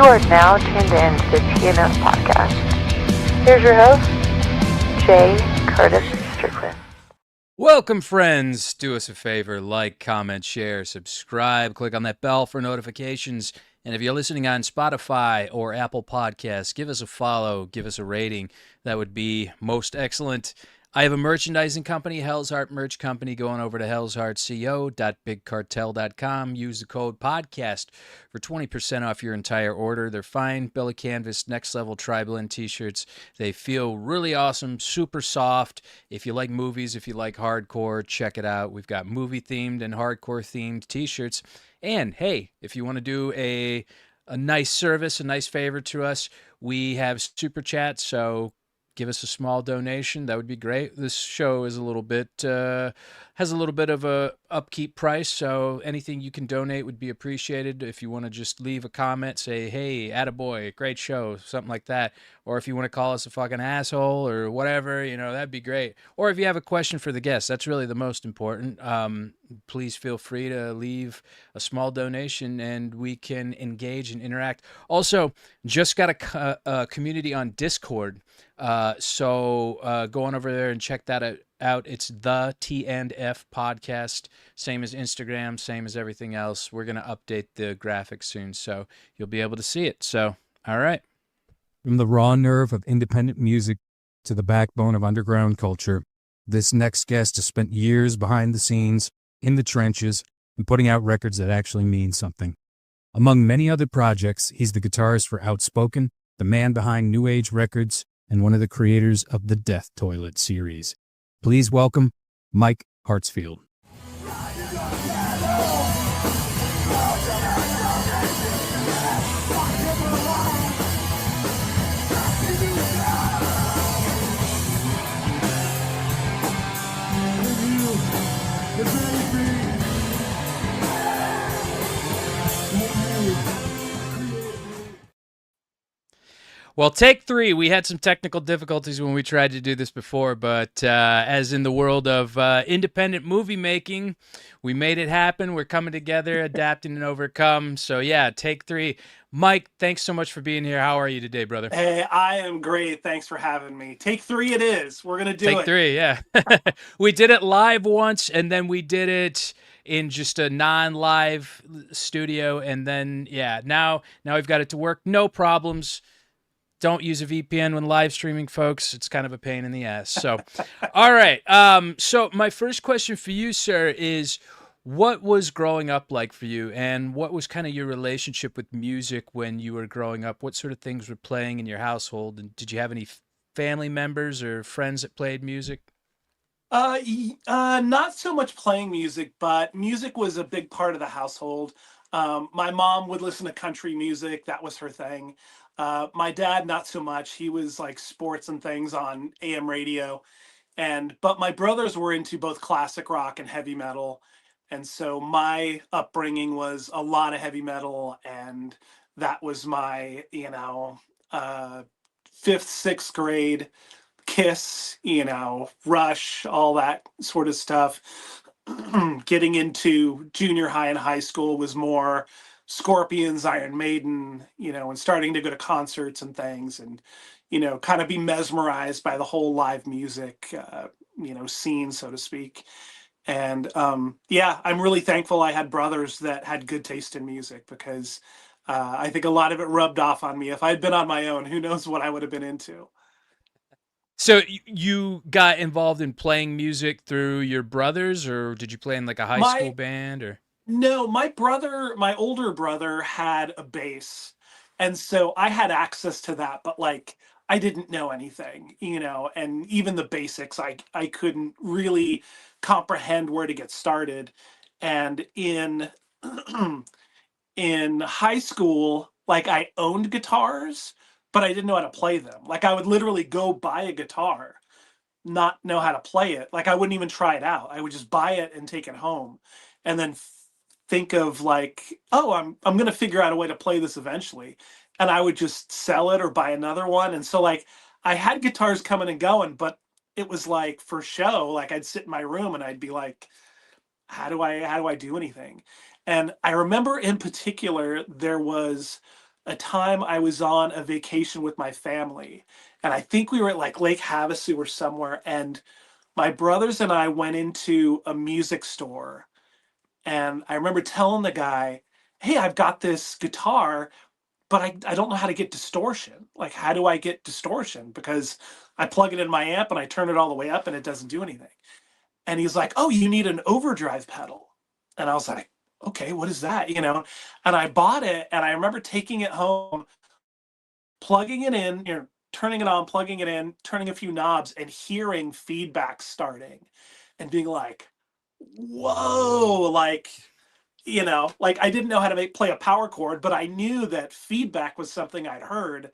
are now tuned in to the TMS podcast. Here's your host, Jay Curtis Strickland. Welcome, friends. Do us a favor, like, comment, share, subscribe, click on that bell for notifications. And if you're listening on Spotify or Apple Podcasts, give us a follow, give us a rating. That would be most excellent. I have a merchandising company, Hell's Heart Merch Company, going over to hellsheartco.bigcartel.com. Use the code podcast for 20% off your entire order. They're fine. Bill of Canvas, Next Level Tri-Blend t-shirts. They feel really awesome, super soft. If you like movies, if you like hardcore, check it out. We've got movie-themed and hardcore-themed t-shirts. And, hey, if you want to do a nice service, a nice favor to us, we have Super Chat, so give us a small donation. That would be great. This show is a little bit has a little bit of a upkeep price, so anything you can donate would be appreciated. If you want to just leave a comment, say, hey, attaboy, great show, something like that. Or if you want to call us a fucking asshole or whatever, that'd be great. Or if you have a question for the guest, that's really the most important. Please feel free to leave a small donation and we can engage and interact. Also, just got a community on Discord. So go on over there and check that out. It's the T&F podcast, same as Instagram, same as everything else. We're going to update the graphics soon, so you'll be able to see it. So, all right. From the raw nerve of independent music to the backbone of underground culture, this next guest has spent years behind the scenes, in the trenches, and putting out records that actually mean something. Among many other projects, he's the guitarist for Outspoken, the man behind New Age Records, and one of the creators of the Death Toilet series. Please welcome Mike Hartsfield. Well, take three. We had some technical difficulties when we tried to do this before, but as in the world of independent movie making, we made it happen. We're coming together, adapting and overcome. So yeah, take three. Mike, thanks so much for being here. How are you today, brother? Hey, I am great. Thanks for having me. Take three it is. We're going to do it. Take three, yeah. We did it live once, and then we did it in just a non-live studio, and then, yeah, now we've got it to work. No problems. Don't use a VPN when live streaming, folks. It's kind of a pain in the ass. So, all right. So my first question for you, sir, is what was growing up like for you, and what was kind of your relationship with music when you were growing up? What sort of things were playing in your household, and did you have any family members or friends that played music? Not so much playing music, but music was a big part of the household. My mom would listen to country music. That was her thing. My dad, not so much. He was like sports and things on AM radio. But my brothers were into both classic rock and heavy metal. And so my upbringing was a lot of heavy metal. And that was my, fifth, sixth grade Kiss, Rush, all that sort of stuff. Getting into junior high and high school was more Scorpions, Iron Maiden, and starting to go to concerts and things and, kind of be mesmerized by the whole live music, scene, so to speak. And yeah, I'm really thankful I had brothers that had good taste in music because I think a lot of it rubbed off on me. If I'd been on my own, who knows what I would have been into. So you got involved in playing music through your brothers, or did you play in like a high school band, or? No, my older brother had a bass. And so I had access to that, but like I didn't know anything, and even the basics, I couldn't really comprehend where to get started. And in high school, like I owned guitars, but I didn't know how to play them. Like I would literally go buy a guitar, not know how to play it. Like I wouldn't even try it out. I would just buy it and take it home and then think of like, oh, I'm going to figure out a way to play this eventually. And I would just sell it or buy another one. And so like I had guitars coming and going, but it was like for show, like I'd sit in my room and I'd be like, how do I do anything? And I remember in particular, there was a time I was on a vacation with my family, and I think we were at like Lake Havasu or somewhere, and my brothers and I went into a music store, and I remember telling the guy, "Hey, I've got this guitar, but I don't know how to get distortion. Like, how do I get distortion? Because I plug it in my amp and I turn it all the way up and it doesn't do anything." And he's like, "Oh, you need an overdrive pedal." And I was like, "Okay, what is that?" And I bought it, and I remember taking it home, plugging it in, turning it on, plugging it in, turning a few knobs, and hearing feedback starting, and being like, "Whoa!" Like I didn't know how to play a power chord, but I knew that feedback was something I'd heard,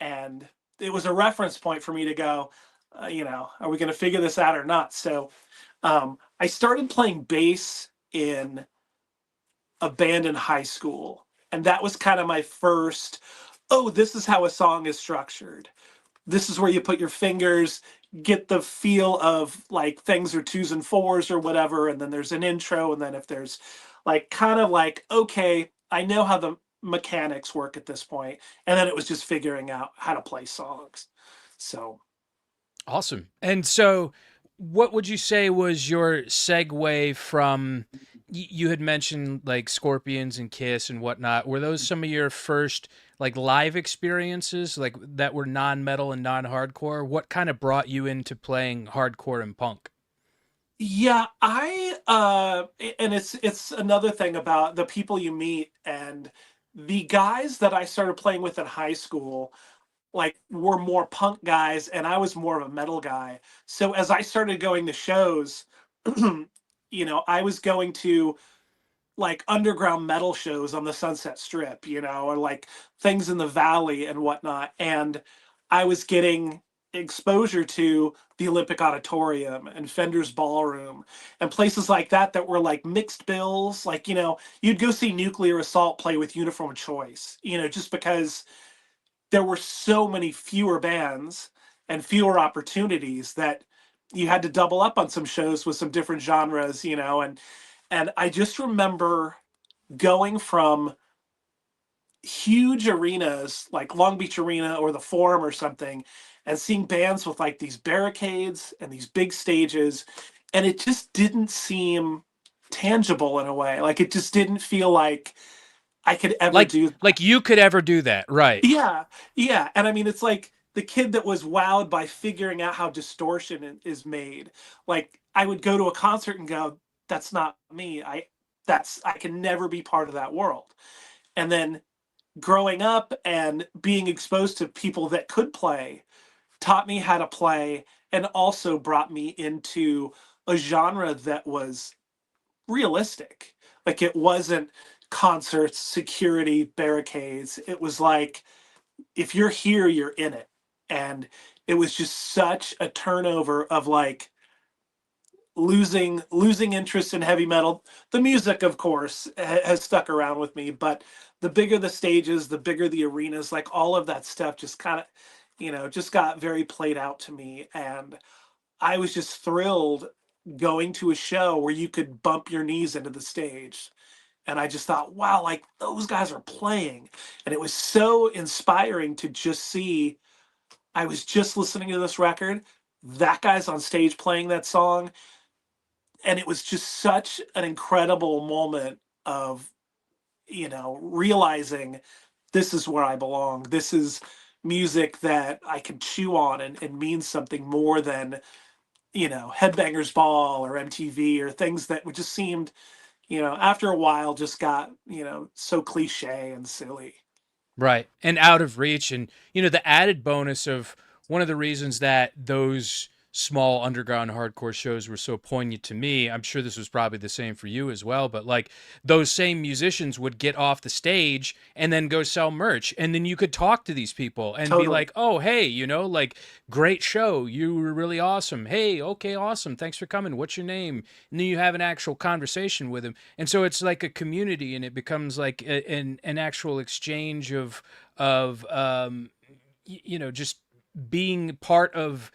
and it was a reference point for me to go, are we going to figure this out or not? So I started playing bass in a band in high school, and that was kind of my first, oh, this is how a song is structured. This is where you put your fingers, get the feel of like things are twos and fours or whatever, and then there's an intro, and then if there's like kind of like, okay, I know how the mechanics work at this point, and then it was just figuring out how to play songs. So Awesome. And so, what would you say was your segue from? You had mentioned like Scorpions and Kiss and whatnot. Were those some of your first like live experiences, like that were non-metal and non-hardcore? What kind of brought you into playing hardcore and punk? yeah, and it's another thing about the people you meet, and the guys that I started playing with in high school like were more punk guys, and I was more of a metal guy. So as I started going to shows, I was going to like underground metal shows on the Sunset Strip, or like things in the Valley and whatnot. And I was getting exposure to the Olympic Auditorium and Fender's Ballroom and places like that were like mixed bills. Like, you'd go see Nuclear Assault play with Uniform Choice, just because there were so many fewer bands and fewer opportunities that you had to double up on some shows with some different genres, and I just remember going from huge arenas like Long Beach Arena or the Forum or something and seeing bands with like these barricades and these big stages, and it just didn't seem tangible in a way. Like it just didn't feel like I could ever Like do. like you could ever do that, right? Yeah, yeah. And I mean, it's like the kid that was wowed by figuring out how distortion is made. Like I would go to a concert and go, "That's not me. I can never be part of that world." And then growing up and being exposed to people that could play taught me how to play, and also brought me into a genre that was realistic. Like it wasn't concerts, security, barricades. It was like if you're here, you're in it. And it was just such a turnover of like losing interest in heavy metal. The music, of course, has stuck around with me, but the bigger the stages, the bigger the arenas, like all of that stuff just kind of, just got very played out to me. And I was just thrilled going to a show where you could bump your knees into the stage. And I just thought, wow, like those guys are playing. And it was so inspiring to just see. I was just listening to this record. That guy's on stage playing that song. And it was just such an incredible moment of, realizing this is where I belong. This is music that I can chew on and means something more than, Headbangers Ball or MTV or things that would just seemed, after a while just got, so cliche and silly. Right. And out of reach. And, the added bonus of one of the reasons that those small underground hardcore shows were so poignant to me, I'm sure this was probably the same for you as well, but like those same musicians would get off the stage and then go sell merch. And then you could talk to these people and be Totally. like, oh, hey, like great show. You were really awesome. Hey, okay, awesome. Thanks for coming. What's your name? And then you have an actual conversation with them. And so it's like a community, and it becomes like an actual exchange of just being part of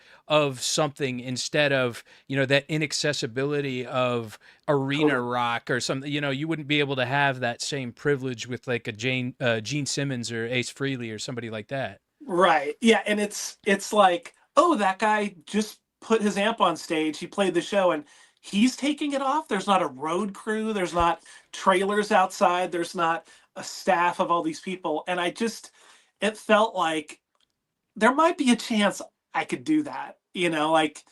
something instead of, that inaccessibility of arena Totally. rock or something. You wouldn't be able to have that same privilege with like a Gene Simmons or Ace Frehley or somebody like that. Right. Yeah, and it's like, oh, that guy just put his amp on stage. He played the show and he's taking it off. There's not a road crew, there's not trailers outside, there's not a staff of all these people. And it felt like there might be a chance I could do that. Like,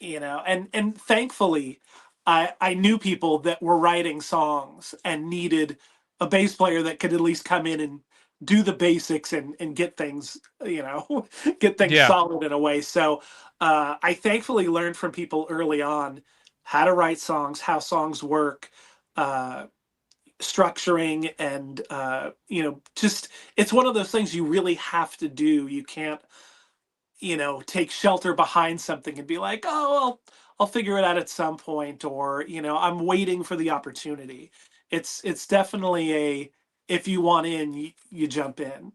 and thankfully I knew people that were writing songs and needed a bass player that could at least come in and do the basics and get things, get things Yeah. solid in a way. So I thankfully learned from people early on how to write songs, how songs work, uh, structuring, and just it's one of those things you really have to do. You can't, take shelter behind something and be like, oh, well, I'll figure it out at some point, or, I'm waiting for the opportunity. It's definitely a, if you want in, you jump in.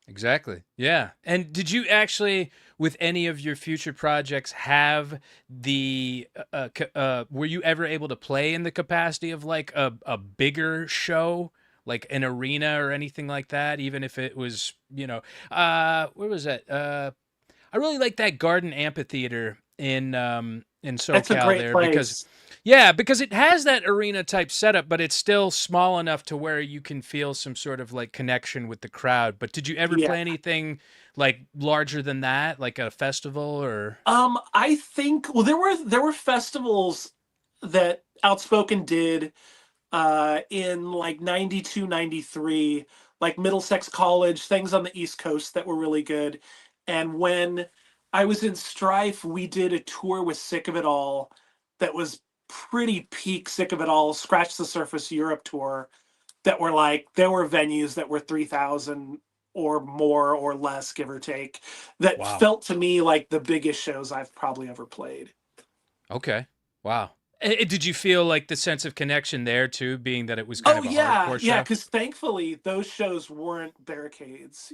Exactly. Yeah. And did you actually, with any of your future projects, have were you ever able to play in the capacity of like a bigger show, like an arena or anything like that, even if it was, where was that? I really like that Garden Amphitheater in It's a SoCal great there because place. yeah, because it has that arena type setup, but it's still small enough to where you can feel some sort of like connection with the crowd. But did you ever Yeah. play anything like larger than that, like a festival or I think, well, there were festivals that Outspoken did in like 92, 93, like Middlesex College, things on the East Coast that were really good. And when I was in Strife, we did a tour with Sick of It All that was pretty peak Sick of It All, Scratch the Surface Europe tour, that were like, there were venues that were 3,000 or more or less, give or take, that wow. felt to me like the biggest shows I've probably ever played. Okay. Wow. Did you feel like the sense of connection there too, being that it was kind Oh of a yeah, hardcore yeah. show? Because thankfully those shows weren't barricades.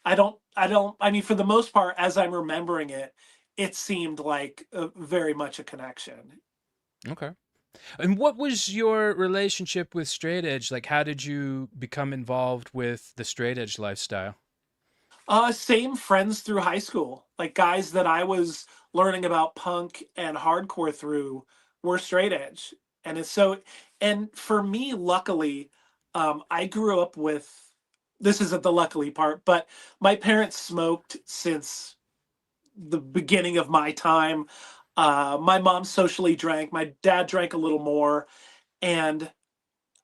I mean, for the most part, as I'm remembering it, it seemed like very much a connection. Okay. And what was your relationship with straight edge? Like, how did you become involved with the straight edge lifestyle? Same friends through high school, like guys that I was learning about punk and hardcore through were straight edge, and it's so. And for me, luckily, I grew up with. This isn't the luckily part, but my parents smoked since the beginning of my time. My mom socially drank. My dad drank a little more, and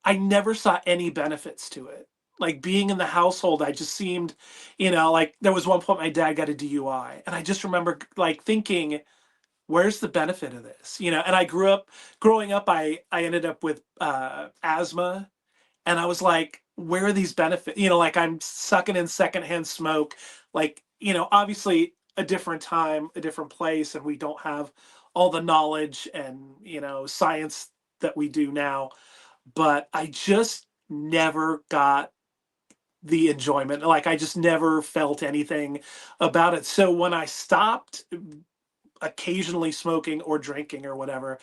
I never saw any benefits to it. Like being in the household, I just seemed, like there was one point my dad got a DUI, and I just remember like thinking, "Where's the benefit of this?" And growing up, I ended up with asthma, and I was like, where are these benefits? Like I'm sucking in secondhand smoke. Like, obviously a different time, a different place, and we don't have all the knowledge and, science that we do now. But I just never got the enjoyment. Like I just never felt anything about it. So when I stopped occasionally smoking or drinking or whatever,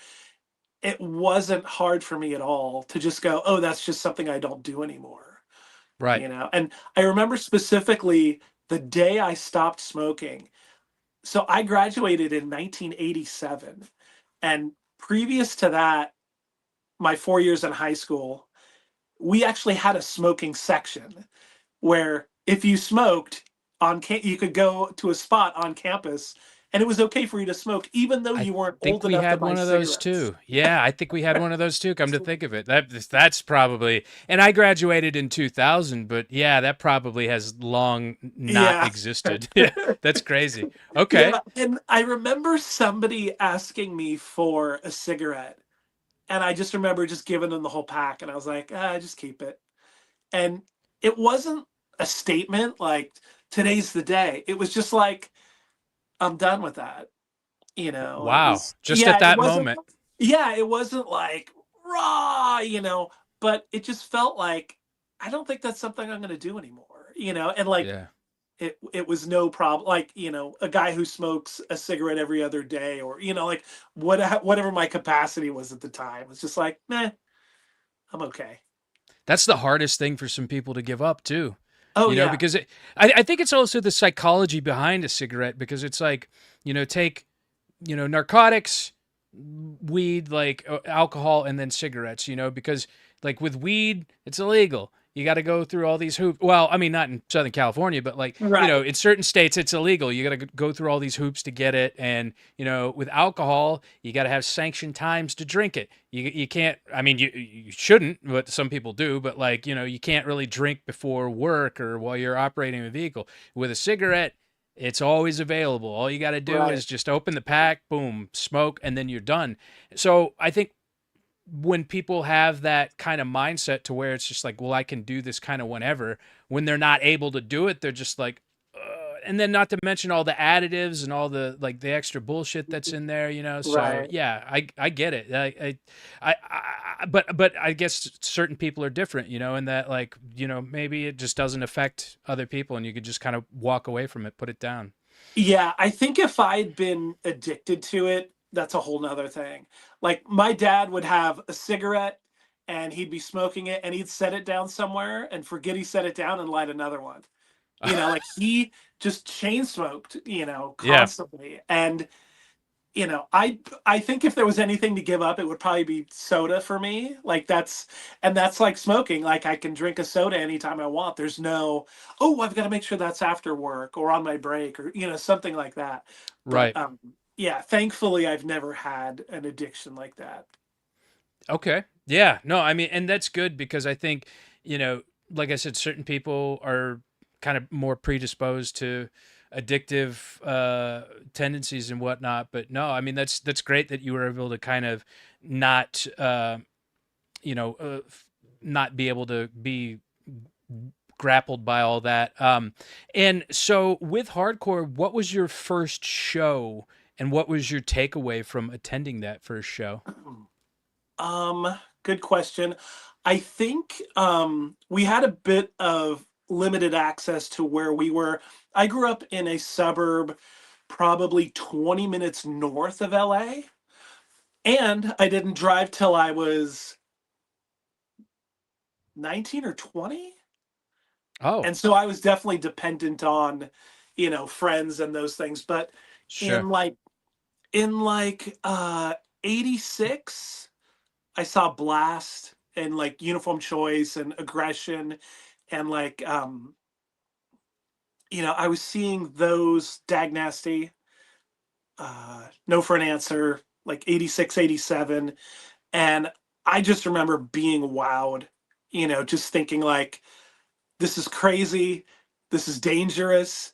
it wasn't hard for me at all to just go, oh, that's just something I don't do anymore. Right. And I remember specifically the day I stopped smoking. So I graduated in 1987. And previous to that, my 4 years in high school, we actually had a smoking section where if you smoked you could go to a spot on campus and it was okay for you to smoke, even though I you weren't think old we enough to had buy one of those cigarettes. too. Yeah, I think we had one of those too. Come to think of it, that's probably. And I graduated in 2000, but yeah, that probably has long not Yeah. existed. Yeah, that's crazy. Okay. Yeah, and I remember somebody asking me for a cigarette, and I just remember just giving them the whole pack, and I was like, just keep it. And it wasn't a statement like today's the day. It was just like I'm done with that. It Wow. was, Just yeah, at that moment. it wasn't like raw, but it just felt like I don't think that's something I'm going to do anymore. And like Yeah. it was no problem. Like, a guy who smokes a cigarette every other day, or like whatever my capacity was at the time, it's just like, nah, I'm okay. That's the hardest thing for some people to give up too. Oh yeah, Because I think it's also the psychology behind a cigarette, because it's like, take, narcotics, weed, like alcohol, and then cigarettes, because like with weed, it's illegal. You got to go through all these hoops. Well, I mean, not in Southern California, but like, right, in certain states, it's illegal. You got to go through all these hoops to get it. And, with alcohol, you got to have sanctioned times to drink it. You can't, I mean, you shouldn't, but some people do. But like, you can't really drink before work or while you're operating a vehicle. With a cigarette, it's always available. All you got to do right. is just open the pack, boom, smoke, and then you're done. So I think when people have that kind of mindset to where it's just like, well, I can do this kind of whenever, when they're not able to do it, they're just like, and then not to mention all the additives and all the like the extra bullshit that's in there, So Right. yeah, I get it. But I guess certain people are different, and that like, maybe it just doesn't affect other people, and you could just kind of walk away from it, put it down. Yeah, I think if I'd been addicted to it, that's a whole nother thing. Like, my dad would have a cigarette and he'd be smoking it and he'd set it down somewhere and forget he set it down and light another one. Like, he just chain smoked, Yeah, constantly. And I think if there was anything to give up, it would probably be soda for me. Like, that's like smoking. Like, I can drink a soda anytime I want. There's no, oh, I've got to make sure that's after work or on my break, or something like that. But right. yeah, thankfully I've never had an addiction like that. Okay. Yeah. No, I mean, and that's good, because I think, like I said, certain people are kind of more predisposed to addictive tendencies and whatnot. But no, I mean, that's great that you were able to kind of not, you know, uh, not be able to be grappled by all that. And so with hardcore, what was your first show, and what was your takeaway from attending that first show? Good question. I think we had a bit of limited access to where we were. I grew up in a suburb probably 20 minutes north of LA, and I didn't drive till I was 19 or 20. Oh, And so I was definitely dependent on, friends and those things. But sure. in like in like 86, I saw Blast and like Uniform Choice and Aggression, and like I was seeing those Dag Nasty, No for an Answer, like 86, 87. And I just remember being wowed, just thinking like, this is crazy, this is dangerous,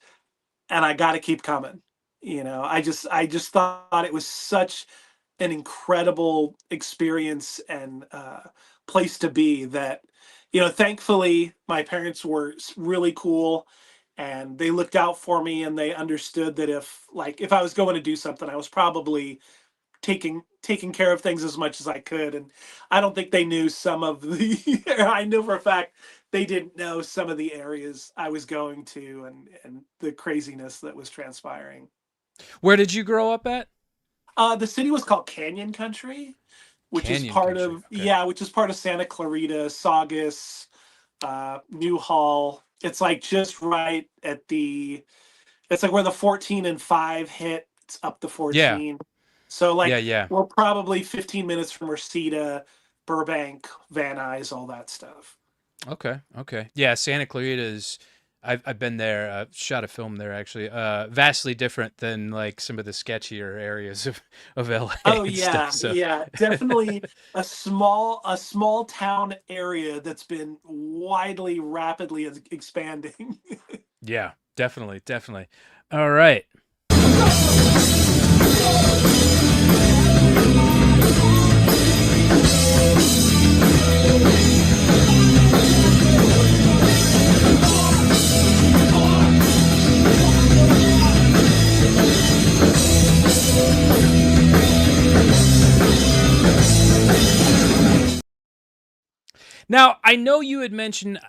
and I got to keep coming. I just thought it was such an incredible experience and place to be, that thankfully my parents were really cool, and they looked out for me, and they understood that if I was going to do something, I was probably taking care of things as much as I could. And I don't think they knew some of the I know for a fact they didn't know some of the areas I was going to, and the craziness that was transpiring. Where did you grow up at? The city was called Canyon Country, which is Canyon part Country. of Okay. yeah, which is part of Santa Clarita, Saugus, Newhall. It's like just right at the it's like where the 14 and 5 hit. It's up to Yeah. 14. So Yeah. like Yeah. we're probably 15 minutes from Reseda, Burbank, Van Nuys, all that stuff. Okay. Okay. Yeah. Santa Clarita is. I've been there. Shot a film there actually. Vastly different than like some of the sketchier areas of LA Oh and stuff. yeah, So. yeah, definitely a small town area that's been widely rapidly expanding. Yeah. Definitely. Definitely. All right. Now, I know you had mentioned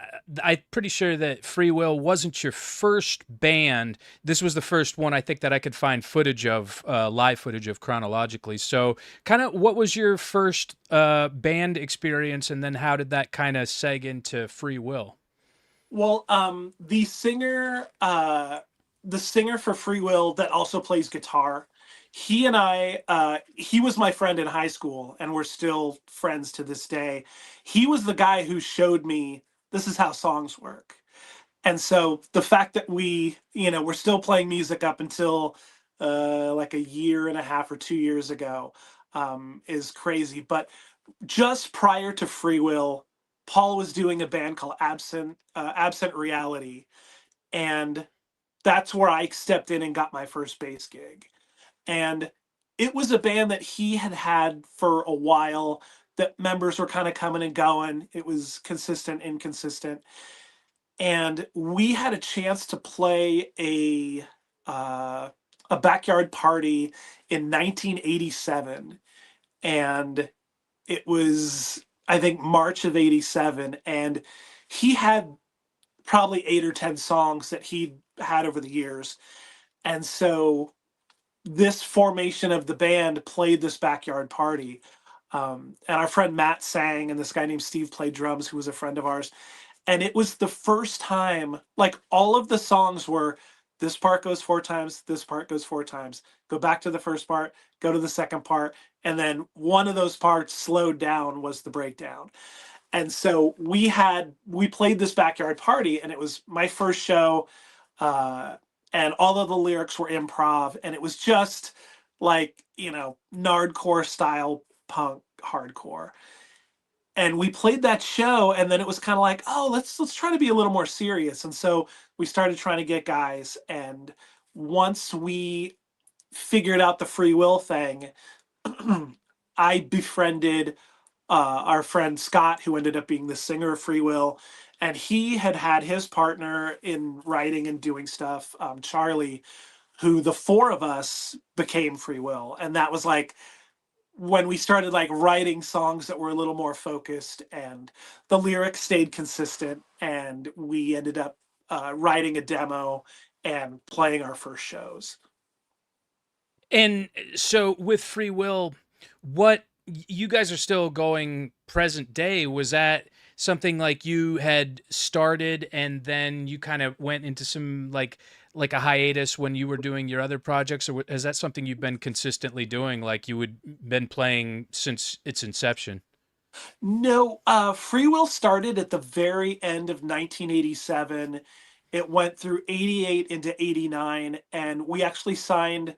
I'm pretty sure that Freewill wasn't your first band. This was the first one I think that I could find footage of, live footage of chronologically. So, kind of, what was your first band experience, and then how did that kind of seg into Freewill? Well, the singer for Free Will that also plays guitar, he and I, he was my friend in high school, and we're still friends to this day. He was the guy who showed me this is how songs work. And so the fact that we're still playing music up until like a year and a half or 2 years ago is crazy. But just prior to Free Will, Paul was doing a band called Absent Reality, and that's where I stepped in and got my first bass gig. And it was a band that he had had for a while. That members were kind of coming and going. It was consistent, inconsistent, and we had a chance to play a backyard party in 1987, and it was, I think, March of 87, and he had probably 8 or 10 songs that he'd had over the years. And so this formation of the band played this backyard party. And our friend Matt sang, and this guy named Steve played drums, who was a friend of ours. And it was the first time, like, all of the songs were this part goes 4 times, this part goes 4 times, go back to the first part, go to the second part, and then one of those parts slowed down was the breakdown. And so we played this backyard party, and it was my first show, uh, and all of the lyrics were improv, and it was just like, nardcore style punk hardcore. And we played that show, and then it was kind of like, oh, let's try to be a little more serious. And so we started trying to get guys, and once we figured out the free will thing, I befriended our friend Scott, who ended up being the singer of Free Will, and he had had his partner in writing and doing stuff, Charlie, who the four of us became Free Will, and that was like when we started like writing songs that were a little more focused, and the lyrics stayed consistent, and we ended up writing a demo and playing our first shows. And so with Free Will, what you guys are still going present day, was that something like you had started and then you kind of went into some like a hiatus when you were doing your other projects, or is that something you've been consistently doing, like you would been playing since its inception? No, Free Will started at the very end of 1987. It went through 88 into 89, and we actually signed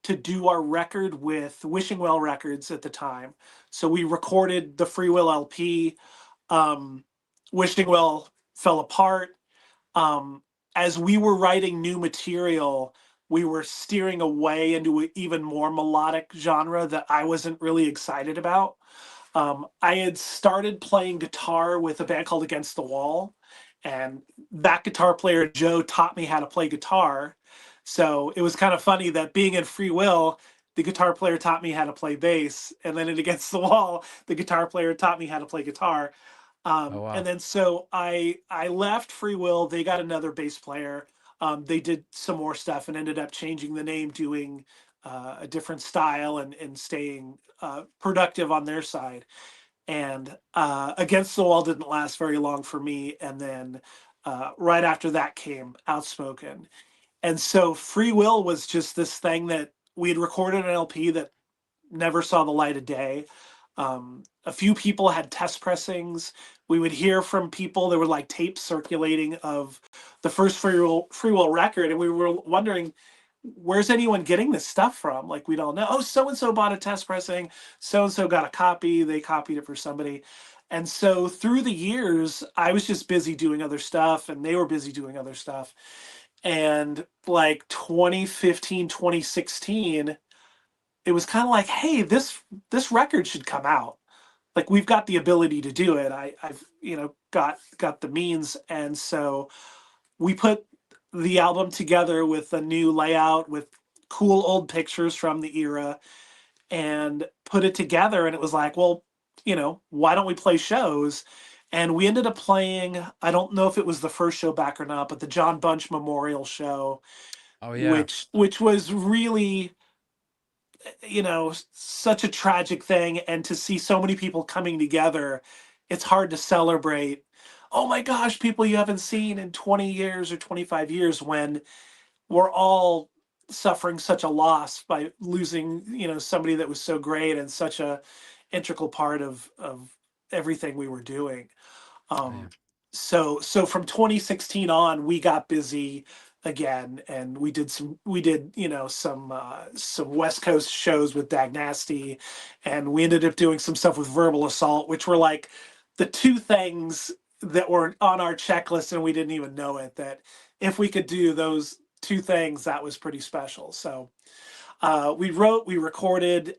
to do our record with Wishing Well Records at the time. So we recorded the Free Will LP. Um, Wishing Well fell apart. Um, as we were writing new material, we were steering away into an even more melodic genre that I wasn't really excited about. I had started playing guitar with a band called Against the Wall, and that guitar player, Joe, taught me how to play guitar. So it was kind of funny that being in Free Will, the guitar player taught me how to play bass, and then in Against the Wall, the guitar player taught me how to play guitar. Oh And wow. then so I left Free Will. They got another bass player. They did some more stuff and ended up changing the name, doing a different style, and staying productive on their side. And Against the Wall didn't last very long for me. And then right after that came Outspoken. And so Free Will was just this thing that we had recorded an LP that never saw the light of day. A few people had test pressings. We would hear from people. There were like tapes circulating of the first Free Will record, and we were wondering, where's anyone getting this stuff from? Like, we'd all know, oh, so and so bought a test pressing, so and so got a copy, they copied it for somebody. And so through the years, I was just busy doing other stuff, and they were busy doing other stuff. And like 2015, 2016, it was kind of like, hey, this record should come out. Like, we've got the ability to do it. I've got the means. And so we put the album together with a new layout, with cool old pictures from the era, and put it together. And it was like, well, why don't we play shows? And we ended up playing, I don't know if it was the first show back or not, but the John Bunch Memorial Show, Oh yeah. which was really, such a tragic thing. And to see so many people coming together, it's hard to celebrate. Oh my gosh, people you haven't seen in 20 years or 25 years, when we're all suffering such a loss by losing, somebody that was so great and such a integral part of everything we were doing. Yeah. Um, so from 2016 on, we got busy again, and we did some West Coast shows with Dag Nasty, and we ended up doing some stuff with Verbal Assault, which were like the two things that were on our checklist, and we didn't even know it. That if we could do those two things, that was pretty special. So we wrote, we recorded,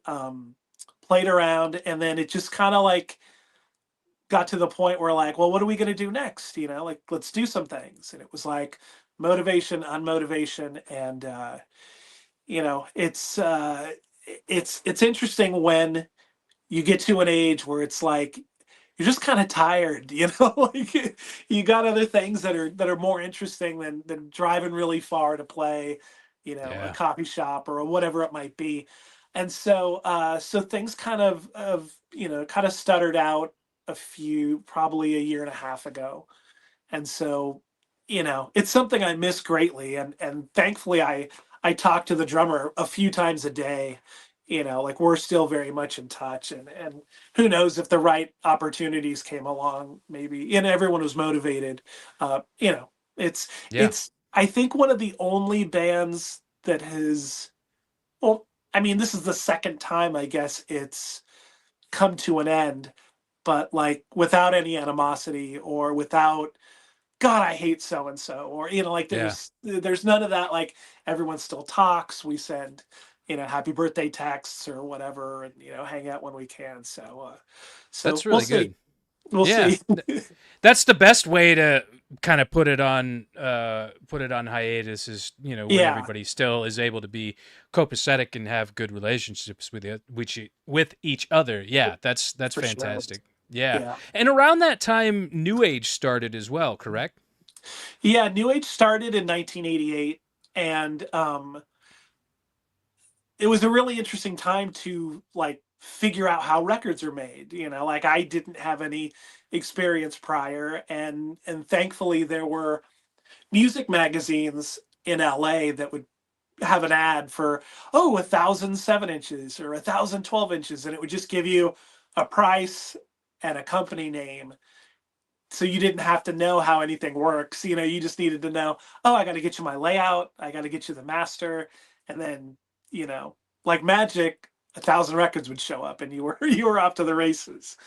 played around, and then it just kind of like got to the point where, like, well, what are we going to do next? Like, let's do some things. And it was like motivation, unmotivation. And it's interesting when you get to an age where it's like you're just kind of tired, like you got other things that are more interesting than driving really far to play, a Yeah. coffee shop or whatever it might be. And so things kind of stuttered out probably a year and a half ago. And so, it's something I miss greatly. And thankfully I talk to the drummer a few times a day. Like, we're still very much in touch, and who knows, if the right opportunities came along, maybe, and everyone was motivated. Uh, you know, it's Yeah. it's I think one of the only bands that has, well, I mean, this is the second time I guess it's come to an end, but like without any animosity, or without, God, I hate so and so, or, like, Yeah. there's none of that. Like, everyone still talks. We send, happy birthday texts or whatever, and hang out when we can. So That's we'll really see. good. We'll Yeah. see. That's the best way to kind of put it on hiatus, is when Yeah, everybody still is able to be copacetic and have good relationships with each other. Yeah, that's for sure. fantastic. Yeah. Yeah, And around that time New Age started as well, correct? yeah. New Age started in 1988, and it was a really interesting time to, like, figure out how records are made. Like, I didn't have any experience prior, and thankfully there were music magazines in LA that would have an ad for, 1,007 inches or 1,012 inches, and it would just give you a price and a company name. So you didn't have to know how anything works. You just needed to know, I got to get you my layout, I got to get you the master, and then, you know, like magic, 1,000 records would show up, and you were you were off to the races.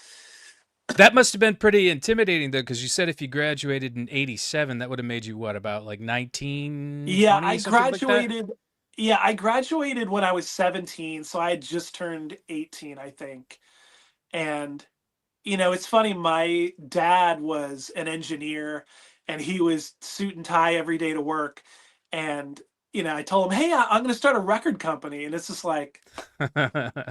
That must have been pretty intimidating though, because you said if you graduated in '87, that would have made you what, about like 19, Yeah, 20, I something like that? graduated. Yeah, I graduated when I was 17, so I had just turned 18, I think. And it's funny, my dad was an engineer, and he was suit and tie every day to work. And I told him, "Hey, I'm going to start a record company." And it's just like,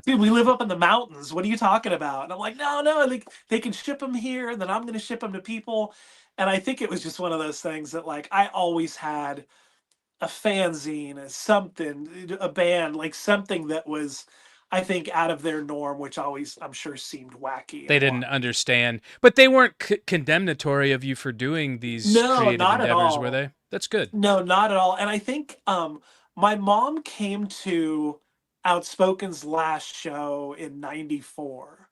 dude, we live up in the mountains. What are you talking about? And I'm like, no, no, like, they can ship them here, and then I'm going to ship them to people. And I think it was just one of those things that, like, I always had a fanzine, a band, like something that was, I think, out of their norm, which always, I'm sure, seemed wacky and They wild. didn't understand, but they weren't condemnatory of you for doing these No, creative not at endeavors, were all. they? That's good. No, not at all. And I think my mom came to Outspoken's last show in '94.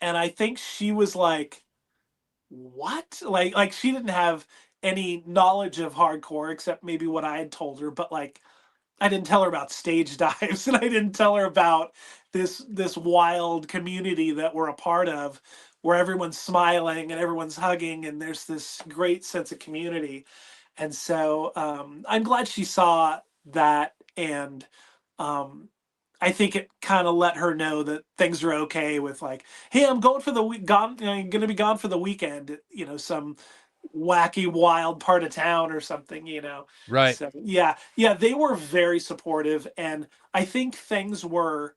And I think she was like, what? Like she didn't have any knowledge of hardcore except maybe what I had told her, but like I didn't tell her about stage dives, and I didn't tell her about this wild community that we're a part of, where everyone's smiling and everyone's hugging, and there's this great sense of community. And so I'm glad she saw that, and um, I think it kind of let her know that things are okay with, like, hey, I'm going for the week, gone, I'm going to be gone for the weekend, some wacky wild part of town or something. Right. So yeah, yeah, they were very supportive, and I think things were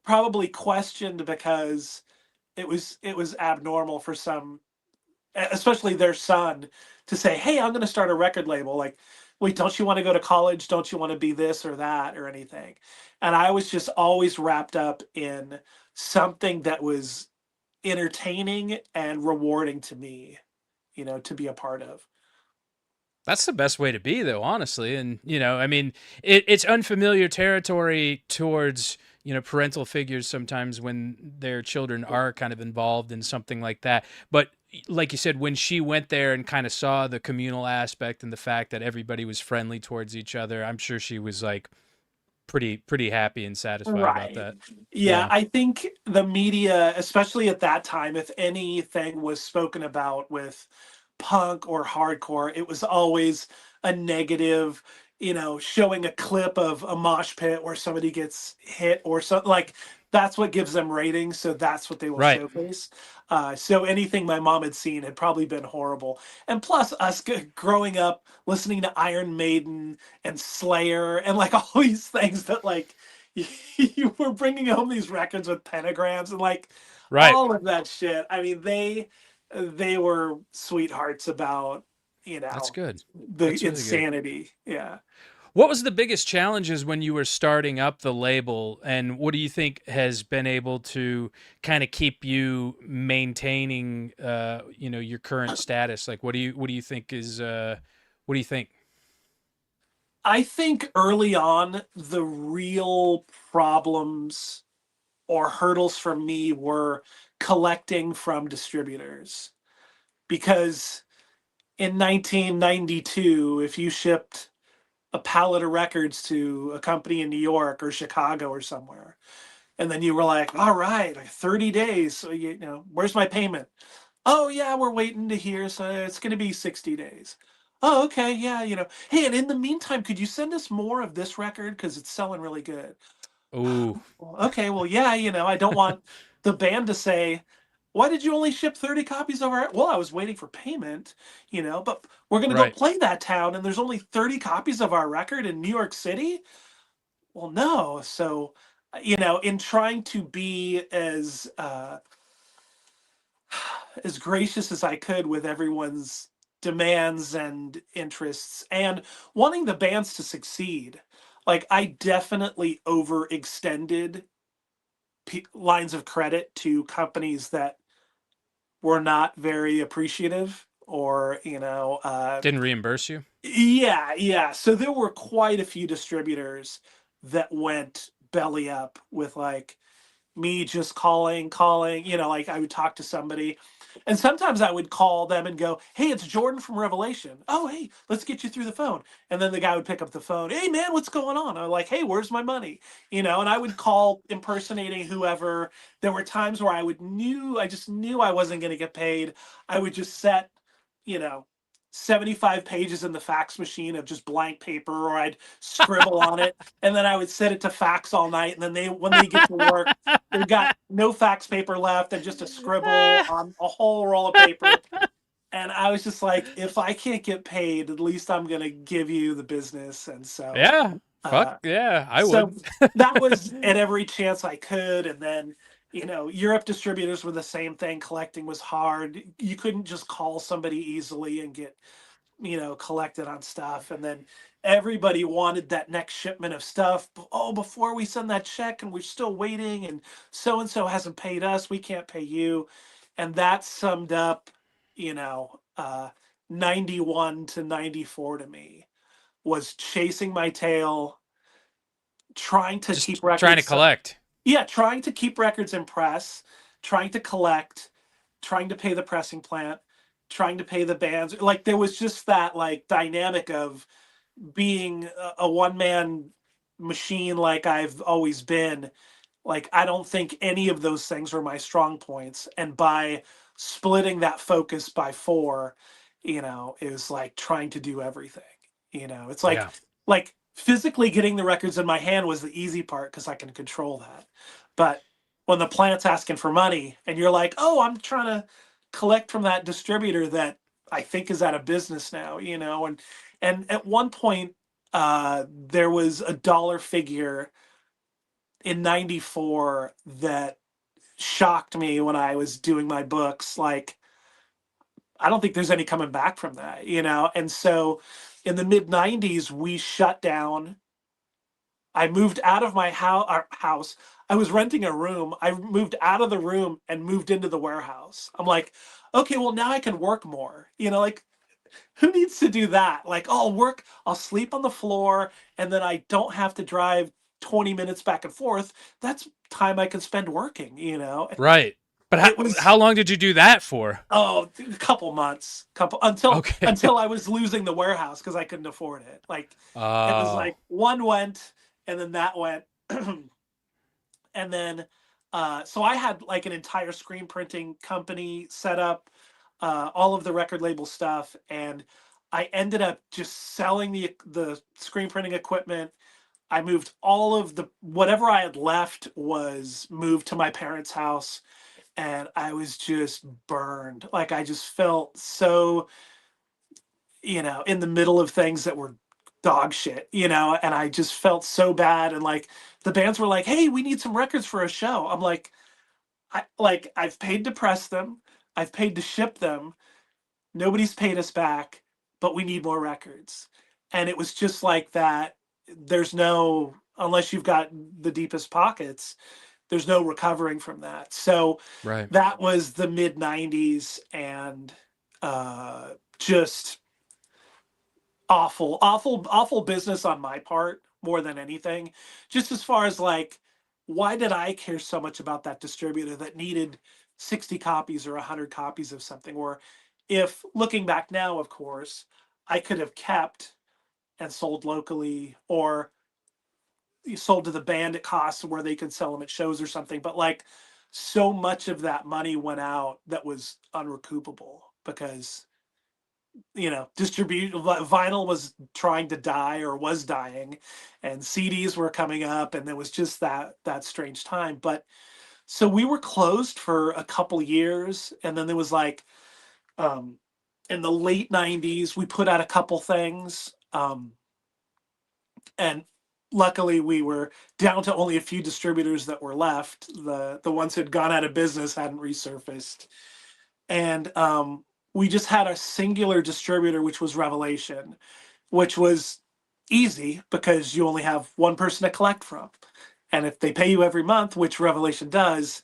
probably questioned because it was abnormal for some, especially their son, to say, "Hey, I'm going to start a record label." Like, wait, don't you want to go to college? Don't you want to be this or that or anything? And I was just always wrapped up in something that was entertaining and rewarding to me, to be a part of. That's the best way to be, though, honestly. And, I mean, it's unfamiliar territory towards, parental figures sometimes when their children are kind of involved in something like that. But like you said, when she went there and kind of saw the communal aspect and the fact that everybody was friendly towards each other, I'm sure she was like pretty happy and satisfied about Right. that. Yeah, Yeah. I think the media, especially at that time, if anything was spoken about with punk or hardcore, it was always a negative, showing a clip of a mosh pit where somebody gets hit or something. Like, that's what gives them ratings, so that's what they will Right. showcase. So anything my mom had seen had probably been horrible. And plus, us growing up listening to Iron Maiden and Slayer and like all these things that like you were bringing home these records with pentagrams and like Right. all of that shit. I mean, they were sweethearts about, That's good. the That's really good. insanity. Yeah. What was the biggest challenges when you were starting up the label, and what do you think has been able to kind of keep you maintaining, your current status? Like, what do you think is, what do you think? I think early on, the real problems or hurdles for me were collecting from distributors because in 1992, if you shipped a pallet of records to a company in New York or Chicago or somewhere, and then you were like, all right, like 30 days. So, where's my payment? Oh, yeah, we're waiting to hear. So it's going to be 60 days. Oh, okay. Yeah. Hey, and in the meantime, could you send us more of this record? Because it's selling really good. Ooh, Okay. Well, yeah, I don't want the band to say, why did you only ship 30 copies of our? Well, I was waiting for payment, but we're going to go right. play that town and there's only 30 copies of our record in New York City. Well, no. So, in trying to be as gracious as I could with everyone's demands and interests and wanting the bands to succeed. Like, I definitely overextended lines of credit to companies that were not very appreciative or, Didn't reimburse you? yeah, yeah. So there were quite a few distributors that went belly up with like, me just calling, like I would talk to somebody. And sometimes I would call them and go, "Hey, it's Jordan from Revelation. Oh, hey, let's get you through the phone." And then the guy would pick up the phone. "Hey, man, what's going on?" I'm like, "Hey, where's my money?" And I would call impersonating whoever. There were times where I just knew I wasn't going to get paid. I would just set, you know, 75 pages in the fax machine of just blank paper, or I'd scribble on it, and then I would set it to fax all night. And then when they get to work, they've got no fax paper left and just a scribble on a whole roll of paper. And I was just like, if I can't get paid, at least I'm going to give you the business. And so, Yeah. Fuck uh, yeah, I so would. that was at every chance I could. And then, Europe distributors were the same thing. Collecting was hard. You couldn't just call somebody easily and get, collected on stuff. And then everybody wanted that next shipment of stuff. Oh, before we send that check and we're still waiting and so hasn't paid us, we can't pay you. And that summed up, you know, uh, 91 to 94 to me, was chasing my tail, trying to keep Just trying to records. collect. Yeah, trying to keep records in press, trying to collect, trying to pay the pressing plant, trying to pay the bands. Like, there was just that like dynamic of being a one man machine like I've always been. Like, I don't think any of those things were my strong points. And by splitting that focus by four, it was like trying to do everything. It's Yeah. like physically getting the records in my hand was the easy part because I can control that. But when the plant's asking for money and you're like, oh, I'm trying to collect from that distributor that I think is out of business now, and at one point, there was a dollar figure in 94 that shocked me when I was doing my books. Like, I don't think there's any coming back from that, you know? And so in the mid 90s, we shut down. I moved out of my house. I was renting a room. I moved out of the room and moved into the warehouse. I'm like, okay, well, now I can work more. You know, like, who needs to do that? Like, oh, I'll work, I'll sleep on the floor, and then I don't have to drive 20 minutes back and forth. That's time I can spend working, you know? Right. But It how was, long did you do that for? oh, a couple months, Okay. until I was losing the warehouse because I couldn't afford it. Like, it was Oh, like one went and then that went. And then so I had like an entire screen printing company set up, all of the record label stuff, and I ended up just selling the screen printing equipment. I moved all of the whatever I had left was moved to my parents' house, and I was just burned. Like, I just felt so, you know, in the middle of things that were dog shit, you know, and I just felt so bad. And like, the bands were like, "Hey, we need some records for a show." I'm like, I've paid to press them, I've paid to ship them, nobody's paid us back, but we need more records. And it was just like that. There's no, unless you've got the deepest pockets, there's no recovering from that. So right. that was the mid 90s, and just awful business on my part more than anything. Just as far as like, why did I care so much about that distributor that needed 60 copies or 100 copies of something? Or, if looking back now, of course, I could have kept and sold locally, or you sold to the band at cost where they could sell them at shows or something. But like, so much of that money went out that was unrecoupable because, you know, distribute vinyl was trying to die or was dying, and CDs were coming up, and there was just that strange time. But so we were closed for a couple years, and then there was like, um in the late 90s we put out a couple things, and luckily we were down to only a few distributors that were left. The ones who had gone out of business hadn't resurfaced, and we just had a singular distributor, which was Revelation, which was easy because you only have one person to collect from. And if they pay you every month, which Revelation does,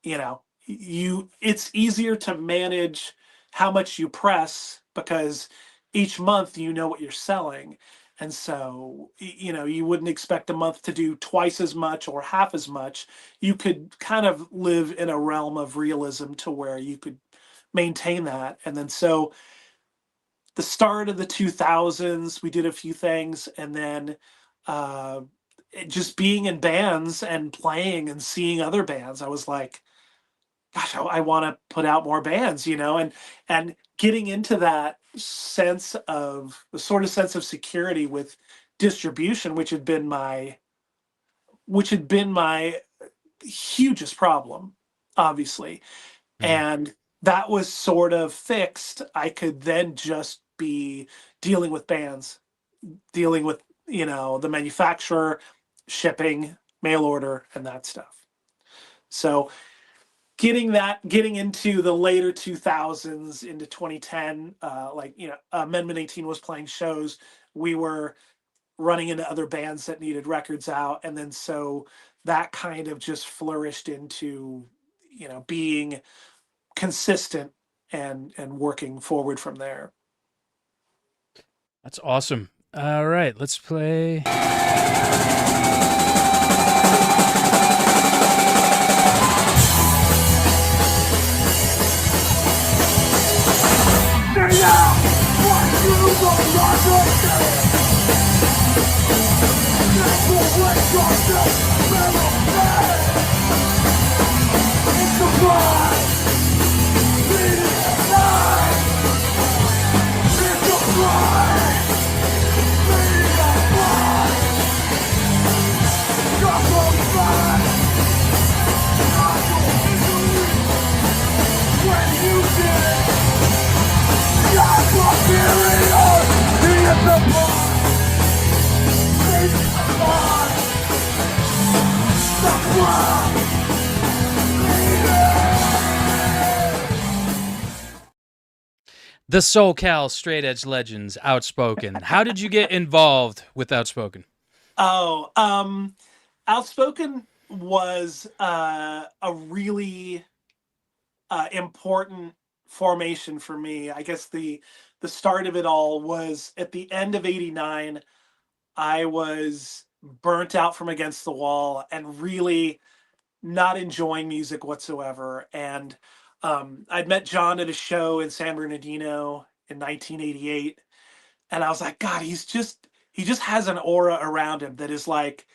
you know, it's easier to manage how much you press because each month you know what you're selling. And so, you know, you wouldn't expect a month to do twice as much or half as much. You could kind of live in a realm of realism to where you could maintain that. And then so the start of the 2000s, we did a few things, and then uh, just being in bands and playing and seeing other bands, I was like, gosh, I want to put out more bands, you know, and getting into that sense of the sort of sense of security with distribution, which had been my hugest problem, obviously. Mm. And that was sort of fixed. I could then just be dealing with bands, dealing with, you know, the manufacturer, shipping, mail order, and that stuff. So getting into the later 2000s into 2010, like, you know, Amendment 18 was playing shows. We were running into other bands that needed records out. And then so that kind of just flourished into, you know, being consistent and working forward from there. That's awesome. All right, let's play. The SoCal straight edge legends, Outspoken. How did you get involved with Outspoken? Oh, Outspoken was a really important formation for me. I guess the start of it all was at the end of '89. I was burnt out from Against the Wall and really not enjoying music whatsoever. And I'd met John at a show in San Bernardino in 1988, and I was like, God, he just has an aura around him that is like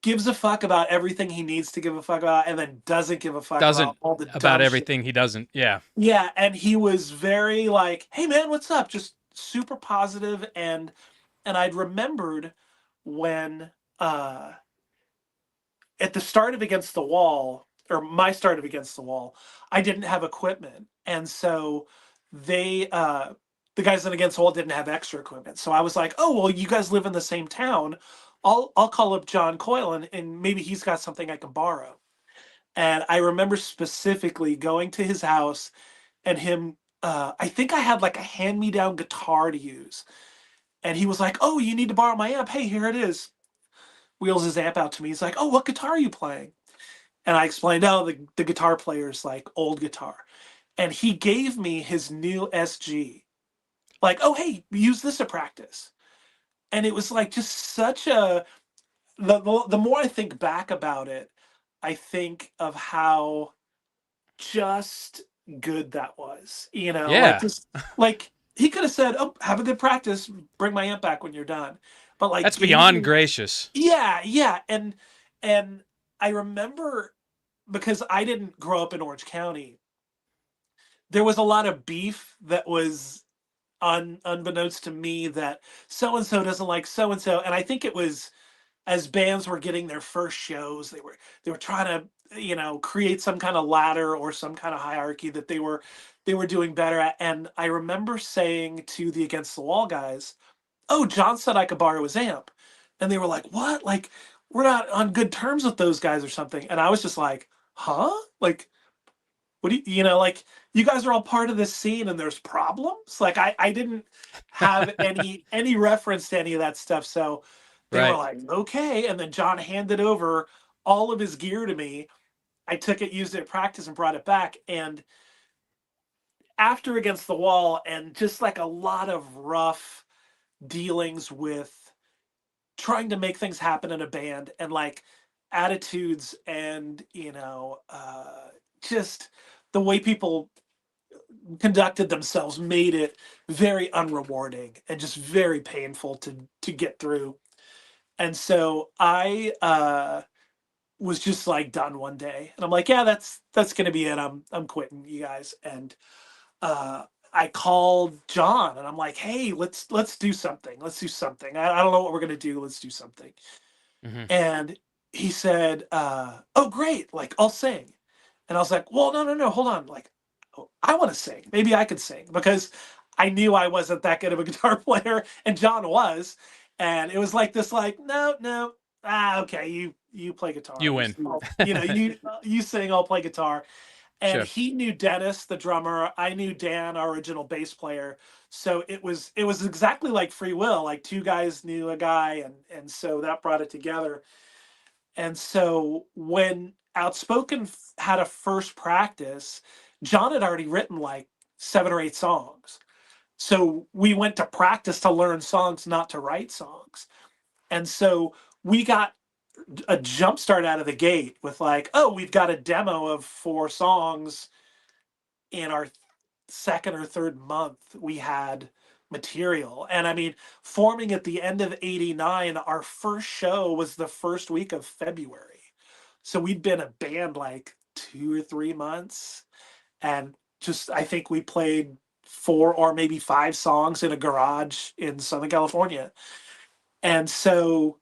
gives a fuck about everything he needs to give a fuck about, and then doesn't give a fuck about Doesn't all the about dumb shit. everything he doesn't. Yeah. Yeah, and he was very like, "Hey man, what's up?" Just super positive, and I'd remembered when uh at the start of Against the Wall, or my start of Against the Wall, I didn't have equipment. And so they the guys in Against the Wall didn't have extra equipment. So I was like, "Oh, well, you guys live in the same town. I'll call up John Coyle and maybe he's got something I can borrow." And I remember specifically going to his house and him I think I had like a hand-me-down guitar to use. And he was like, "Oh, you need to borrow my amp. Hey, here it is." Wheels his amp out to me. He's like, "Oh, what guitar are you playing?" And I explained, "Oh, the guitar player's like old guitar." And he gave me his new SG. Like, "Oh, hey, use this to practice." And it was like just such a the more I think back about it, I think of how just good that was. Like Yeah. just like he could have said, "Oh, have a good practice, bring my amp back when you're done." But like That's gave beyond me gracious. yeah, yeah. And I remember because I didn't grow up in Orange County, there was a lot of beef that was unbeknownst to me that so and so doesn't like so and so, and I think it was as bands were getting their first shows, they were trying to create some kind of ladder or some kind of hierarchy that they were doing better at. And I remember saying to the Against the Wall guys, "Oh, John said I could borrow his amp," and they were like, "What? Like we're not on good terms with those guys or something?" And I was just like, "Huh? Like what do like you guys are all part of this scene and there's problems?" Like I didn't have any reference to any of that stuff. So they were Right. like, "Okay." And then John handed over all of his gear to me. I took it, used it at practice, and brought it back. And after Against the Wall and just like a lot of rough dealings with trying to make things happen in a band and like attitudes and just the way people conducted themselves made it very unrewarding and just very painful to get through. And so I was just like done one day, and I'm like, "Yeah, that's gonna be it. I'm quitting, you guys." And I called John, and I'm like, "Hey, let's do something. Let's do something. I don't know what we're gonna do. Let's do something." Hmm. And he said, "Oh, great! Like I'll sing." And I was like, "Well, no, no, no, hold on. Like, oh, I want to sing. Maybe I could sing," because I knew I wasn't that good of a guitar player, and John was. And it was like this, like, "No, no, okay, you play guitar. You win. You sing. I'll play guitar." And Sure. he knew Dennis, the drummer. I knew Dan, our original bass player. So it was exactly like Freewill. Like two guys knew a guy, and so that brought it together. And so when Outspoken had a first practice, John had already written like 7 or 8 songs. So we went to practice to learn songs, not to write songs. And so we got a jump start out of the gate with like, "Oh, we've got a demo of 4 songs." In our second or third month, we had material. And I mean, forming at the end of '89, our first show was the first week of February. So we'd been a band like 2 or 3 months. And just, I think we played 4 or maybe 5 songs in a garage in Southern California. And so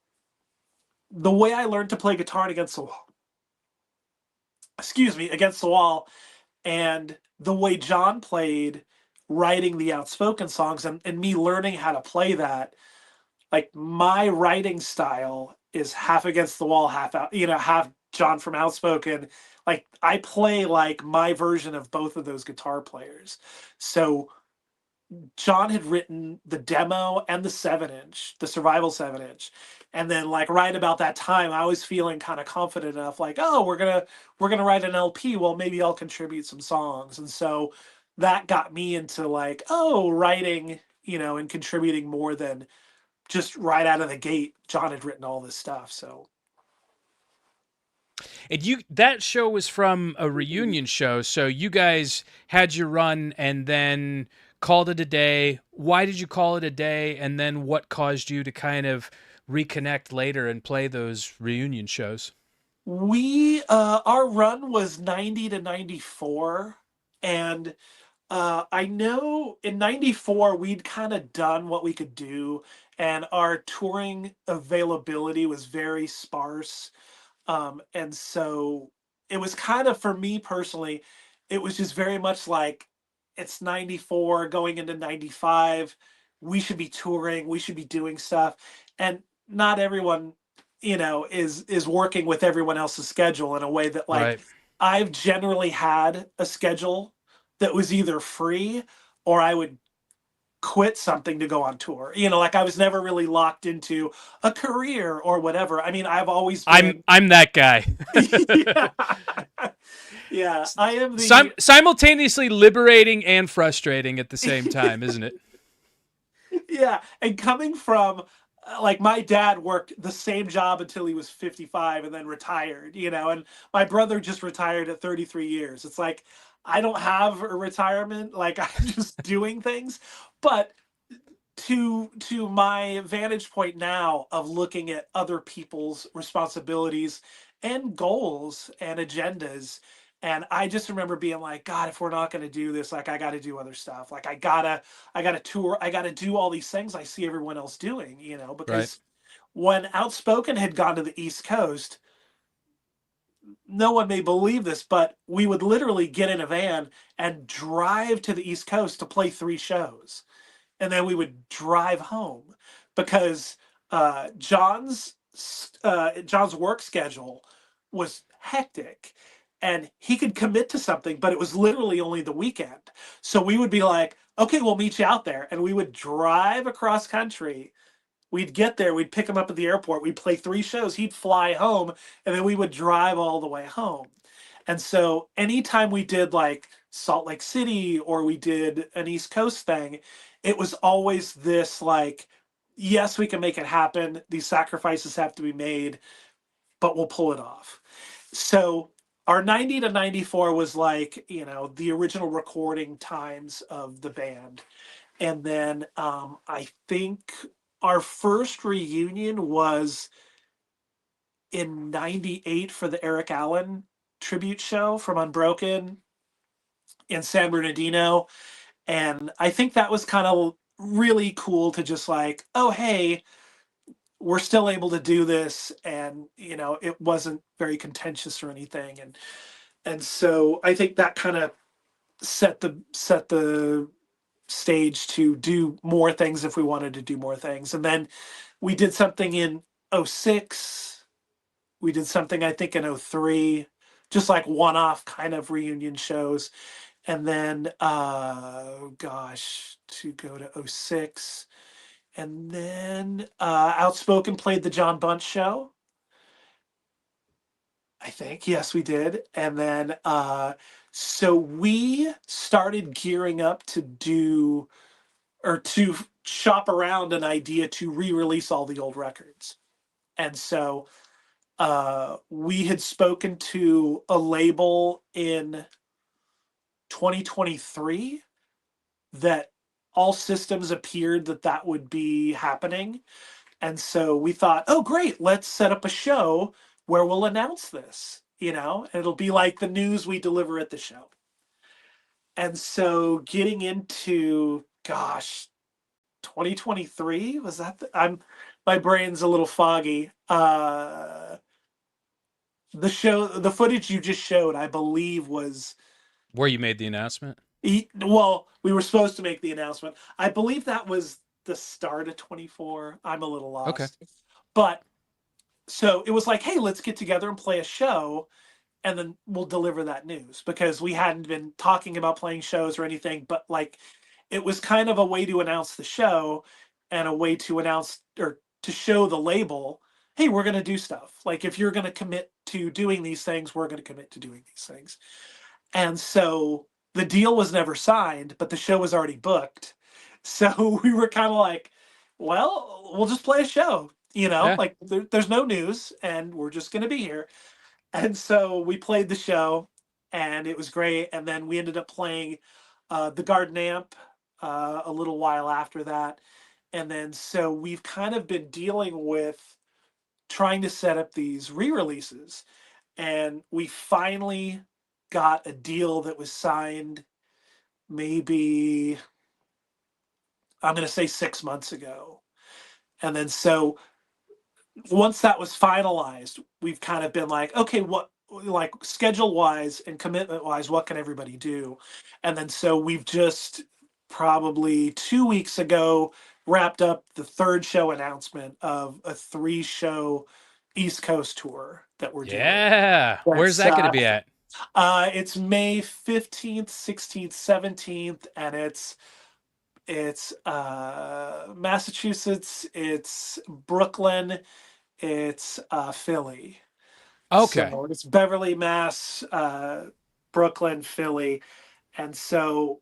the way I learned to play guitar against the wall, excuse me, Against the Wall, and the way John played writing the Outspoken songs, and me learning how to play that, like my writing style is half Against the Wall, half out, half John from Outspoken. like I play like my version of both of those guitar players. So John had written the demo and the 7-inch, the survival 7-inch. And then like right about that time, I was feeling kind of confident enough, like, oh, we're gonna write an LP. Well, maybe I'll contribute some songs. And so that got me into like, oh, writing, and contributing more than just right out of the gate. John had written all this stuff. So And that show was from a reunion show, so you guys had your run and then called it a day. Why did you call it a day? And then what caused you to kind of reconnect later and play those reunion shows? our run was 90 to 94. And I know in 94 we'd kind of done what we could do, and our touring availability was very sparse. And so it was kind of, for me personally, it was just very much like it's 94 going into 95. We should be touring, we should be doing stuff. And not everyone, is working with everyone else's schedule in a way that like Right. I've generally had a schedule that was either free or I would quit something to go on tour. Like I was never really locked into a career or whatever. I mean, I've always been I'm that guy. yeah. Yeah, I am the Simultaneously liberating and frustrating at the same time, isn't it? yeah, and coming from like my dad worked the same job until he was 55 and then retired, and my brother just retired at 33 years. It's like I don't have a retirement, like I'm just doing things. But to my vantage point now of looking at other people's responsibilities and goals and agendas, and I just remember being like, god, if we're not going to do this, like I got to do other stuff, like I gotta tour, I gotta do all these things I see everyone else doing, Right. because when Outspoken had gone to the East Coast, no one may believe this, but we would literally get in a van and drive to the East Coast to play 3 shows, and then we would drive home because John's work schedule was hectic, and he could commit to something, but it was literally only the weekend. So we would be like, okay, we'll meet you out there, and we would drive across country. We'd get there, we'd pick him up at the airport, we'd play 3 shows, he'd fly home, and then we would drive all the way home. And so anytime we did like Salt Lake City or we did an East Coast thing, it was always this like, yes, we can make it happen. These sacrifices have to be made, but we'll pull it off. So our 90 to 94 was like, the original recording times of the band. And then I think our first reunion was in 98 for the Eric Allen tribute show from Unbroken in San Bernardino. And I think that was kind of really cool to just like, oh, hey, we're still able to do this. And, it wasn't very contentious or anything. And so I think that kind of set the stage to do more things if we wanted to do more things. And then we did something in '06. We did something I think in '03, just like one-off kind of reunion shows. And then gosh, to go to '06. And then Outspoken played the John Bunch show. I think, yes, we did. And then so we started gearing up to do or to shop around an idea to re-release all the old records. And so we had spoken to a label in 2023 that all systems appeared that would be happening. And so we thought, oh, great, let's set up a show where we'll announce this, and it'll be like the news we deliver at the show. And so getting into, gosh, 2023, was that my brain's a little foggy. The footage you just showed, I believe, was Where you made the announcement? well, we were supposed to make the announcement. I believe that was the start of 24. I'm a little lost. Okay. But so it was like, hey, let's get together and play a show. and then we'll deliver that news, because we hadn't been talking about playing shows or anything, but like it was kind of a way to announce the show and a way to announce or to show the label, hey, we're going to do stuff. Like if you're going to commit to doing these things, we're going to commit to doing these things. And so the deal was never signed, but the show was already booked. So we were kind of like, well, we'll just play a show, Yeah. like there's no news and we're just going to be here. And so we played the show and it was great. And then we ended up playing the Garden Amp a little while after that. And then so we've kind of been dealing with trying to set up these re-releases. And we finally got a deal that was signed maybe, I'm going to say 6 months ago. And then so once that was finalized, we've kind of been like, okay, what, like schedule wise and commitment wise, what can everybody do? And then so we've just probably 2 weeks ago wrapped up the third show announcement of a 3 show East Coast tour that we're doing. Yeah. Where's That's that going to be at? it's May 15th, 16th, 17th, and it's Massachusetts, it's Brooklyn, it's Philly. Okay. So it's Beverly, Mass, Brooklyn, Philly. And so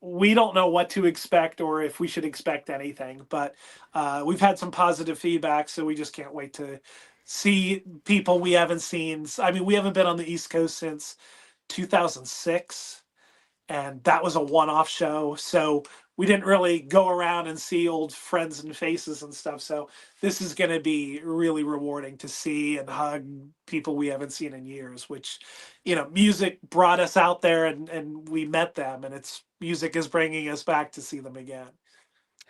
we don't know what to expect or if we should expect anything, but we've had some positive feedback. So we just can't wait to see people we haven't seen. I mean, we haven't been on the East Coast since 2006, and that was a one-off show. So we didn't really go around and see old friends and faces and stuff. So this is going to be really rewarding to see and hug people we haven't seen in years, which, music brought us out there and we met them, and it's music is bringing us back to see them again.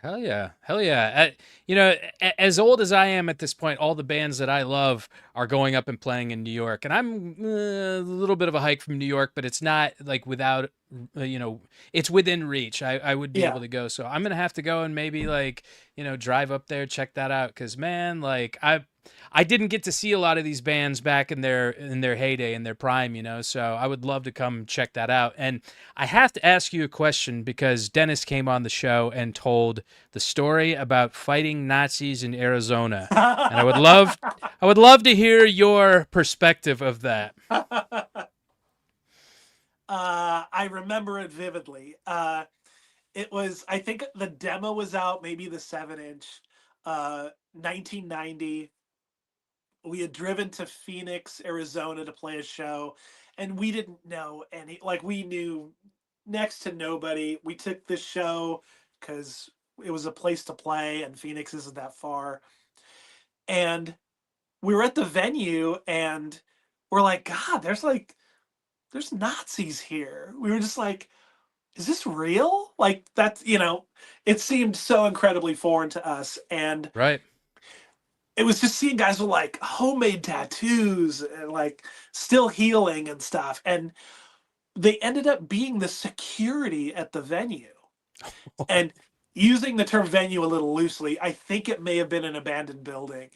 Hell yeah. Hell yeah. As old as I am at this point, all the bands that I love are going up and playing in New York. And I'm a little bit of a hike from New York, but it's not like without, it's within reach. I would be able Yeah. to go. So I'm going to have to go and maybe like, drive up there, check that out. Cause man, like I didn't get to see a lot of these bands back in their heyday, in their prime, so I would love to come check that out. And I have to ask you a question because Dennis came on the show and told the story about fighting Nazis in Arizona. And I would love to hear your perspective of that. I remember it vividly. It was, I think the demo was out, maybe the 7 inch, 1990. We had driven to Phoenix, Arizona to play a show, and we didn't know any, like, we knew next to nobody. We took this show because it was a place to play, and Phoenix isn't that far. And we were at the venue, and we're like, God, there's Nazis here. We were just like, is this real? Like that's, it seemed so incredibly foreign to us. And Right. it was just seeing guys with like homemade tattoos and like still healing and stuff. And they ended up being the security at the venue. And using the term venue a little loosely, I think it may have been an abandoned building.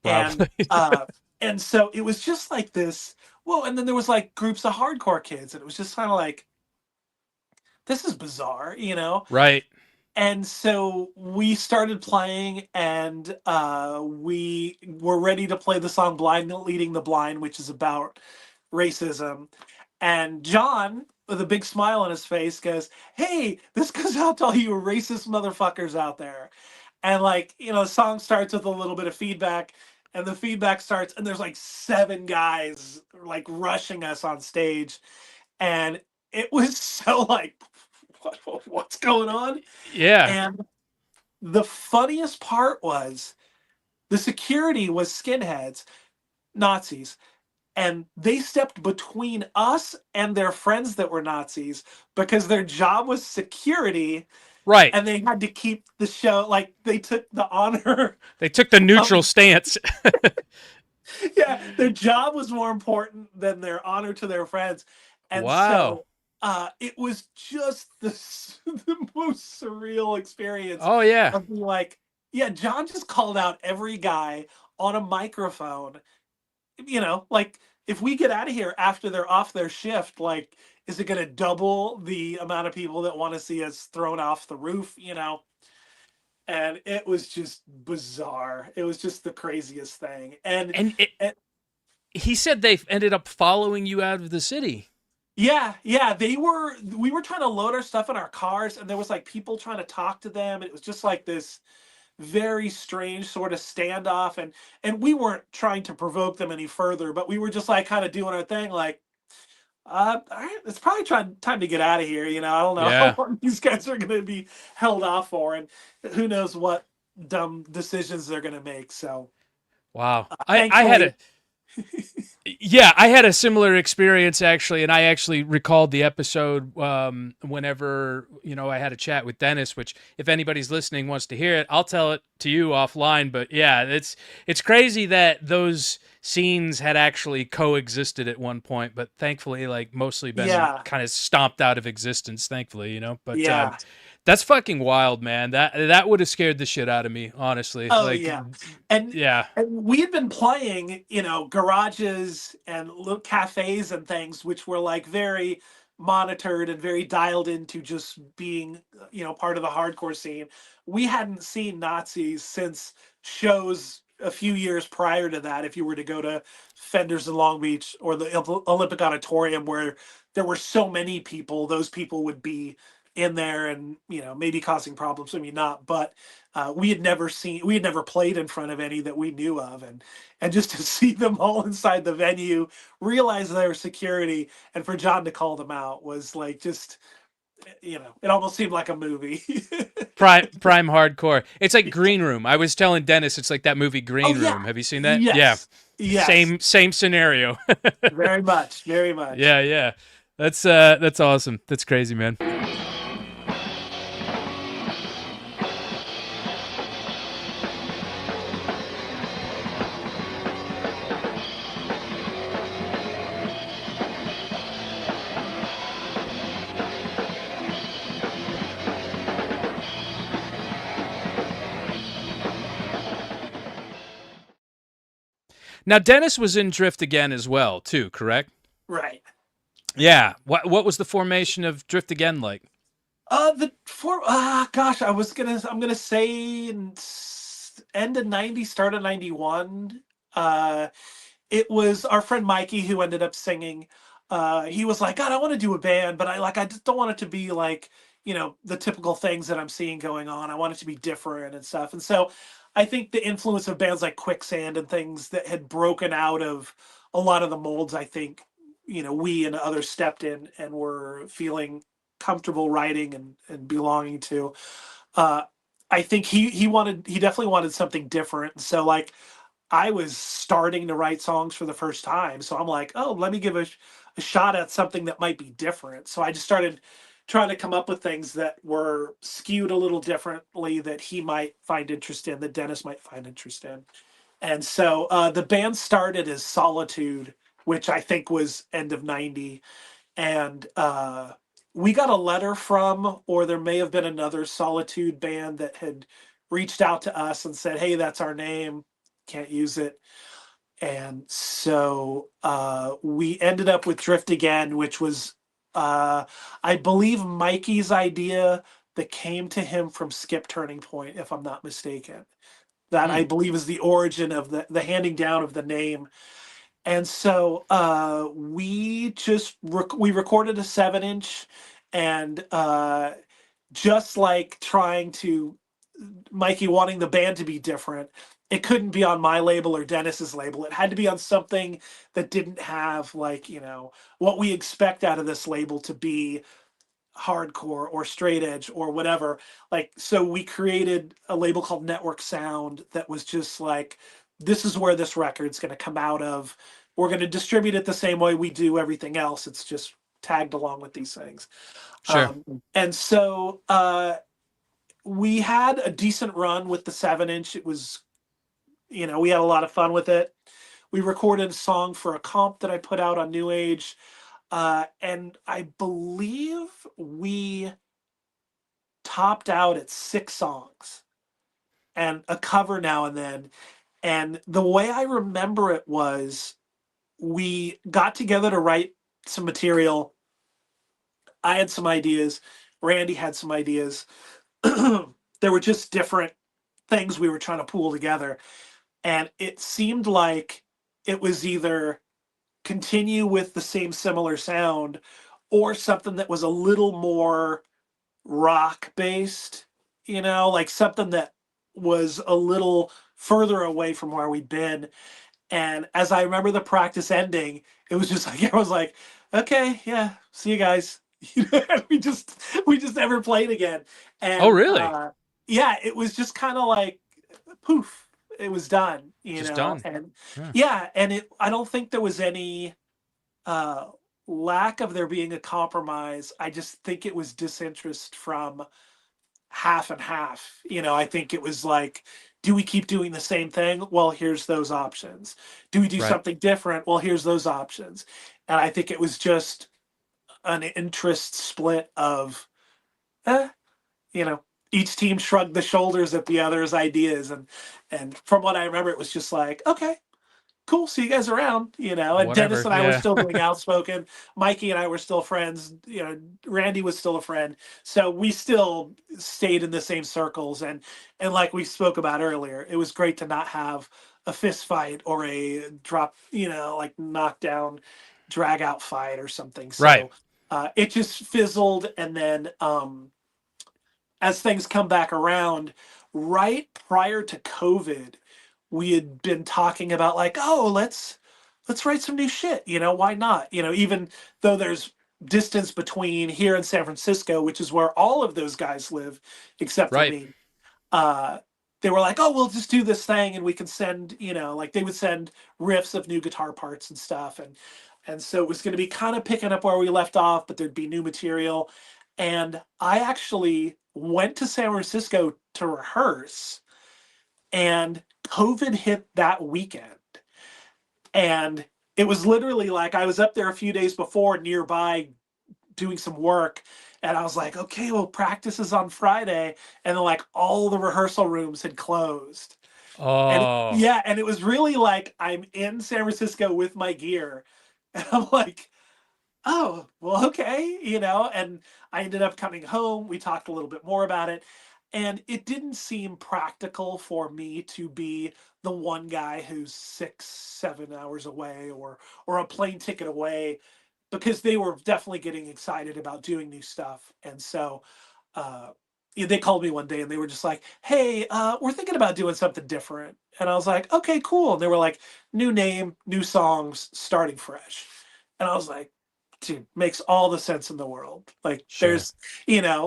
And Probably. and so it was just like this. Well, and then there was like groups of hardcore kids, and it was just kind of like, this is bizarre. Right. And so we started playing, and we were ready to play the song Blind Leading the Blind, which is about racism. And John, with a big smile on his face, goes, hey, this goes out to all you racist motherfuckers out there. And like, the song starts with a little bit of feedback, and the feedback starts, and there's like 7 guys like rushing us on stage. And it was so like, what's going on? Yeah. And the funniest part was the security was skinheads, Nazis, and they stepped between us and their friends that were Nazis because their job was security, Right. and they had to keep the show, like they took the honor. They took the neutral stance. Yeah, their job was more important than their honor to their friends. And Wow. so it was just the most surreal experience Oh yeah. of being like, yeah, John just called out every guy on a microphone, like if we get out of here after they're off their shift, like, is it going to double the amount of people that want to see us thrown off the roof, And it was just bizarre. It was just the craziest thing. And And he said they ended up following you out of the city. yeah, we were trying to load our stuff in our cars, and there was like people trying to talk to them. And it was just like this very strange sort of standoff. And we weren't trying to provoke them any further, but we were just like kind of doing our thing, like, all right, it's probably time to get out of here. I don't know how Yeah. long these guys are going to be held off for, and who knows what dumb decisions they're going to make. So, Wow. I had thankfully, a Yeah, I had a similar experience actually, and I actually recalled the episode whenever I had a chat with Dennis. Which, if anybody's listening wants to hear it, I'll tell it to you offline. But yeah, it's crazy that those scenes had actually coexisted at one point, but thankfully, like mostly been yeah, kind of stomped out of existence. Thankfully, But yeah. that's fucking wild, man. That would have scared the shit out of me, honestly. Oh Like, yeah, and yeah, and we had been playing, garages and little cafes and things, which were like very monitored and very dialed into just being, part of the hardcore scene. We hadn't seen Nazis since shows a few years prior to that. If you were to go to Fenders in Long Beach or the Olympic Auditorium, where there were so many people, those people would be in there and maybe causing problems. I mean, not, but we had never played in front of any that we knew of, and just to see them all inside the venue, realize their security, and for John to call them out was like, just, it almost seemed like a movie. prime hardcore. It's like Green Room. I was telling Dennis, it's like that movie Oh Green yeah, Room. Have you seen that? Yeah, yes, yes, same scenario. very much, very much. Yeah, yeah. That's awesome. That's crazy, man. Now Dennis was in Drift Again as well, too, correct? Right. Yeah. What was the formation of Drift Again like? The for gosh, I'm gonna say end of '90, start of '91. Uh, it was our friend Mikey who ended up singing. He was like, God, I want to do a band, but I just don't want it to be like, the typical things that I'm seeing going on. I want it to be different and stuff. And so I think the influence of bands like Quicksand and things that had broken out of a lot of the molds, I think, we and others stepped in and were feeling comfortable writing and belonging to. Uh, I think he definitely wanted something different. So like I was starting to write songs for the first time. So I'm like, oh, let me give a shot at something that might be different. So I just started trying to come up with things that were skewed a little differently that he might find interest in, that Dennis might find interest in. And so the band started as Solitude, which I think was end of '90. And we got a letter from, or there may have been another Solitude band that had reached out to us and said, hey, that's our name, can't use it. And so we ended up with Drift Again, which was, I believe, Mikey's idea that came to him from Skip Turning Point, if I'm not mistaken. That Hmm. I believe is the origin of the handing down of the name. And so we recorded a 7-inch, and just like trying to Mikey wanting the band to be different, it couldn't be on my label or Dennis's label. It had to be on something that didn't have, like, what we expect out of this label to be hardcore or straight edge or whatever. Like, so we created a label called Network Sound that was just like, this is where this record's going to come out of. We're going to distribute it the same way we do everything else. It's just tagged along with these things. Sure. And so we had a decent run with the 7-inch. It was, we had a lot of fun with it. We recorded a song for a comp that I put out on New Age. And I believe we topped out at 6 songs and a cover now and then. And the way I remember it was we got together to write some material. I had some ideas. Randy had some ideas. There were just different things we were trying to pull together. And it seemed like it was either continue with the same similar sound or something that was a little more rock based, like something that was a little further away from where we'd been. And as I remember the practice ending, it was just like I was like, okay, yeah, see you guys. we just we just never played again. Oh, And really? yeah, it was just kind of like poof, it was done, Just done. and Yeah. yeah, and I don't think there was any uh lack of there being a compromise. I just think it was disinterest from half and half. I think it was like, do we keep doing the same thing? Well, here's those options. Do we do Right. something different? Well, here's those options. And I think it was just an interest split of, eh, each team shrugged the shoulders at the other's ideas. And from what I remember, it was just like, okay, cool, see you guys around, and Dennis Whatever. and I were Yeah. still doing Outspoken. Mikey and I were still friends, Randy was still a friend. So we still stayed in the same circles. And like we spoke about earlier, it was great to not have a fist fight or a drop, like knockdown, drag out fight or something. Right. So it just fizzled. And then as things come back around, right prior to COVID, we had been talking about like, oh, let's write some new shit. Why not? Even though there's distance between here and San Francisco, which is where all of those guys live, except for Right. me. Uh, they were like, oh, we'll just do this thing, and we can send, like they would send riffs of new guitar parts and stuff, and so it was going to be kind of picking up where we left off, but there'd be new material. And I actually went to San Francisco to rehearse, and COVID hit that weekend. And it was literally like I was up there a few days before nearby doing some work. And I was like, okay, well, practice is on Friday. And then, like, all the rehearsal rooms had closed. And Oh, yeah, and it was really like I'm in San Francisco with my gear. And I'm like, oh, well, okay, and I ended up coming home. We talked a little bit more about it. And it didn't seem practical for me to be the one guy who's 6, 7 hours away or a plane ticket away, because they were definitely getting excited about doing new stuff. And so uh, they called me one day and they were just like, hey, we're thinking about doing something different. And I was like, okay, cool. And they were like, new name, new songs, starting fresh. And I was like, dude, makes all the sense in the world. Like sure. there's,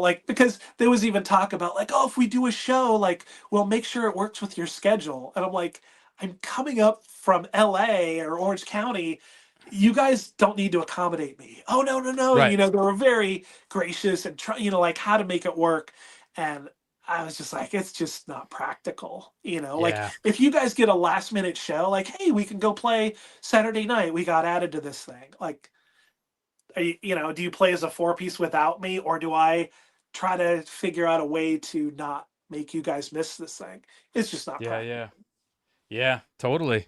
like, because there was even talk about like, oh, if we do a show, like, we'll make sure it works with your schedule. And I'm like, I'm coming up from LA or Orange County. You guys don't need to accommodate me. Oh, no, no, no. Right. They were very gracious and try, like how to make it work. And I was just like, it's just not practical. Like Yeah. if you guys get a last minute show, like, hey, we can go play Saturday night. We got added to this thing. Like, do you play as a 4-piece without me, or do I try to figure out a way to not make you guys miss this thing? It's just not Yeah. practical. Yeah. Yeah. Totally.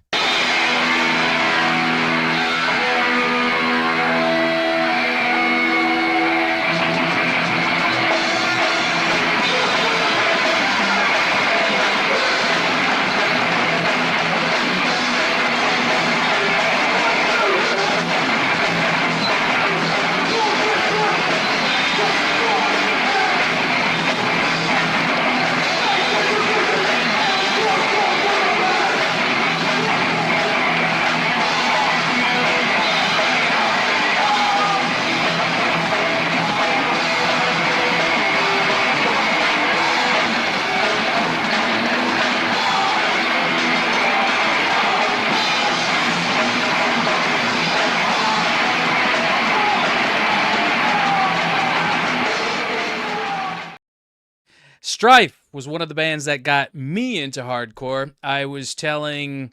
Strife was one of the bands that got me into hardcore. I was telling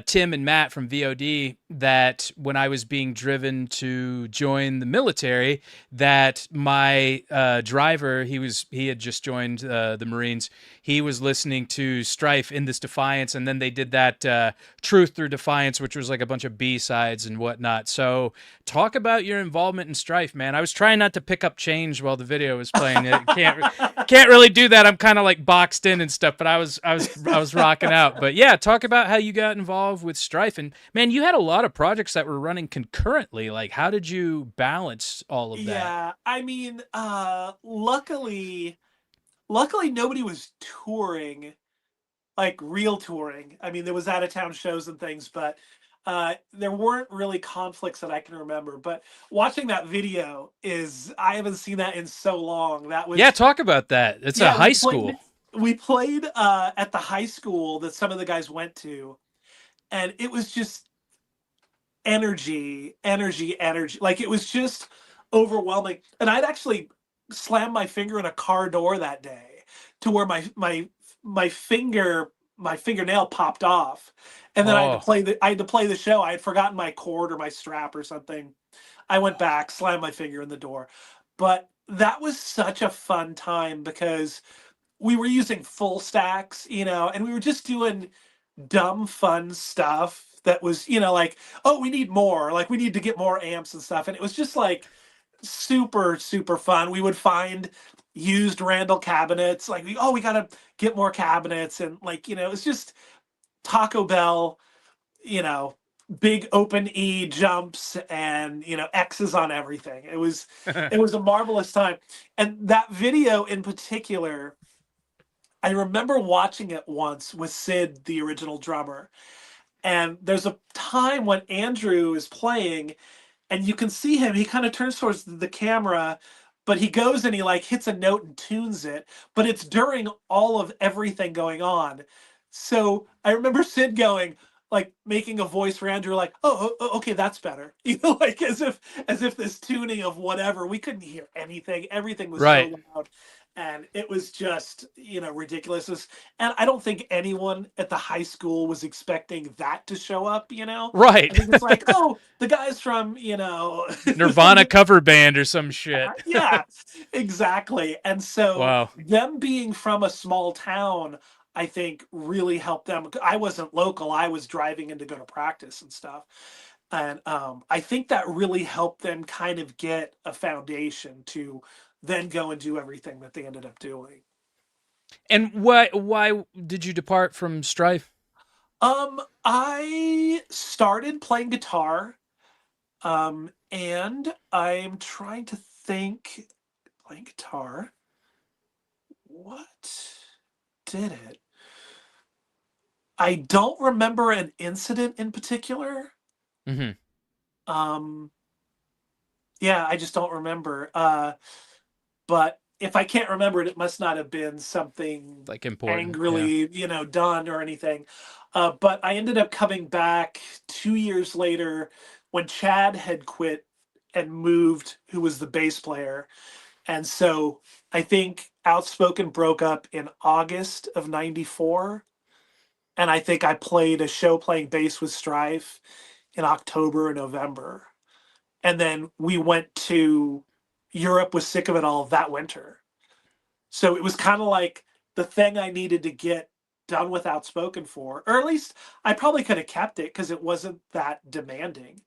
Tim and Matt from VOD that when I was being driven to join the military, that my driver, he had just joined the Marines. He was listening to Strife in this Defiance, and then they did that Truth Through Defiance, which was like a bunch of B-sides and whatnot. So talk about your involvement in Strife, man. I was trying not to pick up change while the video was playing. It can't really do that. I'm kind of like boxed in and stuff, but I was rocking out. But yeah, talk about how you got involved with Strife. And man, you had a lot of projects that were running concurrently. Like, how did you balance all of that? Yeah, I mean, luckily nobody was touring, like real touring. I mean, there was out of town shows and things, but there weren't really conflicts that I can remember. But watching that video I haven't seen that in so long. That was Yeah, talk about that. It's a yeah, high school. we played at the high school that some of the guys went to, and it was just energy. Like it was just overwhelming. And I'd actually slammed my finger in a car door that day to where my fingernail popped off. And then Oh, I had to play the show. I had forgotten my cord or my strap or something. I went back, slammed my finger in the door. But that was such a fun time because we were using full stacks, and we were just doing dumb fun stuff that was, like, oh, we need more, like we need to get more amps and stuff. And it was just like super fun. We would find used Randall cabinets, like we gotta get more cabinets, and like, it's just Taco Bell, you know big open E jumps and X's on everything. It was a marvelous time. And that video in particular, I remember watching it once with Sid, the original drummer. And there's a time when Andrew is playing, and you can see him. He kind of turns towards the camera, but he goes and he like hits a note and tunes it. But it's during all of everything going on. So I remember Sid going, like making a voice for Andrew, like, okay, that's better. Like as if this tuning of whatever, we couldn't hear anything. Everything was right. so loud. And it was just, ridiculous. And I don't think anyone at the high school was expecting that to show up. Right. I think it's like, oh, the guys from, Nirvana cover band or some shit. yeah, exactly. And so Wow. them being from a small town, I think really helped them. I wasn't local. I was driving in to go to practice and stuff. And I think that really helped them kind of get a foundation to then go and do everything that they ended up doing. And why did you depart from Strife? I started playing guitar, and I'm trying to think, playing guitar, what did it? I don't remember an incident in particular. Mm-hmm. Yeah, I just don't remember. But if I can't remember it, it must not have been something Like important. angrily, done or anything. But I ended up coming back 2 years later when Chad had quit and moved, who was the bass player. And so I think Outspoken broke up in August of '94. And I think I played a show playing bass with Strife in October or November. And then we went to Europe with Sick of It All that winter. So it was kind of like the thing I needed to get done with Outspoken for, or at least I probably could have kept it because it wasn't that demanding.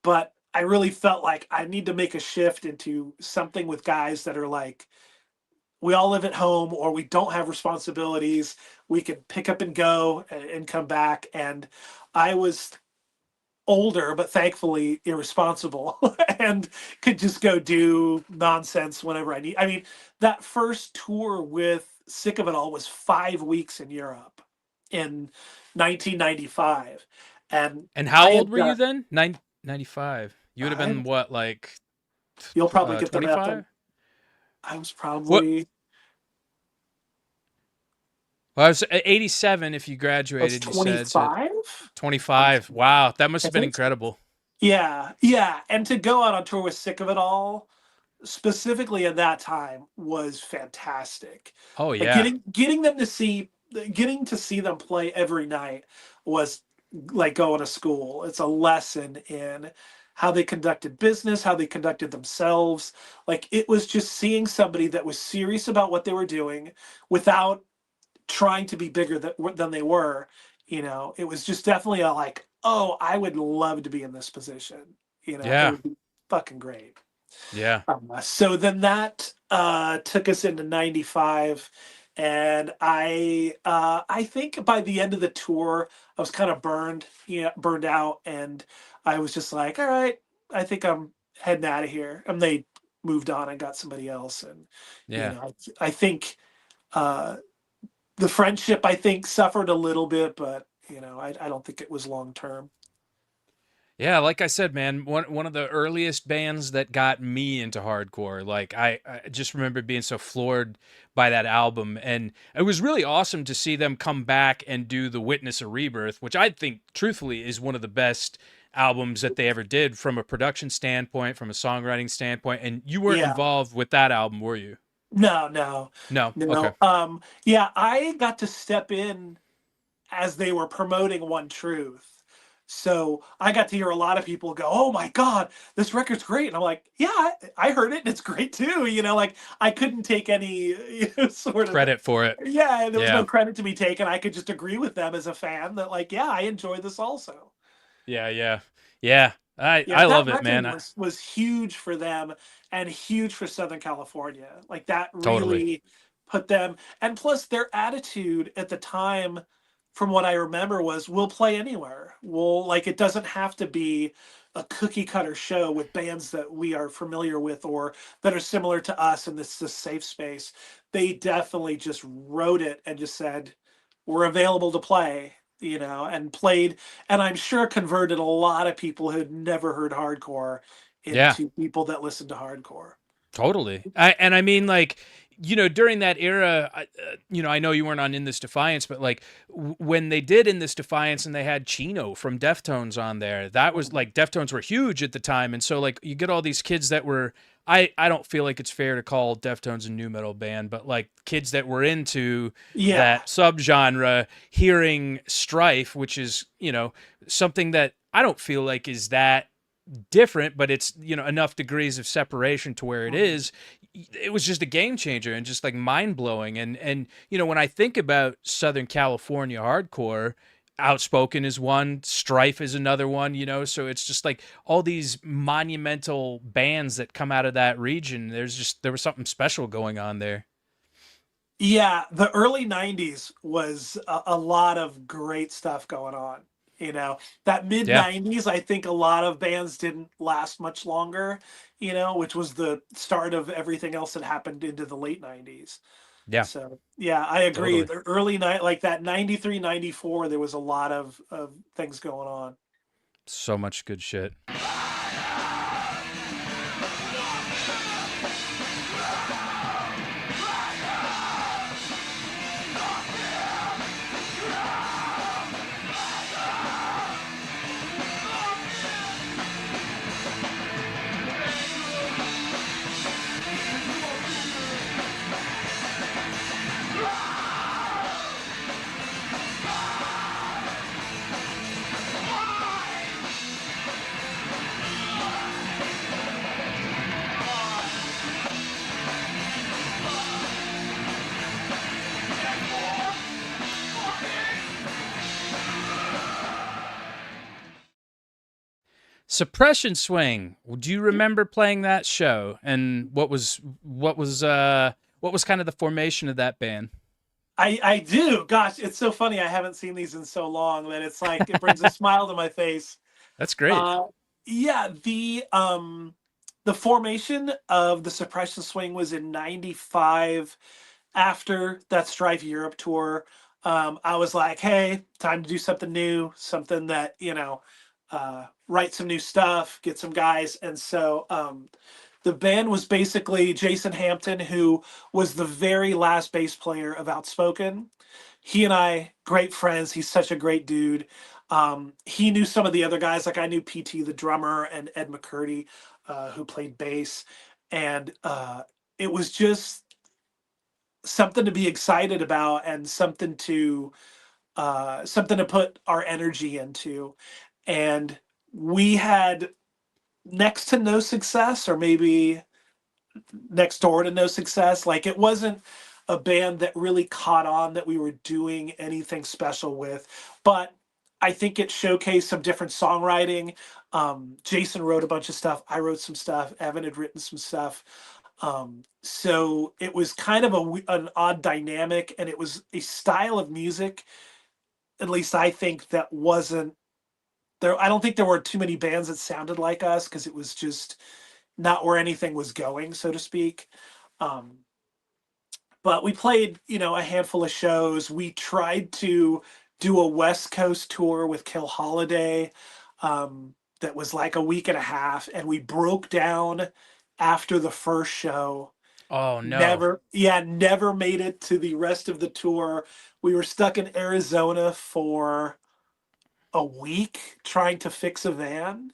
But I really felt like I need to make a shift into something with guys that are like, we all live at home or we don't have responsibilities. We can pick up and go and come back. And I was older, but thankfully irresponsible and could just go do nonsense whenever I need. I mean, that first tour with Sick of It All was 5 weeks in Europe in 1995. And how I old had were you then? 95. You would have been what, like You'll probably get the math. 25? I was What? probably Well, I was 87 if you I was graduated, you said. So 25. 25. Wow, that must I have been think. incredible. Yeah. And to go out on tour with Sick of It All, specifically at that time, was fantastic. Oh Like yeah. getting to see them play every night was like going to school. It's a lesson in how they conducted business, how they conducted themselves. Like it was just seeing somebody that was serious about what they were doing without trying to be bigger than they were. It was just definitely a like, oh, I would love to be in this position. It Yeah. would be fucking great. Yeah. So then that took us into '95, and I think by the end of the tour, I was kind of burned out, and I was just like, all right, I think I'm heading out of here. And they moved on and got somebody else, and Yeah. I think uh, the friendship I think suffered a little bit, but I don't think it was long term. Yeah, like I said, man, one of the earliest bands that got me into hardcore. Like I just remember being so floored by that album, and it was really awesome to see them come back and do the Witness a Rebirth, which I think truthfully is one of the best albums that they ever did from a production standpoint, from a songwriting standpoint. And you weren't Yeah. involved with that album, were you? No, no, No. Okay. no. Yeah, I got to step in as they were promoting One Truth. So I got to hear a lot of people go, "Oh my God, this record's great!" And I'm like, "Yeah, I heard it, and it's great too." Like I couldn't take any sort of, Credit for it. yeah, there was no Yeah. credit to be taken. I could just agree with them as a fan that, like, yeah, I enjoy this also. Yeah. Yeah. Yeah. I Yeah, I that love it, record man. was huge for them and huge for Southern California. Like that Totally. really put them, and plus their attitude at the time, from what I remember, was we'll play anywhere. We'll like it doesn't have to be a cookie cutter show with bands that we are familiar with or that are similar to us and this is a safe space. They definitely just wrote it and just said, we're available to play, and played, and I'm sure converted a lot of people who'd never heard hardcore Yeah. into people that listen to hardcore. Totally. And I mean, like, during that era, I know you weren't on In This Defiance, but like when they did In This Defiance and they had Chino from Deftones on there, that was like Deftones were huge at the time. And so, like, you get all these kids that were, I don't feel like it's fair to call Deftones a new metal band, but like kids that were into Yeah. that subgenre hearing Strife, which is, something that I don't feel like is that different, but it's enough degrees of separation to where it Mhm. is. It was just a game changer and just like mind blowing. And when I think about Southern California hardcore, Outspoken is one, Strife is another one. So it's just like all these monumental bands that come out of that region. There was something special going on there. Yeah, the early '90s was a lot of great stuff going on. That mid Yeah, '90s, I think a lot of bands didn't last much longer. Which was the start of everything else that happened into the late '90s. yeah, So yeah, I agree. totally. The early night, like that '93, '94, there was a lot of things going on. So much good shit. Suppression Swing. Do you remember playing that show? And what was kind of the formation of that band? I do. Gosh, it's so funny. I haven't seen these in so long that it's like it brings a smile to my face. That's great. Uh, yeah, the formation of the Suppression Swing was in '95 after that Strife Europe tour. I was like, hey, time to do something new, something that, write some new stuff, get some guys. And so the band was basically Jason Hampton, who was the very last bass player of Outspoken. He and I, great friends. He's such a great dude. He knew some of the other guys, like I knew PT, the drummer, and Ed McCurdy, who played bass. And it was just something to be excited about and something to something to put our energy into. And we had next to no success, or maybe next door to no success. Like, it wasn't a band that really caught on that we were doing anything special with, but I think it showcased some different songwriting. Jason wrote a bunch of stuff. I wrote some stuff. Evan had written some stuff. So it was kind of an odd dynamic, and it was a style of music, at least I think, that wasn't there. I don't think there were too many bands that sounded like us, because it was just not where anything was going, so to speak. Um, but we played, a handful of shows. We tried to do a West Coast tour with Kill Holiday, that was like a week and a half, and we broke down after the first show. Oh no. Never made it to the rest of the tour. We were stuck in Arizona for a week trying to fix a van,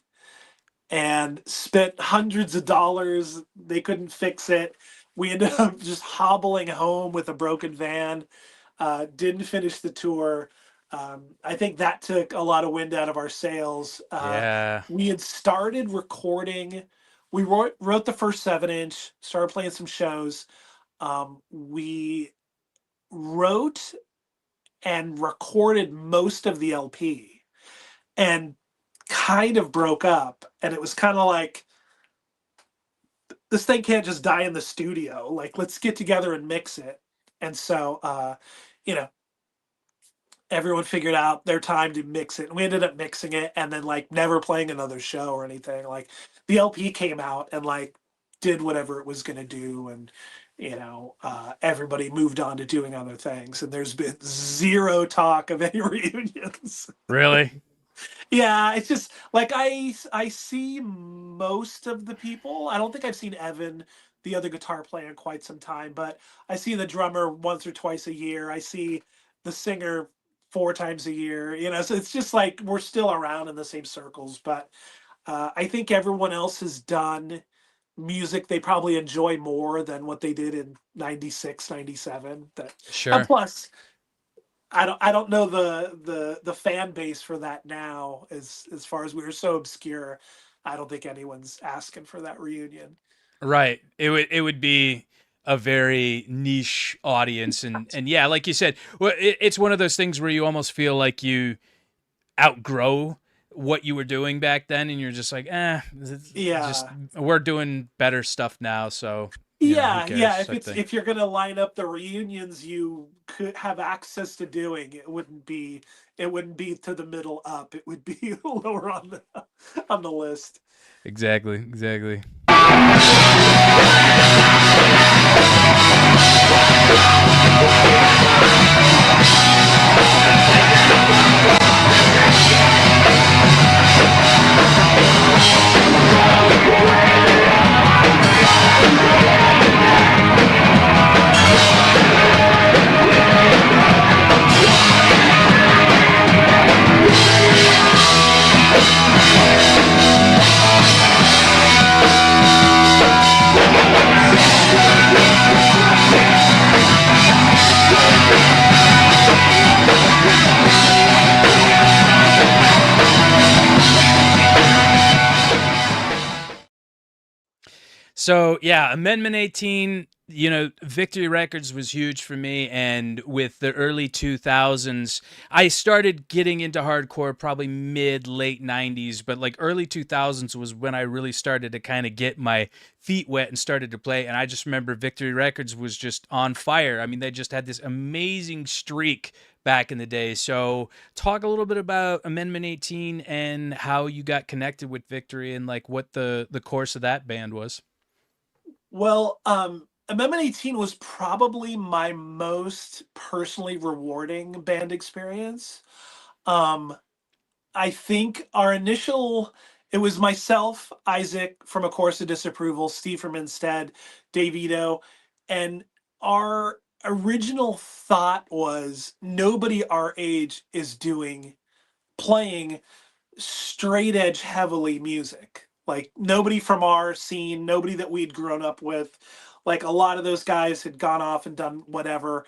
and spent hundreds of dollars. They couldn't fix it. We ended up just hobbling home with a broken van. Didn't finish the tour. I think that took a lot of wind out of our sails. Yeah. We had started recording. We wrote the first 7-inch, started playing some shows. We wrote and recorded most of the LP, and kind of broke up. And it was kind of like, this thing can't just die in the studio. Like, let's get together and mix it. And so, you know, everyone figured out their time to mix it. And we ended up mixing it, and then, like, never playing another show or anything. Like, the LP came out and, like, did whatever it was going to do. And, everybody moved on to doing other things. And there's been zero talk of any reunions. Really? Yeah, it's just like, I see most of the people. I don't think I've seen Evan, the other guitar player, in quite some time, but I see the drummer once or twice a year. I see the singer 4 times a year. So it's just like, we're still around in the same circles. But I think everyone else has done music they probably enjoy more than what they did in 96, 97. And Sure. plus, I don't know the fan base for that now, as far as we were so obscure. I don't think anyone's asking for that reunion. Right. It would be a very niche audience, and yeah, like you said, well, it's one of those things where you almost feel like you outgrow what you were doing back then, and you're just like, just Yeah. we're doing better stuff now, so who Yeah, yeah. cares If type it's thing. if you're gonna line up the reunions you could have access to doing, it wouldn't be to the middle up. It would be lower on the list. Exactly. Exactly. So yeah, Amendment 18, Victory Records was huge for me. And with the early 2000s, I started getting into hardcore probably late 90s, but like early 2000s was when I really started to kind of get my feet wet and started to play. And I just remember Victory Records was just on fire. I mean, they just had this amazing streak back in the day. So talk a little bit about Amendment 18 and how you got connected with Victory, and like what the course of that band was. Well, Amendment 18 was probably my most personally rewarding band experience. Um, I think it was myself, Isaac from A Course of Disapproval, Steve from Instead, Dave Ito, and our original thought was, nobody our age is playing straight edge heavily music. Like, nobody from our scene, nobody that we'd grown up with. Like, a lot of those guys had gone off and done whatever.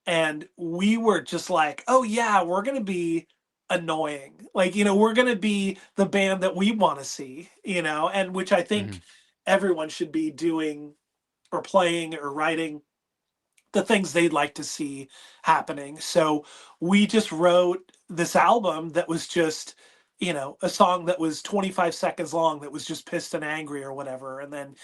And we were just like, oh yeah, we're going to be annoying. Like, we're going to be the band that we want to see, and which I think Mhm. everyone should be doing or playing or writing the things they'd like to see happening. So we just wrote this album that was just, a song that was 25 seconds long that was just pissed and angry or whatever. And then,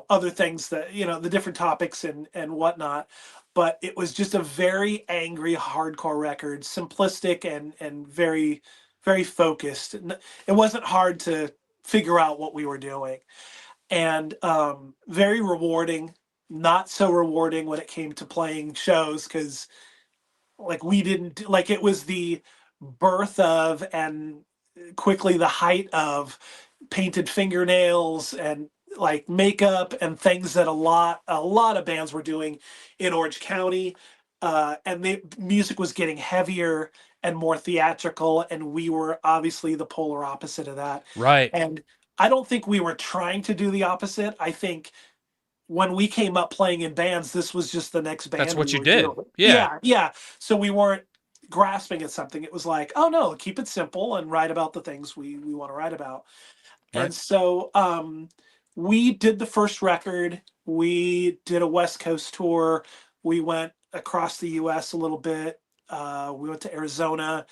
other things that, the different topics and whatnot. But it was just a very angry hardcore record, simplistic and very, very focused. It wasn't hard to figure out what we were doing, and very rewarding. Not so rewarding when it came to playing shows, because like we didn't like it was the birth of and quickly the height of painted fingernails and like makeup and things that a lot of bands were doing in Orange County, and the music was getting heavier and more theatrical, and we were obviously the polar opposite of that. Right. And I don't think we were trying to do the opposite. I think when we came up playing in bands, this was just the next That's band we what you were did. doing. Yeah. Yeah, yeah. So we weren't grasping at something. It was like, oh no, keep it simple and write about the things we want to write about. Right. And so we did the first record. We did a West Coast tour. We went across the US a little bit. We went to Arizona.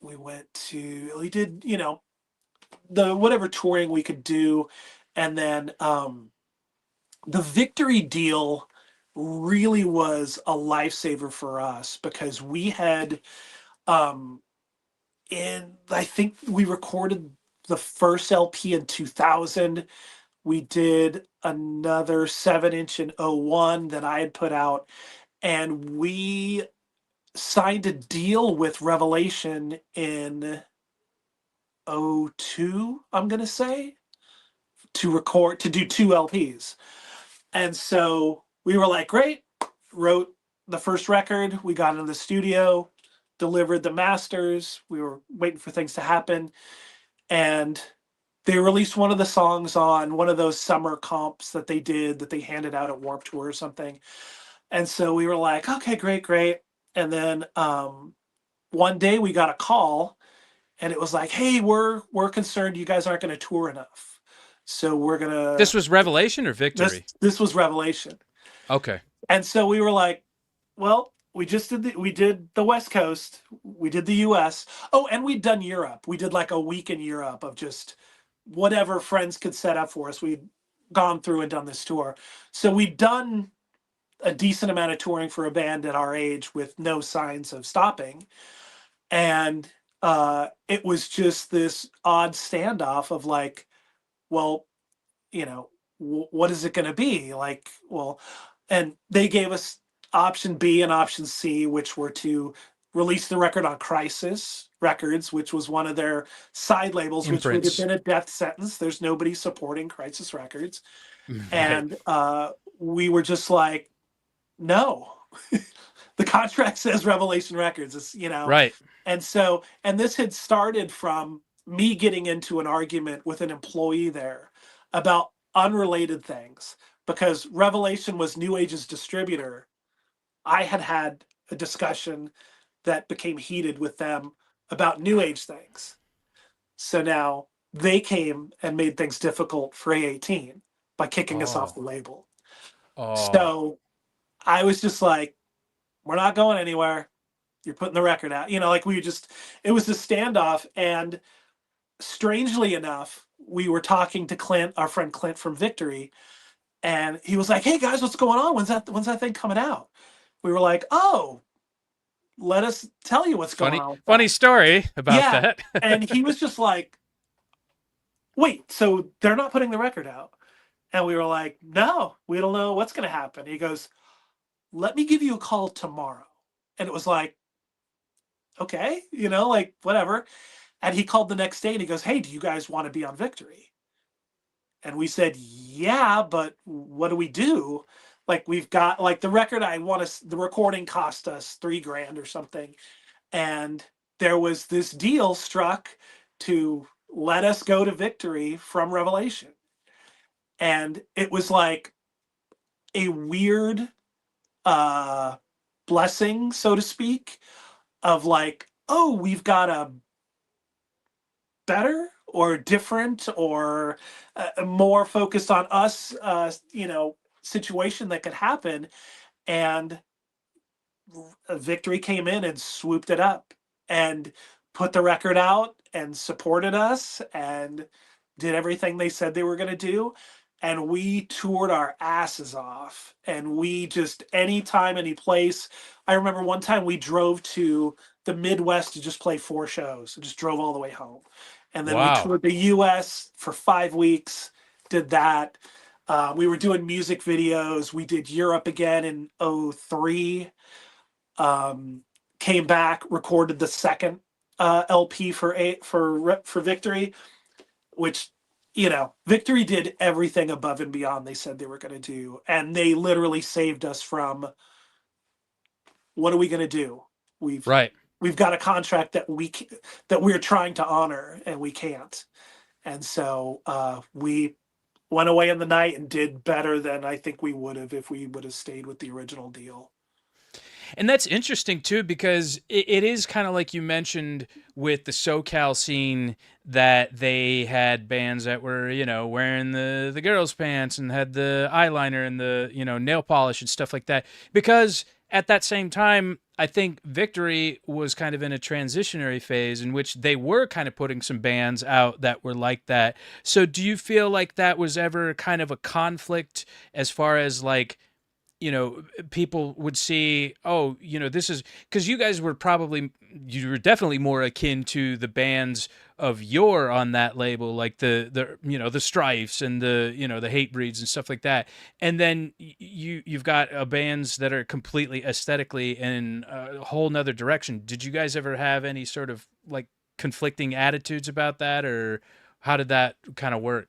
We did, the whatever touring we could do. And then the Victory deal really was a lifesaver for us, because we had um and I think we recorded the first LP in 2000. We did another 7-inch in '01 that I had put out, and we signed a deal with Revelation in '02, I'm going to say, to do 2 LPs. And so we were like, great, wrote the first record, we got into the studio, delivered the masters, we were waiting for things to happen, and they released one of the songs on one of those summer comps that they did, that they handed out at Warped Tour or something. And so we were like, okay, great, great. And then one day we got a call, and it was like, hey, we're concerned you guys aren't going to tour enough. So we're going This to was Revelation or this Victory? this was Revelation. Okay. And so we were like, well, we did the West Coast, we did the US. Oh, and we'd done Europe. We did like a week in Europe of just whatever friends could set up for us. We'd gone through and done this tour. So we'd done a decent amount of touring for a band at our age with no signs of stopping. And it was just this odd standoff of like, well, what is it going to be like? Well, and they gave us option B and option C, which were to release the record on Crisis Records, which was one of their side labels, which would have Imprints. been a death sentence. There's nobody supporting Crisis Records. Right. And we were just like, no. The contract says Revelation Records. Right. And this had started from me getting into an argument with an employee there about unrelated things, because Revelation was New Age's distributor. I had a discussion that became heated with them about New Age things. So now they came and made things difficult for A18 by kicking us off Oh. the label. Oh. So I was just like, we're not going anywhere. You're putting the record out. Like it was a standoff. And strangely enough, we were talking to Clint, our friend Clint from Victory, and he was like, hey guys, what's going on? When's that thing coming out? We were like, oh, let us tell you what's going Funny on with funny that. story about Yeah. that. And he was just like, wait, so they're not putting the record out? And we were like, no, we don't know what's going to happen. He goes, let me give you a call tomorrow. And it was like, okay, like whatever. And he called the next day and he goes, hey, do you guys want to be on Victory? And we said, yeah, but what do we do? Like, we've got like the record, the recording cost us $3,000 or something. And there was this deal struck to let us go to Victory from Revelation. And it was like a weird, blessing, so to speak, of like, oh, we've got a better or different or more focused on us, situation that could happen. And Victory came in and swooped it up and put the record out and supported us and did everything they said they were going to do. And we toured our asses off. And we just, anytime, any place. I remember one time we drove to the Midwest to just play 4 shows and just drove all the way home. And then we Wow. toured the US for 5 weeks, did that. We were doing music videos. We did Europe again in '03. Came back, recorded the second LP for Victory, which Victory did everything above and beyond they said they were going to do, and they literally saved us from what are we going to do? We've Right. we've got a contract that we're trying to honor and we can't, and so we went away in the night and did better than I think we would have if we would have stayed with the original deal. And that's interesting too, because it is kind of like you mentioned with the SoCal scene that they had bands that were, wearing the girls' pants and had the eyeliner and the, nail polish and stuff like that. Because at that same time, I think Victory was kind of in a transitionary phase in which they were kind of putting some bands out that were like that. So do you feel like that was ever kind of a conflict as far as like, people would see, oh, this is because you guys were definitely more akin to the bands of yore on that label, like the Strifes and the Hate Breeds and stuff like that. And then you've got bands that are completely aesthetically in a whole nother direction. Did you guys ever have any sort of like conflicting attitudes about that, or how did that kind of work?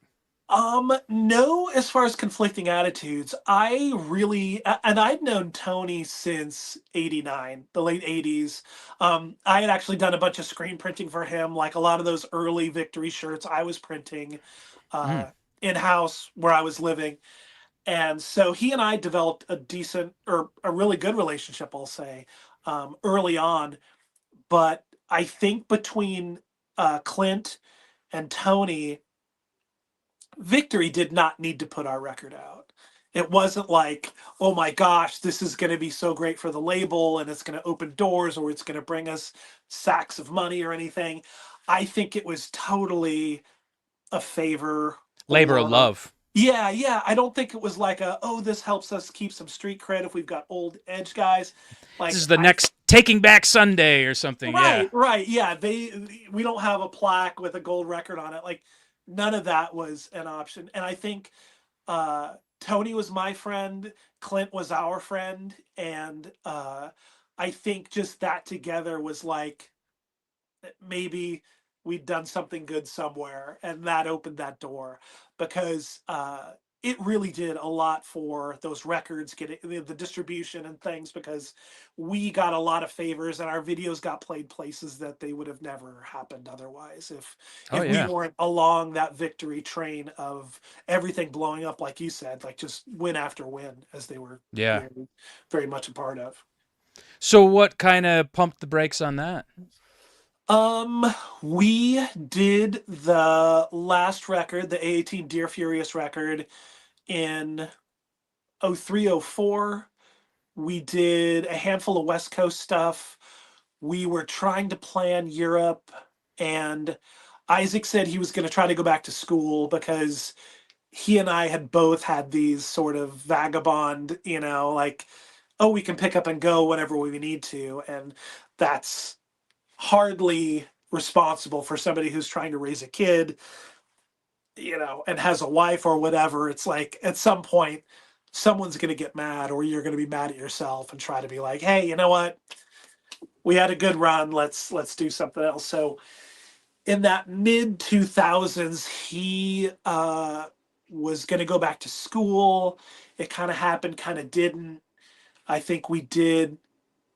No, as far as conflicting attitudes, and I'd known Tony since '89, the late '80s. I had actually done a bunch of screen printing for him, like a lot of those early Victory shirts I was printing Mm. in-house where I was living. And so he and I developed a decent or a really good relationship, I'll say, early on. But I think between Clint and Tony, Victory did not need to put our record out. It wasn't like, oh my gosh, this is going to be so great for the label and it's going to open doors or it's going to bring us sacks of money or anything. I think it was totally a favor. Labor of Or love. yeah. I don't think it was like oh, this helps us keep some street cred if we've got old edge guys. This Like is the next Taking Back Sunday or something. Yeah. right. Yeah, we don't have a plaque with a gold record on it. Like none of that was an option. And I think Tony was my friend, Clint was our friend, and I think just that together was like maybe we'd done something good somewhere, and that opened that door because it really did a lot for those records getting the distribution and things because we got a lot of favors and our videos got played places that they would have never happened otherwise Oh if we yeah. weren't along that Victory train of everything blowing up, like you said, like just win after win as they were Yeah. very, very much a part of. So what kind of pumped the brakes on that? We did the last record, the A18 Dear Furious record in '03, '04. We did a handful of West Coast stuff. We were trying to plan Europe, and Isaac said he was going to try to go back to school because he and I had both had these sort of vagabond, like, oh, we can pick up and go whenever we need to. And that's hardly responsible for somebody who's trying to raise a kid, and has a wife or whatever. It's like at some point, someone's going to get mad, or you're going to be mad at yourself and try to be like, hey, you know what? We had a good run. Let's do something else. So in that mid 2000s, he was going to go back to school. It kind of happened, kind of didn't. I think we did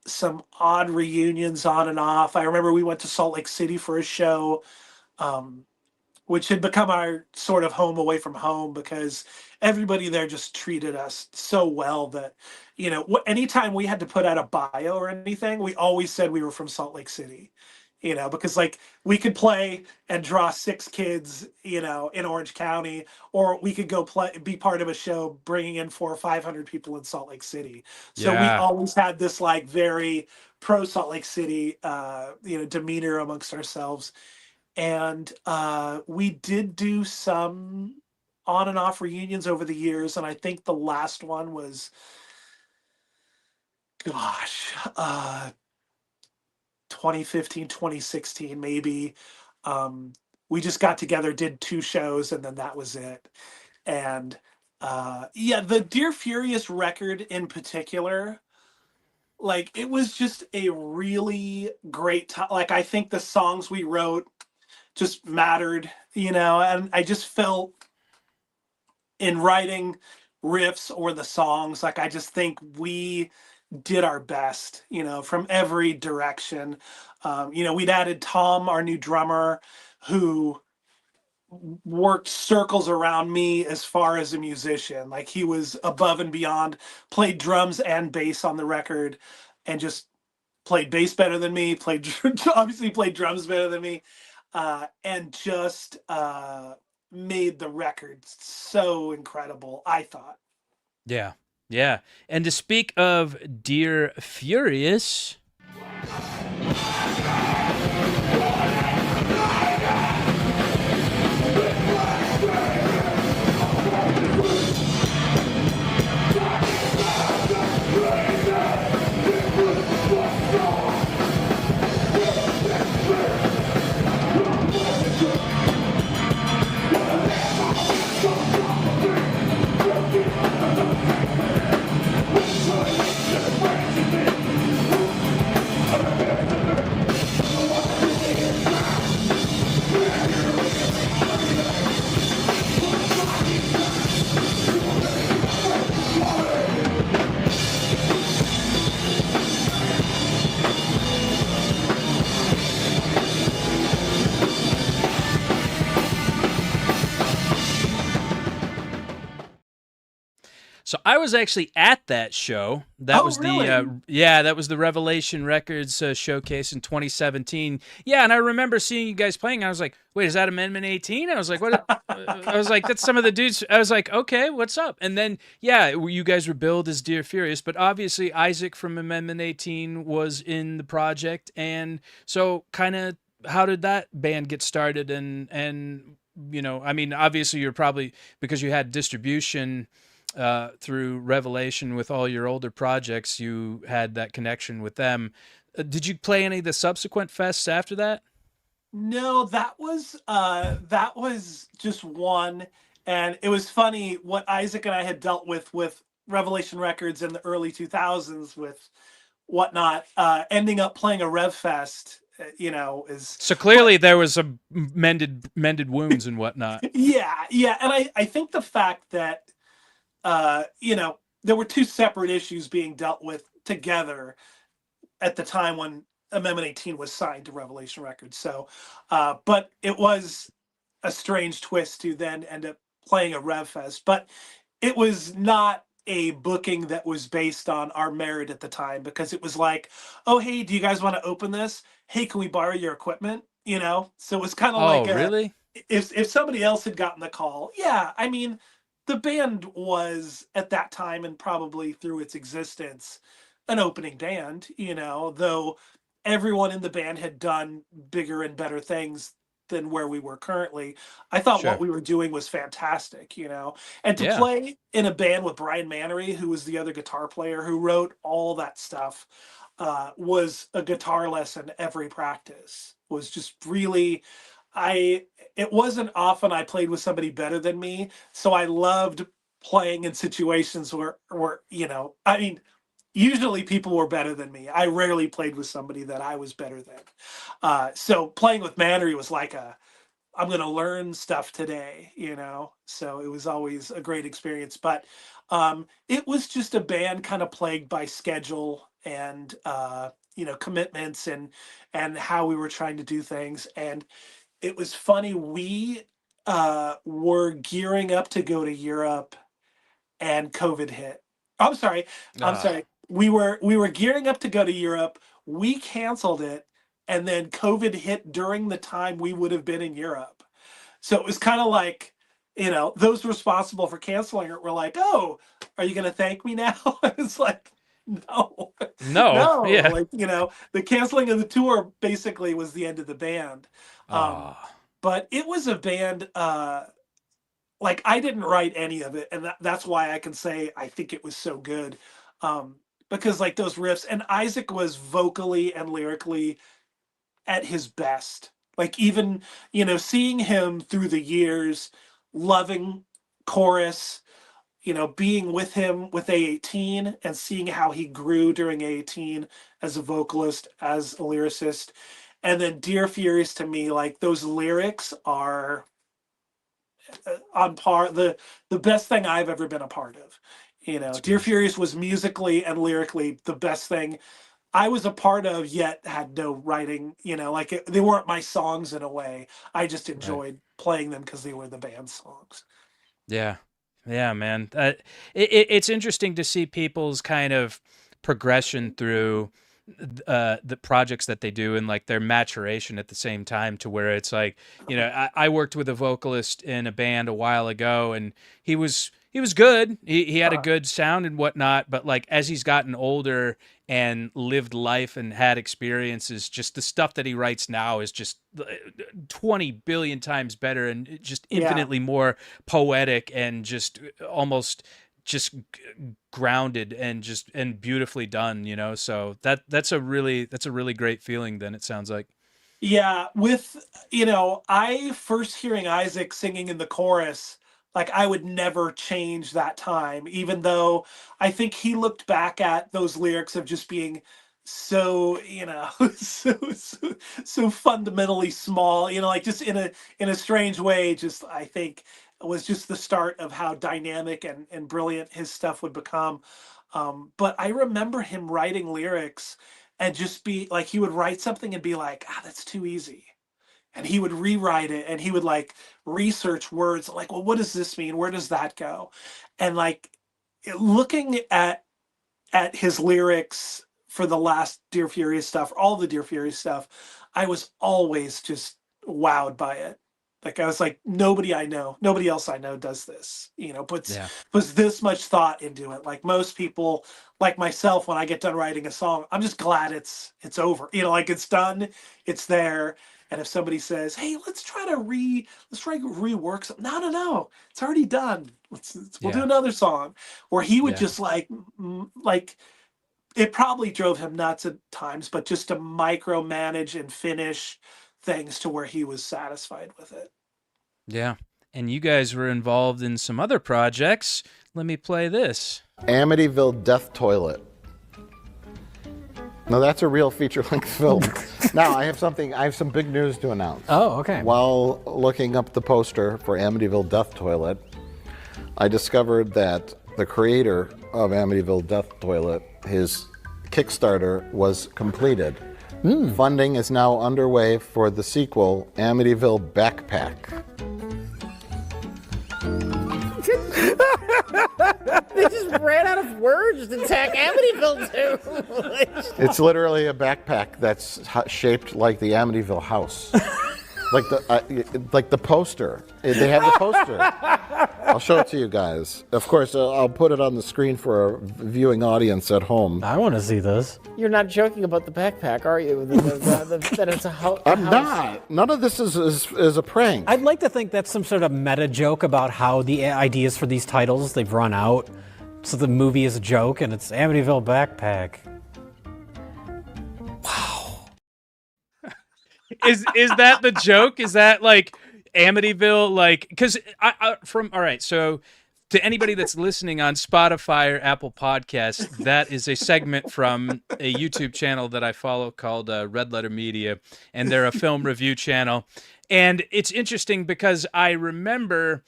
some odd reunions on and off. I remember we went to Salt Lake City for a show, um, which had become our sort of home away from home because everybody there just treated us so well that, anytime we had to put out a bio or anything, we always said we were from Salt Lake City, because like we could play and draw 6 kids, in Orange County, or we could go be part of a show bringing in 400 or 500 people in Salt Lake City. So we Yeah. always had this like very pro Salt Lake City, demeanor amongst ourselves. And we did do some on and off reunions over the years. And I think the last one was, gosh, 2015, 2016, maybe. Um, we just got together, did 2 shows, and then that was it. And yeah, the Dear Furious record in particular, like it was just a really great time. Like I think the songs we wrote just mattered, and I just felt in writing riffs or the songs, like I just think we did our best, from every direction. We'd added Tom, our new drummer, who worked circles around me as far as a musician. Like he was above and beyond, played drums and bass on the record, and just played bass better than me, obviously played drums better than me, and just made the record so incredible, I thought. Yeah. Yeah. And to speak of Dear Furious, so I was actually at that show. That was Really? that was the Revelation Records showcase in 2017. Yeah, and I remember seeing you guys playing. I was like, "Wait, is that Amendment 18?" I was like, "What?" I was like, "That's some of the dudes." I was like, "Okay, what's up?" And then, yeah, you guys were billed as Dear Furious, but obviously Isaac from Amendment 18 was in the project, and so kind of how did that band get started? And I mean, obviously you're probably because you had distribution through Revelation with all your older projects, you had that connection with them. Did you play any of the subsequent fests after that? No, that was just one. And it was funny what Isaac and I had dealt with Revelation Records in the early 2000s with whatnot, ending up playing a Rev Fest, is So clearly there was some mended wounds and whatnot. yeah. And I think the fact that there were 2 separate issues being dealt with together at the time when Amendment 18 was signed to Revelation Records. So, but it was a strange twist to then end up playing a Rev Fest. But it was not a booking that was based on our merit at the time, because it was like, oh, hey, do you guys want to open this? Hey, can we borrow your equipment? So it was kind of Oh, like really? if somebody else had gotten the call. Yeah, I mean, the band was at that time, and probably through its existence, an opening band, though everyone in the band had done bigger and better things than where we were currently. I thought what Sure. we were doing was fantastic, and to Yeah. play in a band with Brian Mannery, who was the other guitar player who wrote all that stuff, was a guitar lesson every practice. Was just really, I. It wasn't often I played with somebody better than me, so I loved playing in situations where I mean, usually people were better than me. I rarely played with somebody that I was better than. So playing with Mannery was like I'm going to learn stuff today, So it was always a great experience. But it was just a band kind of plagued by schedule and commitments and how we were trying to do things. And it was funny. We were gearing up to go to Europe, and COVID hit. I'm sorry. I'm Ah, sorry. We were gearing up to go to Europe. We canceled it, and then COVID hit during the time we would have been in Europe. So it was kind of like, those responsible for canceling it were like, "Oh, are you going to thank me now?" It's like, no, no, no. yeah. Like, the canceling of the tour basically was the end of the band. Um, Ah, but it was a band. Like I didn't write any of it, and that's why I can say I think it was so good. Um, because like those riffs, and Isaac was vocally and lyrically at his best. Like even, seeing him through the years, loving chorus, being with him with A18 and seeing how he grew during A18 as a vocalist, as a lyricist. And then Dear Furious to me, like those lyrics are on par, the best thing I've ever been a part of. that's Dear good. Furious was musically and lyrically the best thing I was a part of, yet had no writing. Like they weren't my songs in a way. I just Right. enjoyed playing them because they were the band's songs. Yeah. Yeah, man. It's interesting to see people's kind of progression through the projects that they do and like their maturation at the same time to where it's like, I worked with a vocalist in a band a while ago and he was good. He had a Uh, good sound and whatnot, but like as he's gotten older and lived life and had experiences, just the stuff that he writes now is just 20 billion times better and just yeah, infinitely more poetic and just almost just grounded and just and beautifully done, so that's a really great feeling then it sounds like. yeah. With I first hearing Isaac singing in the chorus, like I would never change that time, even though I think he looked back at those lyrics of just being so so fundamentally small, like just in a strange way. Just I think it was just the start of how dynamic and brilliant his stuff would become. But I remember him writing lyrics and just be like, he would write something and be like, that's too easy, and he would rewrite it, and he would like research words like, well, what does this mean, where does that go? And like looking at his lyrics for the last Dear Furious stuff, all the Dear Furious stuff, I was always just wowed by it. Like I was like, nobody else I know does this. Yeah. Puts this much thought into it. Like most people, like myself, when I get done writing a song, I'm just glad it's over. Like it's done, it's there. And if somebody says, "Hey, let's try to rework something," no, no, no, it's already done. We'll do Yeah. another song. Or he would Yeah. just like it probably drove him nuts at times, but just to micromanage and finish things to where he was satisfied with it. Yeah. And you guys were involved in some other projects. Let me play this. Amityville Death Toilet. Now that's a real feature-length film. Now I have some big news to announce. Oh, okay. While looking up the poster for Amityville Death Toilet, I discovered that the creator of Amityville Death Toilet, his Kickstarter was completed. Funding is now underway for the sequel, Amityville Backpack. They just ran out of words to tag Amityville to. It's literally a backpack that's shaped like the Amityville house. Like the poster. They have the poster. I'll show it to you guys. Of course, I'll put it on the screen for a viewing audience at home. I want to see this. You're not joking about the backpack, are you? That it's a house. I'm not. None of this is a prank. I'd like to think that's some sort of meta joke about how the ideas for these titles, they've run out. So the movie is a joke and it's Amityville Backpack. Is that the joke? Is that like Amityville? Like, because all right. So to anybody that's listening on Spotify or Apple Podcasts, that is a segment from a YouTube channel that I follow called Red Letter Media, and they're a film review channel. And it's interesting because I remember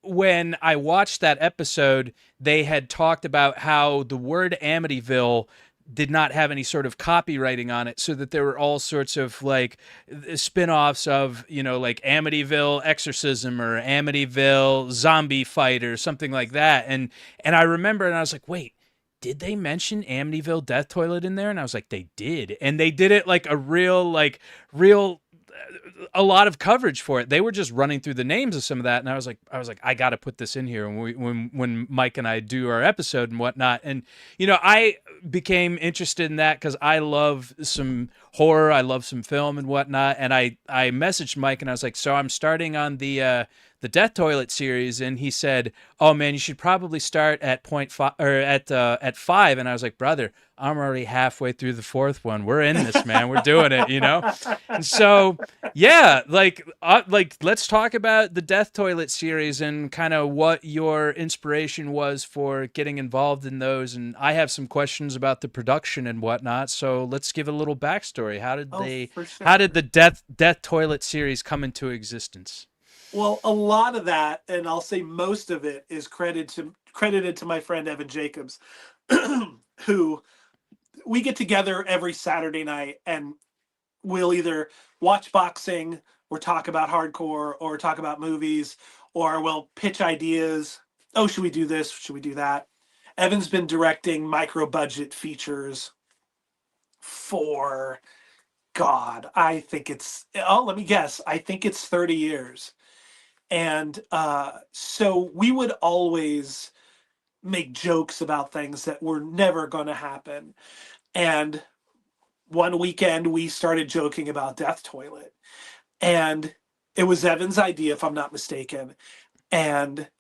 when I watched that episode, they had talked about how the word Amityville did not have any sort of copywriting on it, so that there were all sorts of like spin-offs of, like Amityville Exorcism or Amityville Zombie Fight or something like that. And I remember, and I was like, wait, did they mention Amityville Death Toilet in there? And I was like, they did. And they did it like a real a lot of coverage for it. They were just running through the names of some of that, and I was like, I got to put this in here when Mike and I do our episode and whatnot. And I became interested in that because I love some horror, I love some film and whatnot. And I messaged Mike and I was like, so I'm starting on the Death Toilet series, and he said, "Oh man, you should probably start at point five or at 5." And I was like, "Brother, I'm already halfway through the 4th one. We're in this, man. We're doing it, you know." And so, yeah, like let's talk about the Death Toilet series and kind of what your inspiration was for getting involved in those. And I have some questions about the production and whatnot. So let's give a little backstory. How did How did the Death Toilet series come into existence? Well, a lot of that, and I'll say most of it, is credited to my friend Evan Jacobs, who we get together every Saturday night and we'll either watch boxing or talk about hardcore or talk about movies, or we'll pitch ideas. Oh, should we do this? Should we do that? Evan's been directing micro budget features for, God, I think let me guess. I think it's 30 years. And so we would always make jokes about things that were never going to happen. And one weekend we started joking about Death Toilet. And it was Evan's idea, if I'm not mistaken. And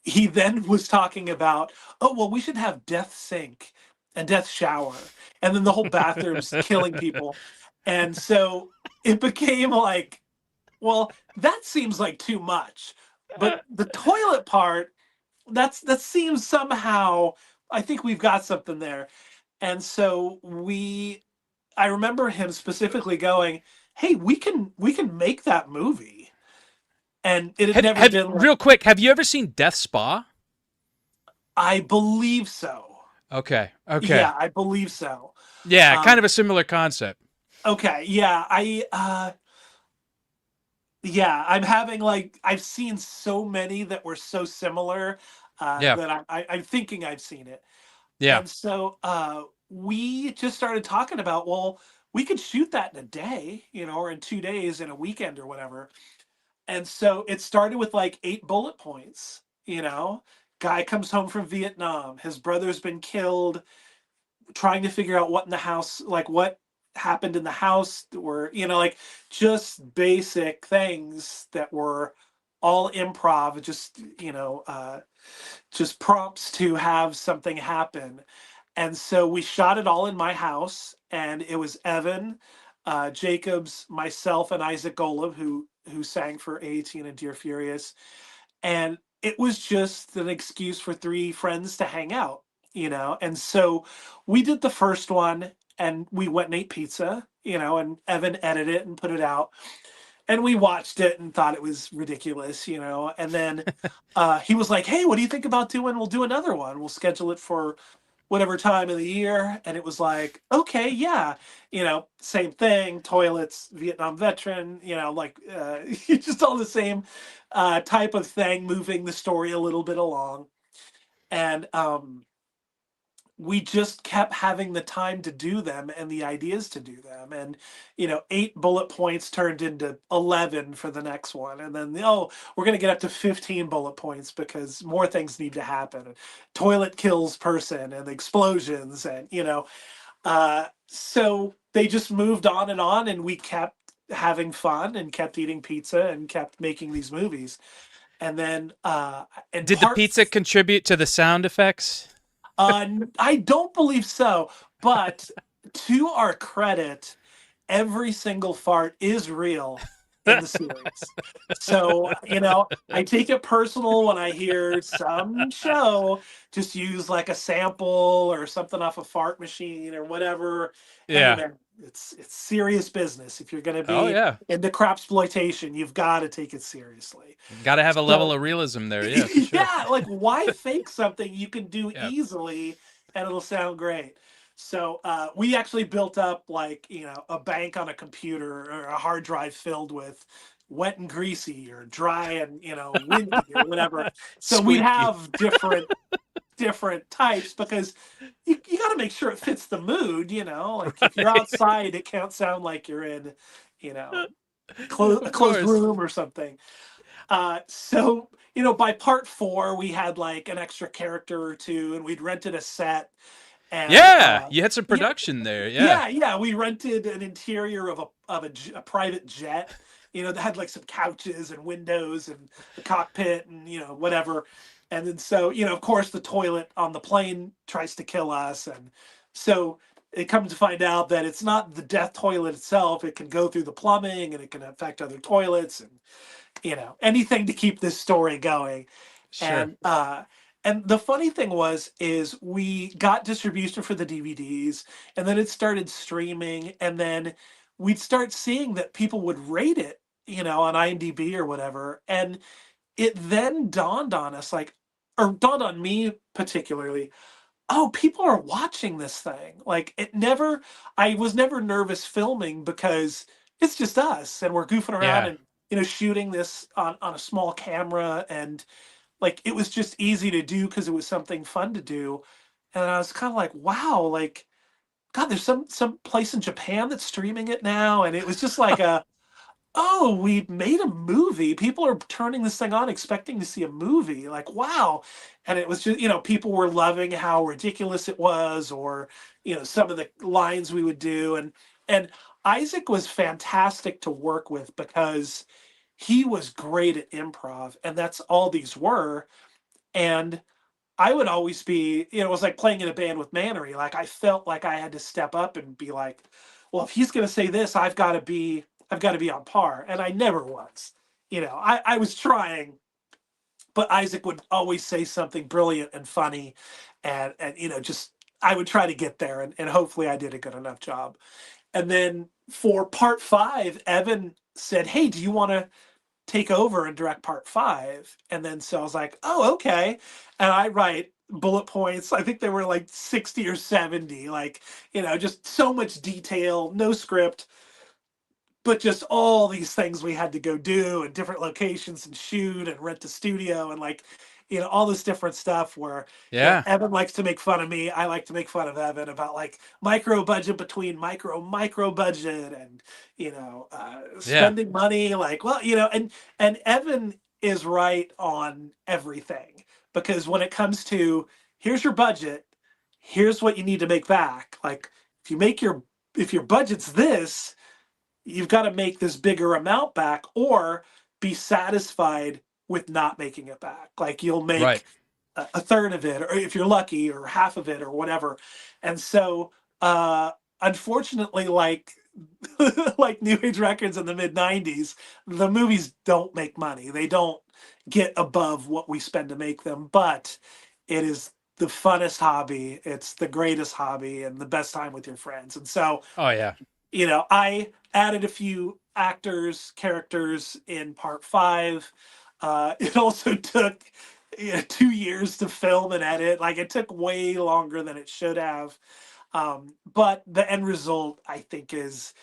he then was talking about, oh, well, we should have Death Sink and Death Shower. And then the whole bathroom's killing people. And so it became like, well, that seems like too much. But the toilet part, that seems somehow, I think we've got something there. And so I remember him specifically going, hey, we can make that movie. And it had never been real quick, have you ever seen Death Spa? I believe so. Okay. Yeah, I believe so. Yeah, kind of a similar concept. Okay, yeah, I'm having I've seen so many that were so similar that I'm thinking I've seen it. Yeah. And so we just started talking about, well, we could shoot that in a day, or in 2 days, in a weekend or whatever. And so it started with 8 bullet points, Guy comes home from Vietnam. His brother's been killed, trying to figure out what in the house, what happened in the house, were just basic things that were all improv, just prompts to have something happen. And so we shot it all in my house, and it was Evan Jacobs, myself, and Isaac Golub, who sang for A18 and Dear Furious. And it was just an excuse for 3 friends to hang out, And so we did the first one, and we went and ate pizza, and Evan edited it and put it out. And we watched it and thought it was ridiculous, And then he was like, hey, what do you think about we'll do another one. We'll schedule it for whatever time of the year. And it was like, okay, yeah. Same thing, toilets, Vietnam veteran, just all the same type of thing, moving the story a little bit along. And we just kept having the time to do them and the ideas to do them. And, 8 bullet points turned into 11 for the next one. And then, we're going to get up to 15 bullet points because more things need to happen. Toilet kills person and explosions and, so they just moved on, and we kept having fun and kept eating pizza and kept making these movies. And then, did the pizza contribute to the sound effects? I don't believe so, but to our credit, every single fart is real in the series. So, I take it personal when I hear some show just use a sample or something off a fart machine or whatever. Yeah. And it's serious business. If you're going to be into crapsploitation, you've got to take it seriously. Got to have a level of realism there. Yeah. For sure. Yeah. Why fake something you can do easily and it'll sound great? So we actually built up a bank on a computer or a hard drive filled with wet and greasy or dry and windy or whatever. So we have different different types because you got to make sure it fits the mood, like if you're outside, it can't sound like you're in, you know, a Of closed course. room or something. So, by part 4, we had like an extra character or two and we'd rented a set and, Yeah, you had some yeah, production there. Yeah. yeah, we rented an interior of a private jet, that had like some couches and windows and the cockpit and whatever. And then so of course the toilet on the plane tries to kill us, and so it comes to find out that it's not the death toilet itself. It can go through the plumbing and it can affect other toilets, and anything to keep this story going. Sure. And the funny thing is we got distribution for the DVDs, and then it started streaming, and then we'd start seeing that people would rate it, on IMDb or whatever. And it then dawned on us, like, or dawned on me particularly, oh, people are watching this thing. Like, I was never nervous filming because it's just us and we're goofing around Yeah. and, shooting this on a small camera, and like it was just easy to do because it was something fun to do. And I was kind of like, wow, like, God, there's some place in Japan that's streaming it now. And it was just like oh, we made a movie. People are turning this thing on expecting to see a movie. Like, wow. And it was just, people were loving how ridiculous it was, or, some of the lines we would do. And Isaac was fantastic to work with because he was great at improv, and that's all these were. And I would always be, it was like playing in a band with Mannery. Like I felt like I had to step up and be like, well, if he's going to say this, I've got to be on par. And I never was. I was trying, but Isaac would always say something brilliant and funny, and just I would try to get there, and hopefully I did a good enough job. And then for part 5, Evan said, "Hey, do you want to take over and direct part 5?" And then so I was like, "Oh, okay." And I write bullet points. I think they were like 60 or 70, like, just so much detail, no script, but just all these things we had to go do and different locations and shoot and rent a studio and like, all this different stuff where, Yeah. Evan likes to make fun of me. I like to make fun of Evan about like micro budget between micro budget, and, Yeah. spending money like, well, and Evan is right on everything, because when it comes to here's your budget, here's what you need to make back. Like if your budget's this, you've got to make this bigger amount back or be satisfied with not making it back. Like you'll Right. make a third of it, or if you're lucky, or half of it, or whatever. And so, unfortunately, like like New Age Records in the mid '90s, the movies don't make money. They don't get above what we spend to make them, but it is the funnest hobby. It's the greatest hobby and the best time with your friends. And so, Oh yeah. I added a few characters in part 5. It also took 2 years to film and edit. Like it took way longer than it should have. But the end result, I think, is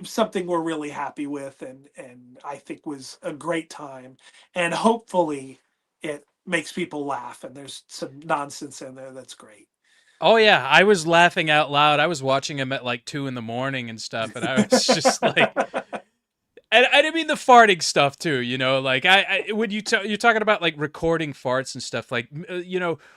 something we're really happy with, and I think was a great time. And hopefully it makes people laugh, and there's some nonsense in there that's great. Oh yeah, I was laughing out loud. I was watching him at like 2 in the morning and stuff, and I was just like, and I didn't mean the farting stuff too. Like I when you're talking about like recording farts and stuff, like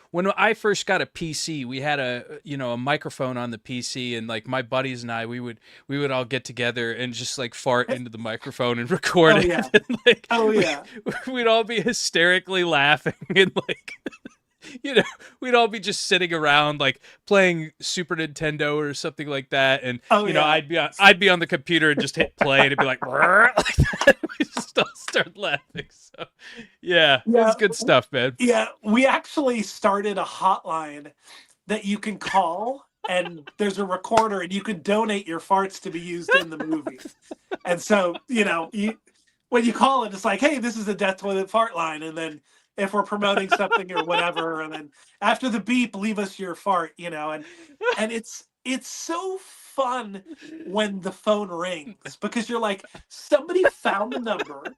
when I first got a PC, we had a microphone on the PC, and like my buddies and I, we would all get together and just like fart into the microphone and record Oh it. yeah. And, like, Oh yeah. we'd all be hysterically laughing and like. We'd all be just sitting around like playing Super Nintendo or something like that, and Oh yeah. I'd be on the computer and just hit play, and it'd be like, like that. We just all start laughing. So yeah, Yeah. that's good stuff, man. Yeah, we actually started a hotline that you can call, and there's a recorder, and you can donate your farts to be used in the movie. And so, when you call it, it's like, hey, this is the Death Toilet fart line, and then if we're promoting something or whatever, and then after the beep, leave us your fart, and it's so fun when the phone rings, because you're like, somebody found the number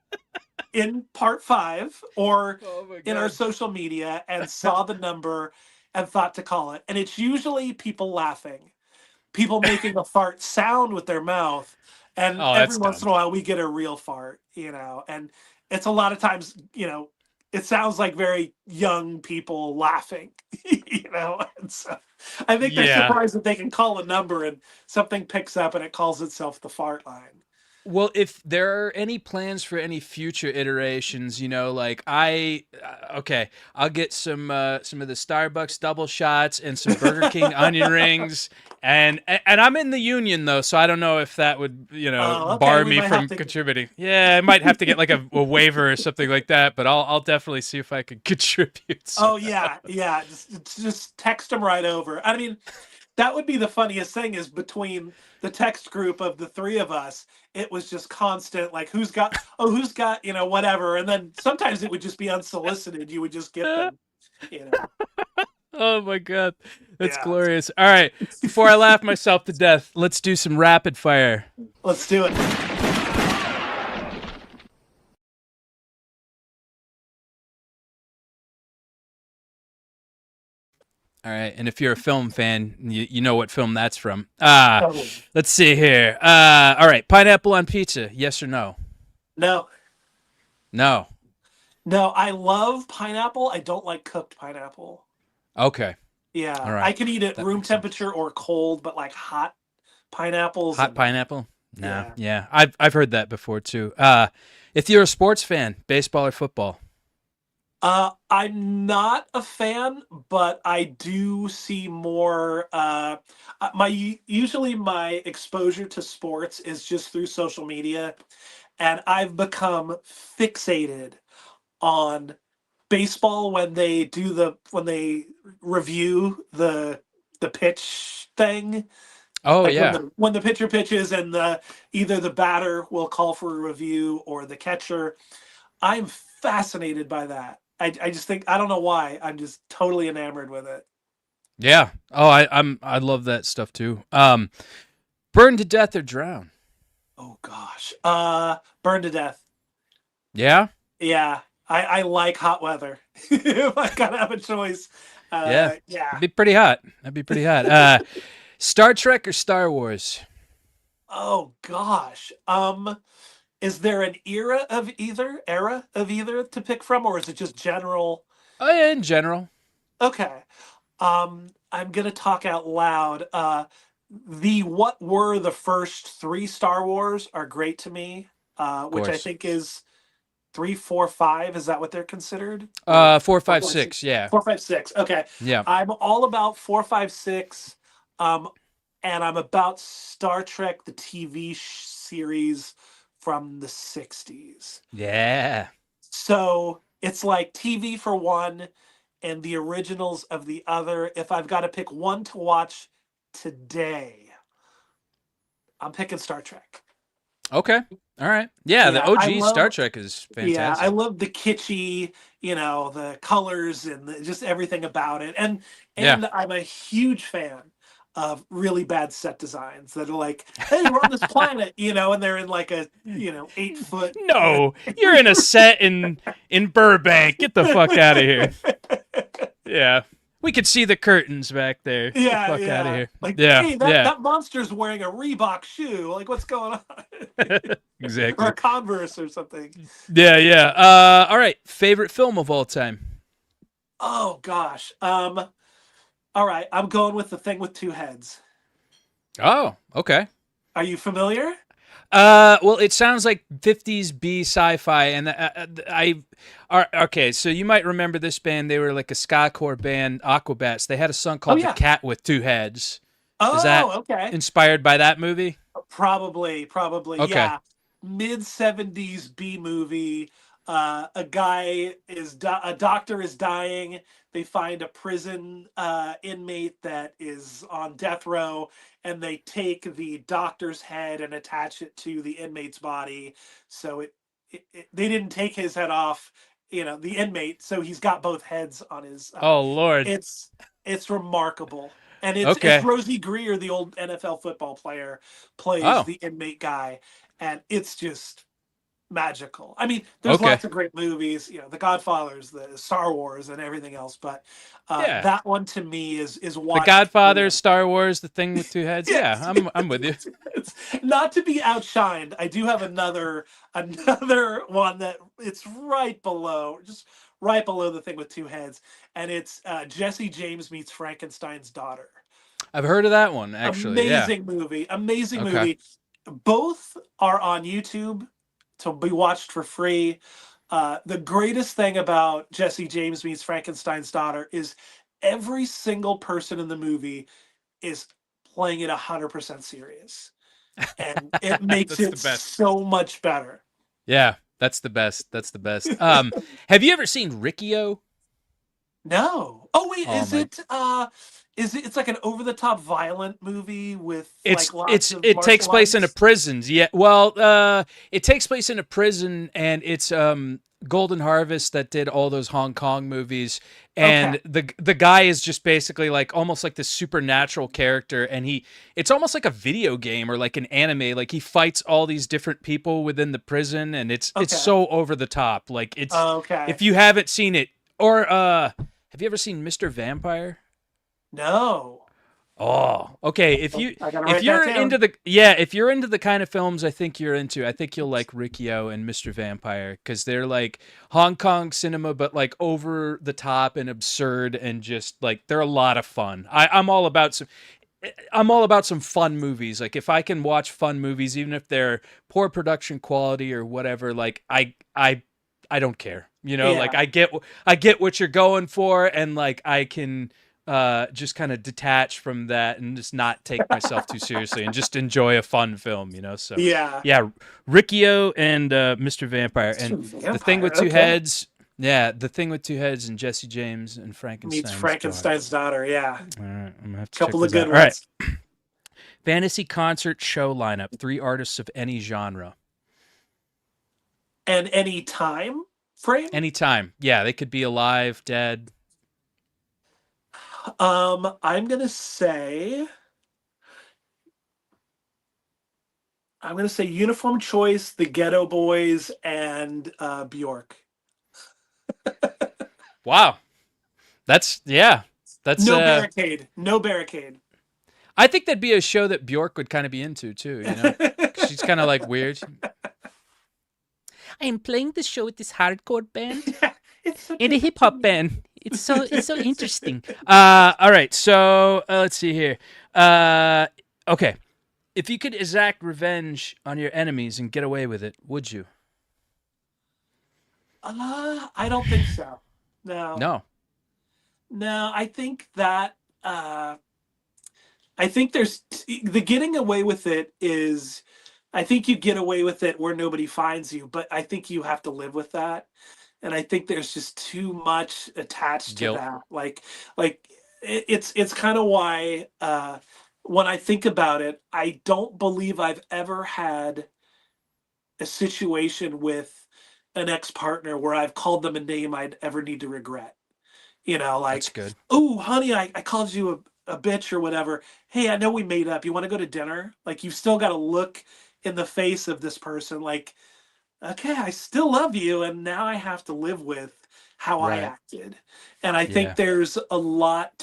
in part 5 or Oh my in our god. social media and saw the number, and thought to call it. And it's usually people laughing, people making a fart sound with their mouth. And Oh, every that's once in dumb. a while we get a real fart, and it's a lot of times, it sounds like very young people laughing, and so I think they're Yeah. surprised that they can call a number and something picks up and it calls itself the fart line. Well, if there are any plans for any future iterations, like okay, I'll get some of the Starbucks double shots and some Burger King onion rings, and I'm in the union though, so I don't know if that would Oh, okay. bar We me might have from to. contributing. Yeah, I might have to get like a waiver or something like that, but I'll definitely see if I can contribute. Oh yeah, yeah. Just text them right over. I mean, that would be the funniest thing is between the text group of the three of us, it was just constant, like who's got, whatever. And then sometimes it would just be unsolicited. You would just get them, you know. Oh my god, that's Yeah. glorious! All right, before I laugh myself to death, let's do some rapid fire. Let's do it. All right, and if you're a film fan, you know what film that's from. Totally. Let's see here. All right, pineapple on pizza, yes or no? No. No. No, I love pineapple. I don't like cooked pineapple. Okay. Yeah. All I right. can eat it That room makes sense. temperature or cold, but like hot pineapples Hot and pineapple? Nah. yeah. Yeah. I've heard that before too. If you're a sports fan, baseball or football? I'm not a fan, but I do see more. Usually my exposure to sports is just through social media, and I've become fixated on baseball when they review the pitch thing, Oh like yeah. when the pitcher pitches and the either the batter will call for a review or the catcher. I'm fascinated by that. I just think I don't know why. I'm just totally enamored with it. Yeah. Oh, I love that stuff too. Burn to death or drown? Oh gosh. Burn to death. Yeah. Yeah. I like hot weather. If I gotta have a choice. Yeah. Yeah. That'd be pretty hot. That'd be pretty hot. Star Trek or Star Wars? Oh gosh. Is there an era of either to pick from, or is it just general? Oh yeah, in general. Okay. I'm gonna talk out loud. The what were the first three Star Wars are great to me. Of Which I course. think is 3, 4, 5. Is that what they're considered? Or 4, four, 5, five, six? 6. Yeah. 4, 5, 6. Okay. Yeah. I'm all about 4, 5, 6. Um, and I'm about Star Trek, the TV series from the 60s. Yeah. So it's like TV for one and the originals of the other. If I've got to pick one to watch today, I'm picking Star Trek. Okay. All right. Yeah, the Yeah, I OG Star love Trek is yeah, I fantastic. love the kitschy, the colors and just everything about it. And Yeah. I'm a huge fan of really bad set designs that are like, hey, we're on this planet, and they're in like a, 8 foot. No, you're in a set in Burbank. Get the fuck out of here. Yeah. We could see the curtains back there. Get the Yeah, fuck out of yeah. here. Like, Yeah. hey, Yeah. that monster's wearing a Reebok shoe. Like, what's going on? Or Exactly. a Converse or something. Yeah, yeah. All right. Favorite film of all time? Oh gosh. All right, I'm going with The Thing with Two Heads. Oh, okay. Are you familiar? Well, it sounds like 50s B sci-fi, and okay. So you might remember this band. They were like a ska-core band, Aquabats. They had a song Oh called "The yeah. Cat with Two Heads." Is that Oh, okay. inspired by that movie? Probably, Okay. yeah. Mid 70s B movie. A a doctor is dying. They find a prison inmate that is on death row, and they take the doctor's head and attach it to the inmate's body. So they didn't take his head off, the inmate. So he's got both heads on his. Oh Lord. It's remarkable. And it's Okay. Rosie Greer, the old NFL football player, plays Oh. the inmate guy, and it's just magical. I mean, there's Okay. lots of great movies, The Godfathers, the Star Wars, and everything else, but Yeah. that one to me is The watched Godfather, through. Star Wars, The Thing with Two Heads. Yeah, Yes, I'm with you. it's not to be outshined. I do have another one that it's right below, just right below The Thing with Two Heads, and it's Jesse James Meets Frankenstein's Daughter. I've heard of that one actually. Yeah. Amazing movie, amazing Okay. movie. Both are on YouTube to be watched for free. The greatest thing about Jesse James Meets Frankenstein's Daughter is every single person in the movie is playing it 100% serious, and it makes That's the it best. so much better. Yeah, that's the best. That's the best. Have you ever seen Riccio? No. Oh wait, Oh my. it's like an over the top violent movie with It's like lots it's of it takes martial place in a arts? prison. Yeah. Well, it takes place in a prison, and it's Golden Harvest that did all those Hong Kong movies, Okay. and the guy is just basically like almost like this supernatural character, and it's almost like a video game or like an anime. Like he fights all these different people within the prison, and it's Okay. so over the top. Like it's Okay. if you haven't seen it, or have you ever seen Mr. Vampire? No. Oh, okay. I gotta If write that you're down. into the kind of films I think you're into, I think you'll like Riccio and Mr. Vampire because they're like Hong Kong cinema, but like over the top and absurd and just like they're a lot of fun. I'm all about some fun movies. Like if I can watch fun movies, even if they're poor production quality or whatever, like I don't care. Like Yeah. I get what you're going for, and like I can just kind of detach from that and just not take myself too seriously and just enjoy a fun film. So Yeah. yeah, Riccio and Mr. Vampire and The Thing Vampire. with Two Okay. Heads. Yeah, The Thing with Two Heads and Jesse James and Meets Frankenstein's Daughter. Frankenstein's Daughter. Yeah. All right, I'm gonna have to check Couple of those out. good All right, ones. fantasy concert show lineup: 3 artists of any genre, And any time frame. anytime. Yeah, they could be alive, dead. I'm gonna say Uniform Choice, the Ghetto Boys, and Bjork. Wow, that's yeah. That's No barricade. No barricade. I think that'd be a show that Bjork would kind of be into too, 'Cause she's kind of like weird. I'm playing the show with this hardcore band It's such and a a hip hop band. It's so interesting. All right, so let's see here. Okay, if you could exact revenge on your enemies and get away with it, would you? I don't think so. No. No. No, I think that I think there's the getting away with it is I think you get away with it where nobody finds you, but I think you have to live with that. And I think there's just too much attached to Guilt. that. Like it's kind of why when I think about it, I don't believe I've ever had a situation with an ex-partner where I've called them a name I'd ever need to regret. That's Like, good. oh, honey, I called you a bitch or whatever. Hey, I know we made up. You want to go to dinner? Like, you've still got to look in the face of this person. Like, okay, I still love you. And now I have to live with how I Right. acted. And I Yeah. think there's a lot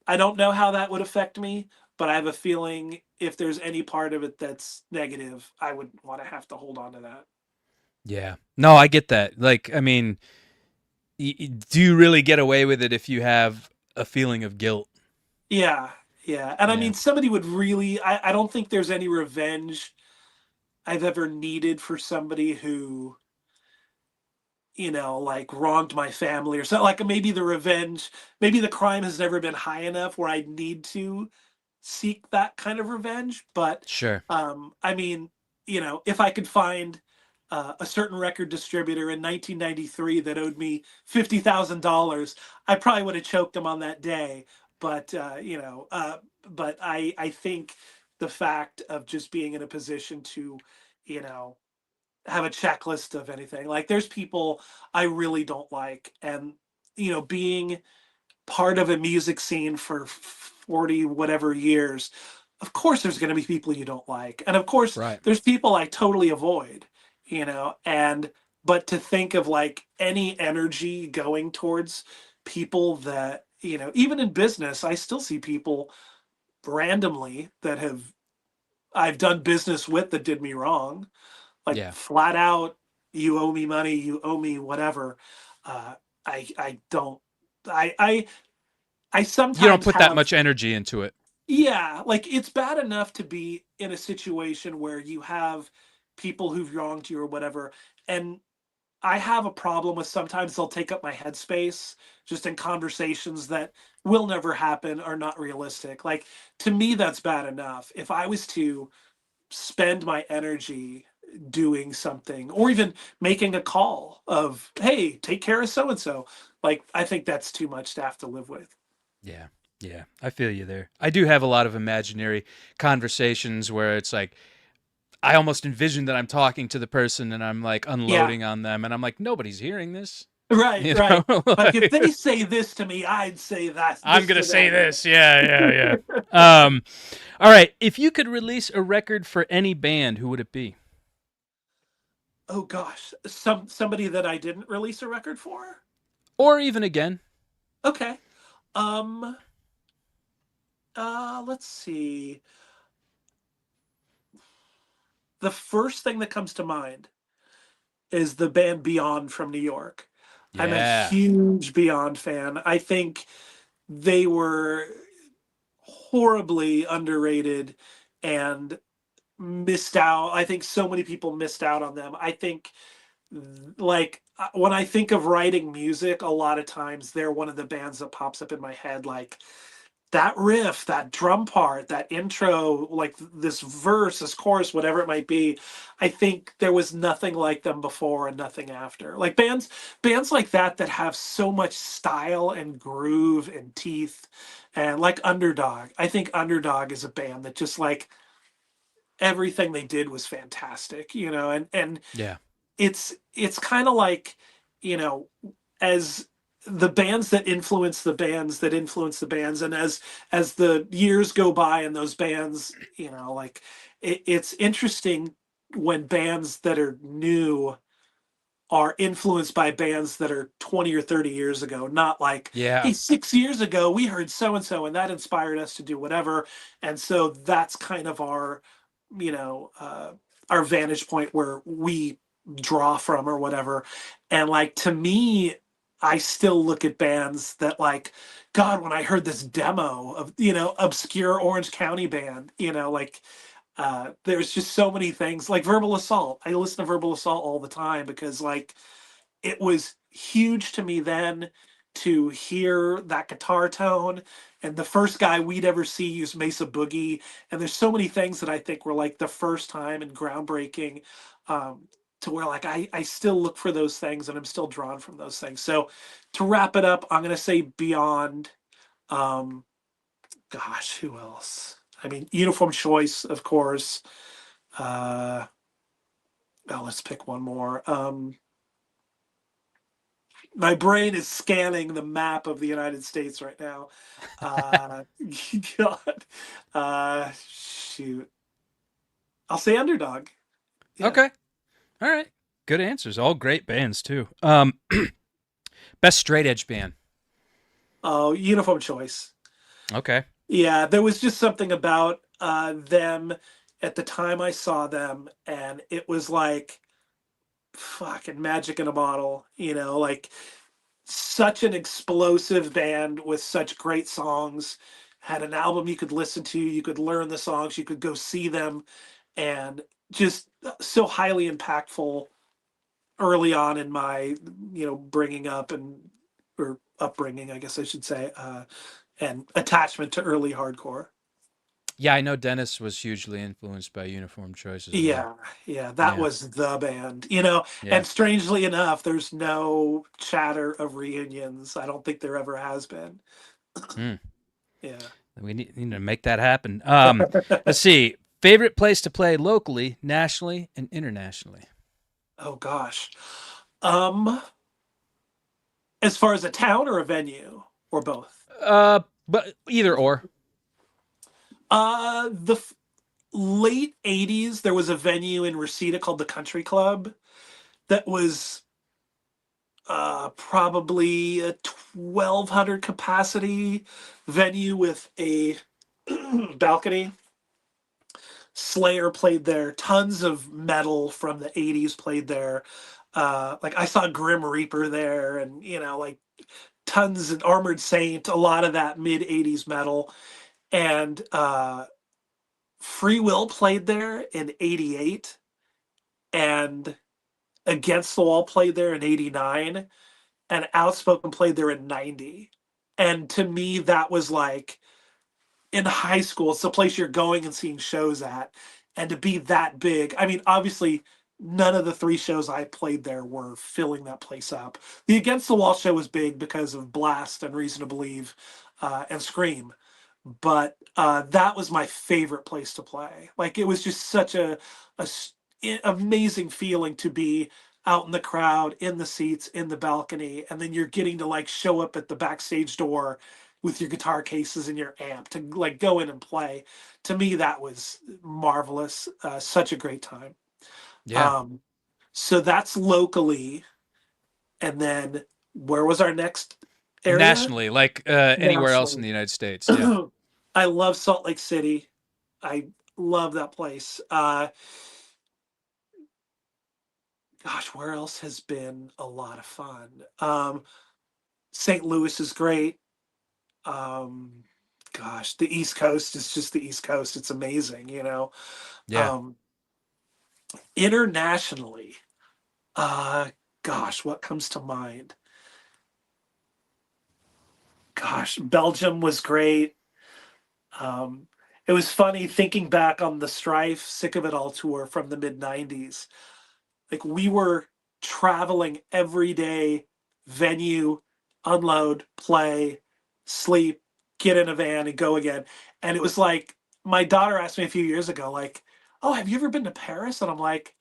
I don't know how that would affect me, but I have a feeling if there's any part of it that's negative, I would want to have to hold on to that. Yeah. No, I get that. Like, I mean, do you really get away with it if you have a feeling of guilt? Yeah, yeah. And I Yeah. mean, somebody would really, I don't think there's any revenge I've ever needed for somebody who, like wronged my family or something. Like maybe maybe the crime has never been high enough where I need to seek that kind of revenge. But Sure. I mean, if I could find a certain record distributor in 1993 that owed me $50,000, I probably would have choked him on that day. But but I think the fact of just being in a position to, you know, have a checklist of anything, like there's people I really don't like, and being part of a music scene for 40 whatever years, of course there's going to be people you don't like, and of course Right. there's people I totally avoid, you know. And but to think of like any energy going towards people that, you know, even in business I still see people randomly that have I've done business with that did me wrong, like Yeah. flat out, you owe me money, you owe me whatever. uh I don't, I I You don't sometimes put that have, much energy into it. yeah, like it's bad enough to be in a situation where you have people who've wronged you or whatever. And I have a problem with sometimes they'll take up my headspace just in conversations that will never happen, are not realistic. Like to me, that's bad enough. If I was to spend my energy doing something or even making a call of, hey, take care of so and so, like I think that's too much to have to live with. Yeah. Yeah. I feel you there. I do have a lot of imaginary conversations where it's like, I almost envision that I'm talking to the person and I'm like Yeah. unloading on them and I'm like, nobody's hearing this. Right, You right. know, Like if Like, they say this to me, I'd say that I'm this gonna to say them. this. Yeah, yeah, yeah. All right. If you could release a record for any band, who would it be? Oh gosh, somebody that I didn't release a record for. Or even again? Okay. Um. Let's see. The first thing that comes to mind is the band Beyond from New York. I'm a Yeah. huge Beyond fan. I think they were horribly underrated and missed out. I think so many people missed out on them. I think like when I think of writing music, a lot of times they're one of the bands that pops up in my head. Like that riff, that drum part, that intro, like this verse, this chorus, whatever it might be. I think there was nothing like them before and nothing after. Like bands like that that have so much style and groove and teeth, and like Underdog. I think Underdog is a band that just like everything they did was fantastic, you know. And Yeah. it's kind of like, you know, as the bands that influence the bands that influence the bands, and as the years go by and those bands, you know, like it's interesting when bands that are new are influenced by bands that are 20 or 30 years ago, not like, Yeah. hey, 6 years ago we heard so and so and that inspired us to do whatever. And so that's kind of our, you know, our vantage point where we draw from or whatever. And like to me, I still look at bands that like, God, when I heard this demo of, you know, obscure Orange County band, you know, like there's just so many things like Verbal Assault. I listen to Verbal Assault all the time because like it was huge to me then to hear that guitar tone, and the first guy we'd ever see use Mesa Boogie. And there's so many things that I think were like the first time and groundbreaking, um, to where like I still look for those things and I'm still drawn from those things. So to wrap it up, I'm gonna say Beyond. Um, Gosh, who else? I mean, Uniform Choice, of course. Uh, oh, let's pick one more. My brain is scanning the map of the United States right now. Uh, God, shoot. I'll say Underdog. Yeah. Okay. All right. Good answers. All great bands too. Best straight edge band. Oh, Uniform Choice. Okay. Yeah, there was just something about them at the time I saw them, and it was like fucking magic in a bottle. You know, like such an explosive band with such great songs. Had an album you could listen to, you could learn the songs, you could go see them, and just so highly impactful early on in my, you know, bringing up and or upbringing, I guess I should say, and attachment to early hardcore. Yeah, I know Dennis was hugely influenced by Uniform Choice as well. Yeah, yeah, that Yeah. was the band, you know. Yeah. And strangely enough, there's no chatter of reunions. I don't think there ever has been. Hmm. Yeah. We need to make that happen. Let's see. Favorite place to play locally, nationally, and internationally. Oh gosh. Um, as far as a town or a venue or both? But either or. The late 80s, there was a venue in Reseda called the Country Club that was probably a 1,200 capacity venue with a balcony. Slayer played there. Tons of metal from the 80s played there. Like I saw Grim Reaper there, and like tons of Armored Saint, a lot of that mid 80s metal. And Freewill played there in 88, and Against the Wall played there in 89, and Outspoken played there in 90. And to me, that was like in high school, it's the place you're going and seeing shows at. And to be that big, I mean, obviously, none of the three shows I played there were filling that place up. The Against the Wall show was big because of Blast and Reason to Believe and Scream. But that was my favorite place to play. Like, it was just such amazing feeling to be out in the crowd, in the seats, in the balcony, and then you're getting to like show up at the backstage door with your guitar cases and your amp to like go in and play. To me, that was marvelous. Such a great time. Yeah. So that's locally. And then where was our next area? Nationally, like anywhere else in the United States. Yeah. I love Salt Lake City. I love that place. Gosh, where else has been a lot of fun? St. Louis is great. Gosh, the East Coast is just the East Coast. It's amazing, Yeah. Internationally, gosh, what comes to mind? Gosh, Belgium was great. It was funny thinking back on the Strife Sick of It All tour from the mid 90s. Like, we were traveling every day, venue, unload, play, sleep, get in a van and go again. And it was like, my daughter asked me a few years ago, like, oh, have you ever been to Paris? And I'm like,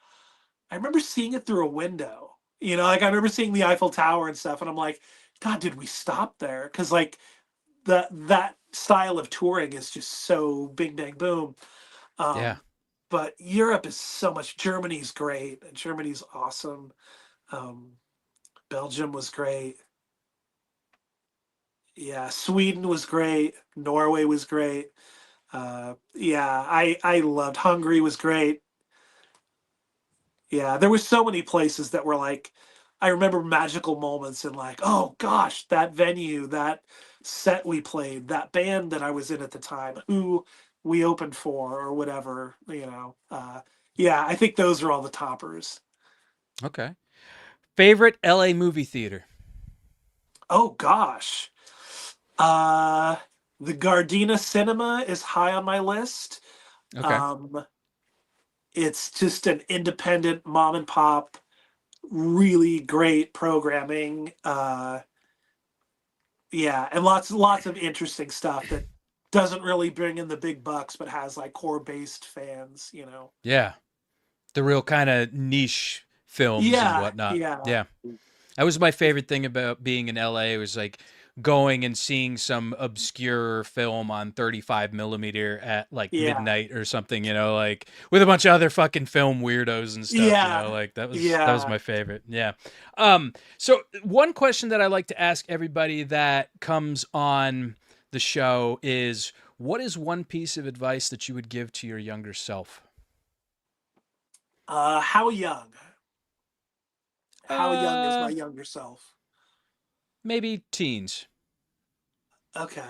I remember seeing it through a window. Like I remember seeing the Eiffel Tower and stuff. And I'm like, God, did we stop there? Because like that style of touring is just so bing, bang, boom. Yeah. But Europe is so much. Germany's great. Germany's awesome. Belgium was great. Yeah, Sweden was great. Norway was great. Yeah, I loved Hungary was great. Yeah, there were so many places that were like, I remember magical moments and like, oh gosh, that venue, that set we played, that band that I was in at the time, who we opened for or whatever. Yeah, I think those are all the toppers. Okay. Favorite LA movie theater? Oh gosh. The Gardena Cinema is high on my list. Okay. It's just an independent mom and pop, really great programming. Yeah, and lots of interesting stuff that doesn't really bring in the big bucks, but has like core based fans. Yeah. The real kind of niche films and whatnot. Yeah. That was my favorite thing about being in LA. Was like going and seeing some obscure film on 35 millimeter at like midnight or something, like with a bunch of other fucking film weirdos and stuff, like that was my favorite. Yeah. So one question that I like to ask everybody that comes on the show is, what is one piece of advice that you would give to your younger self? How young? How young is my younger self? Maybe teens. Okay.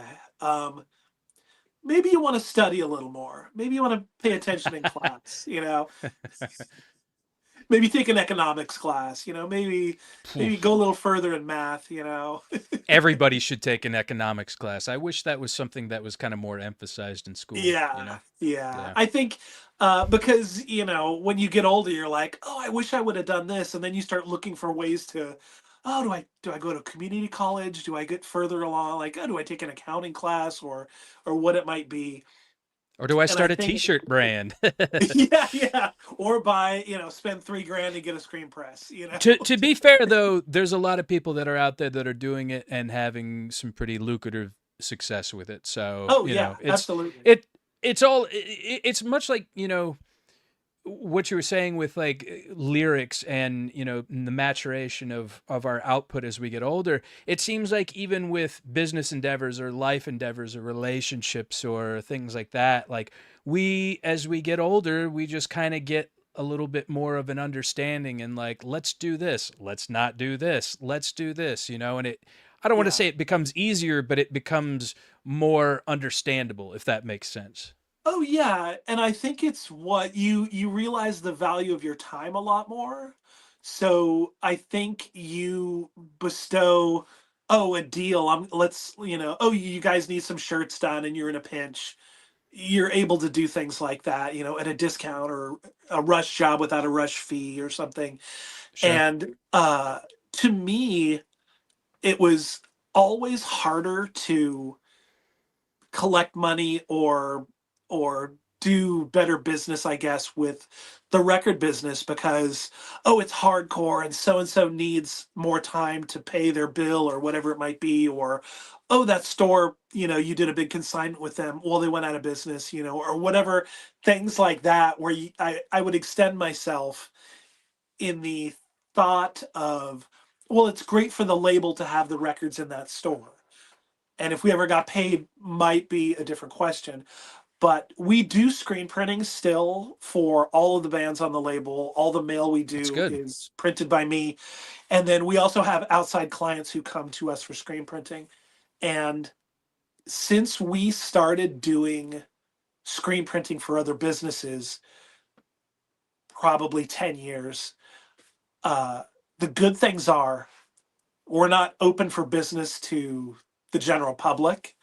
Maybe you want to study a little more. Maybe you want to pay attention in class, Maybe take an economics class, maybe go a little further in math, Everybody should take an economics class. I wish that was something that was kind of more emphasized in school. Yeah. I think because, when you get older, you're like, oh, I wish I would have done this. And then you start looking for ways to, oh, do I go to community college? Do I get further along? Like, oh, do I take an accounting class or what it might be? Or do I start a t-shirt brand? Yeah. Or buy, spend $3,000 and get a screen press, To be fair though, there's a lot of people that are out there that are doing it and having some pretty lucrative success with it. So, absolutely. it's much like, what you were saying with like lyrics and, the maturation of our output as we get older. It seems like even with business endeavors or life endeavors or relationships or things like that, like as we get older, we just kind of get a little bit more of an understanding and like, let's do this, let's not do this, let's do this, and I don't want to Yeah. say it becomes easier, but it becomes more understandable, if that makes sense. Oh yeah, and I think it's what you realize the value of your time a lot more. So I think you bestow, oh, a deal. Let's, oh, you guys need some shirts done and you're in a pinch. You're able to do things like that, at a discount or a rush job without a rush fee or something. Sure. And to me, it was always harder to collect money or do better business, I guess, with the record business because, oh, it's hardcore and so needs more time to pay their bill or whatever it might be, or oh, that store, you did a big consignment with them, well, they went out of business, or whatever, things like that, where I would extend myself in the thought of, well, it's great for the label to have the records in that store. And if we ever got paid, might be a different question. But we do screen printing still for all of the bands on the label. All the mail we That's do good. is printed by me. And then we also have outside clients who come to us for screen printing. And since we started doing screen printing for other businesses, probably 10 years, the good things are we're not open for business to the general public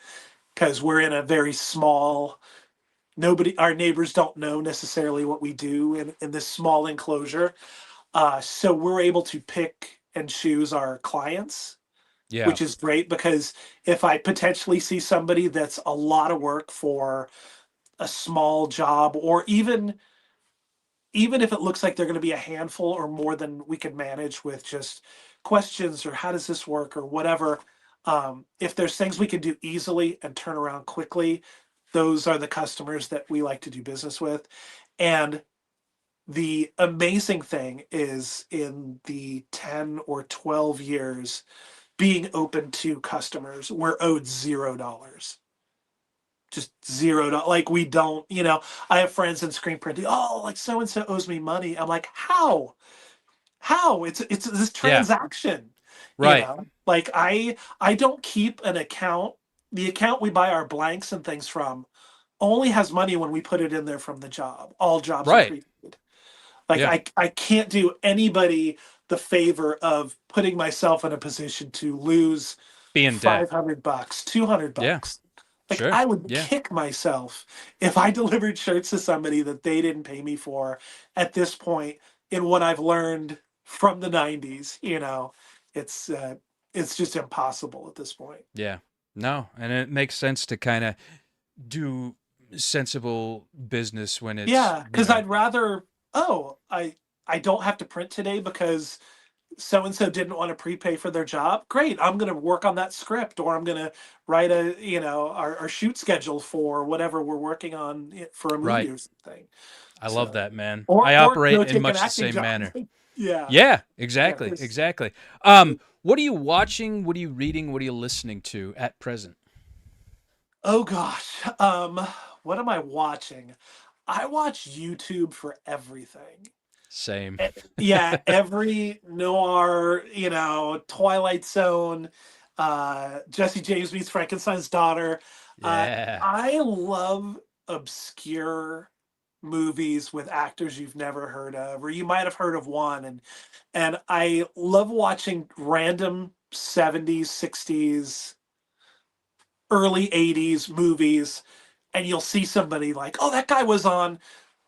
because we're in a very small, our neighbors don't know necessarily what we do in this small enclosure. So we're able to pick and choose our clients, Yeah. which is great because if I potentially see somebody that's a lot of work for a small job, or even if it looks like they're going to be a handful or more than we can manage with just questions or how does this work or whatever, if there's things we can do easily and turn around quickly, those are the customers that we like to do business with. And the amazing thing is in the 10 or 12 years being open to customers, we're owed $0. Just $0. Like we don't, I have friends in screen printing. Oh, like so and so owes me money. I'm like, how? How? It's this Yeah. transaction. Right. Like I don't keep an account. The account we buy our blanks and things from only has money when we put it in there from the job. All jobs are Right. prepaid. Like Yeah. I can't do anybody the favor of putting myself in a position to lose Be in debt. $500, $200. Yeah. Like Sure. I would Yeah. kick myself if I delivered shirts to somebody that they didn't pay me for at this point in what I've learned from the 90s, it's it's just impossible at this point. Yeah. No, and it makes sense to kind of do sensible business when it's, Yeah, cuz I'd rather, oh, I don't have to print today because so and so didn't want to prepay for their job. Great, I'm going to work on that script, or I'm going to write our shoot schedule for whatever we're working on for a movie right. or something. I love So, that, man. I or operate go in take an much the acting same job. manner. Yeah, Yeah, yeah. exactly. 'Cause- Exactly. What are you watching? What are you reading? What are you listening to at present? oh gosh, what am I watching? I watch YouTube for everything. Same. Yeah, every noir, Twilight Zone, Jesse James Meets Frankenstein's Daughter. Yeah. I love obscure movies with actors you've never heard of, or you might have heard of one, and I love watching random 70s, 60s, early 80s movies, and you'll see somebody like, oh, that guy was on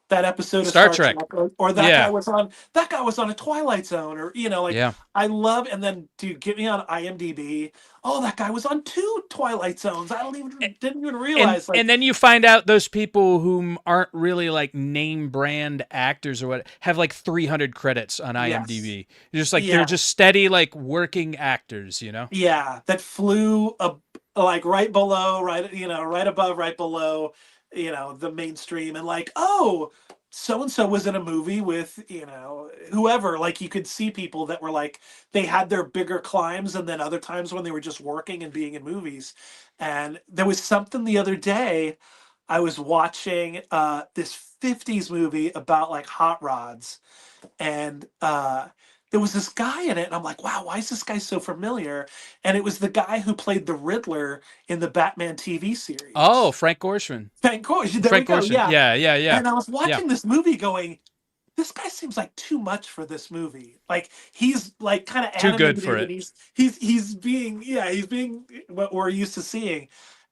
that episode of Star Star Trek. Trek, or Yeah. that guy was on a Twilight Zone, or like Yeah. I love, and then dude, get me on IMDb. Oh, that guy was on 2 Twilight Zones. I didn't even realize. Like, And then you find out those people who aren't really like name brand actors or what have like 300 credits on yes, IMDb. Just like they're yeah, just steady like working actors, yeah, that flew like right below, right above, right below the mainstream, and like, oh, so and so was in a movie with whoever. Like, you could see people that were like, they had their bigger climbs, and then other times when they were just working and being in movies. And there was something the other day, I was watching this 50s movie about like hot rods, and there was this guy in it, and I'm like, wow, why is this guy so familiar? And it was the guy who played the Riddler in the Batman TV Oh, series. Frank Gorshin. Thank God. There we Frank go. Gorshin. Yeah. Yeah, yeah, yeah. And I was Yeah. watching this movie going, this guy seems like too much for this movie. Like, he's like kind of Too good for animated, it. and he's being what we're used to seeing.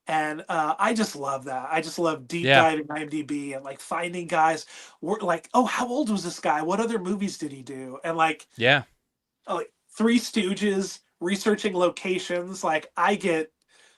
And I just love that. I just love deep Yeah. diving IMDb and like finding guys. We're like, oh, how old was this guy? What other movies did he do? And like, Yeah. Three Stooges, researching locations. Like, I get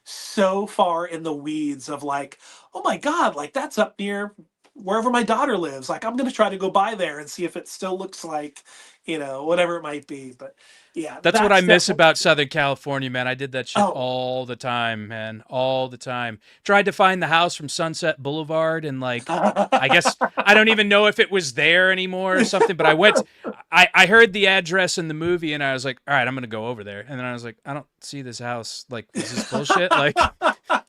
so far in the weeds of like, oh my God, like that's up near wherever my daughter lives. Like, I'm going to try to go by there and see if it still looks like, whatever it might be. But yeah, That's what I that's miss definitely, about Southern California, man. I did that shit oh, all the time, man. All the time. Tried to find the house from Sunset Boulevard, and like, I guess I don't even know if it was there anymore or something, but I heard the address in the movie, and I was like, all right, I'm going to go over there. And then I was like, I don't see this house. Like, is this bullshit? Like,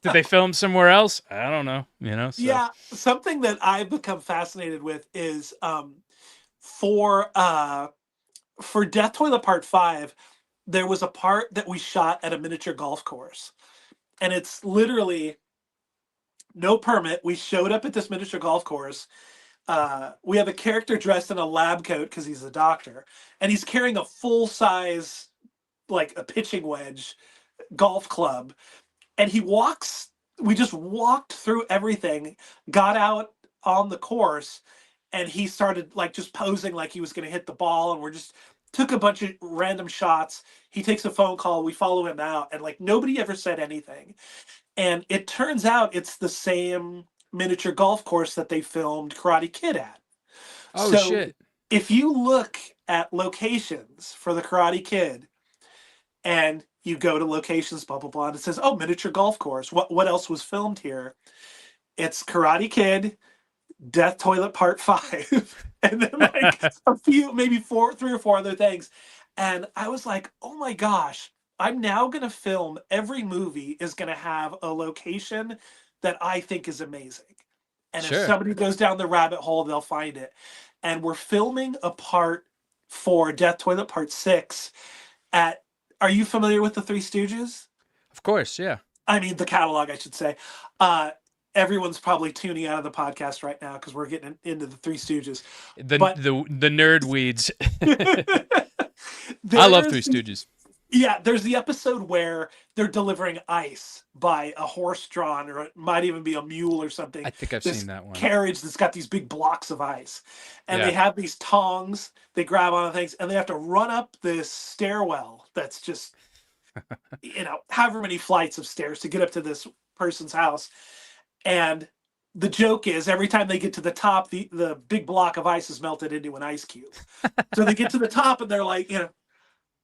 did they film somewhere else? I don't know, so. yeah, something that I've become fascinated with is for uh, for Death Toilet Part 5, there was a part that we shot at a miniature golf course. And it's literally no permit. We showed up at this miniature golf course. We have a character dressed in a lab coat because he's a doctor, and he's carrying a full size, like a pitching wedge golf club. And we just walked through everything, got out on the course, and he started like just posing like he was going to hit the ball. And we're just took a bunch of random shots. He takes a phone call. We follow him out, and like nobody ever said anything. And it turns out it's the same miniature golf course that they filmed Karate Kid at. Oh, So shit. if you look at locations for the Karate Kid and you go to locations, blah blah blah, and it says, "Oh, miniature golf course." What else was filmed here? It's Karate Kid, Death Toilet Part 5, and then like a few, maybe three or four other things. And I was like, oh my gosh, I'm now going to film every movie is going to have a location that I think is amazing. And if Sure. somebody goes down the rabbit hole, they'll find it. And we're filming a part for Death Toilet Part 6 at, are you familiar with the Three Stooges? Of course, yeah. I mean, the catalog, I should say. Uh, Everyone's probably tuning out of the podcast right now because we're getting into the Three Stooges. But The nerd weeds. I love Three there's Stooges. yeah, there's the episode where they're delivering ice by a horse-drawn, or it might even be a mule or something. I think I've This seen that one. carriage that's got these big blocks of ice, and Yeah. they have these tongs. They grab onto things, and they have to run up this stairwell that's just, however many flights of stairs to get up to this person's house. And the joke is every time they get to the top, the big block of ice is melted into an ice cube. So they get to the top, and they're like,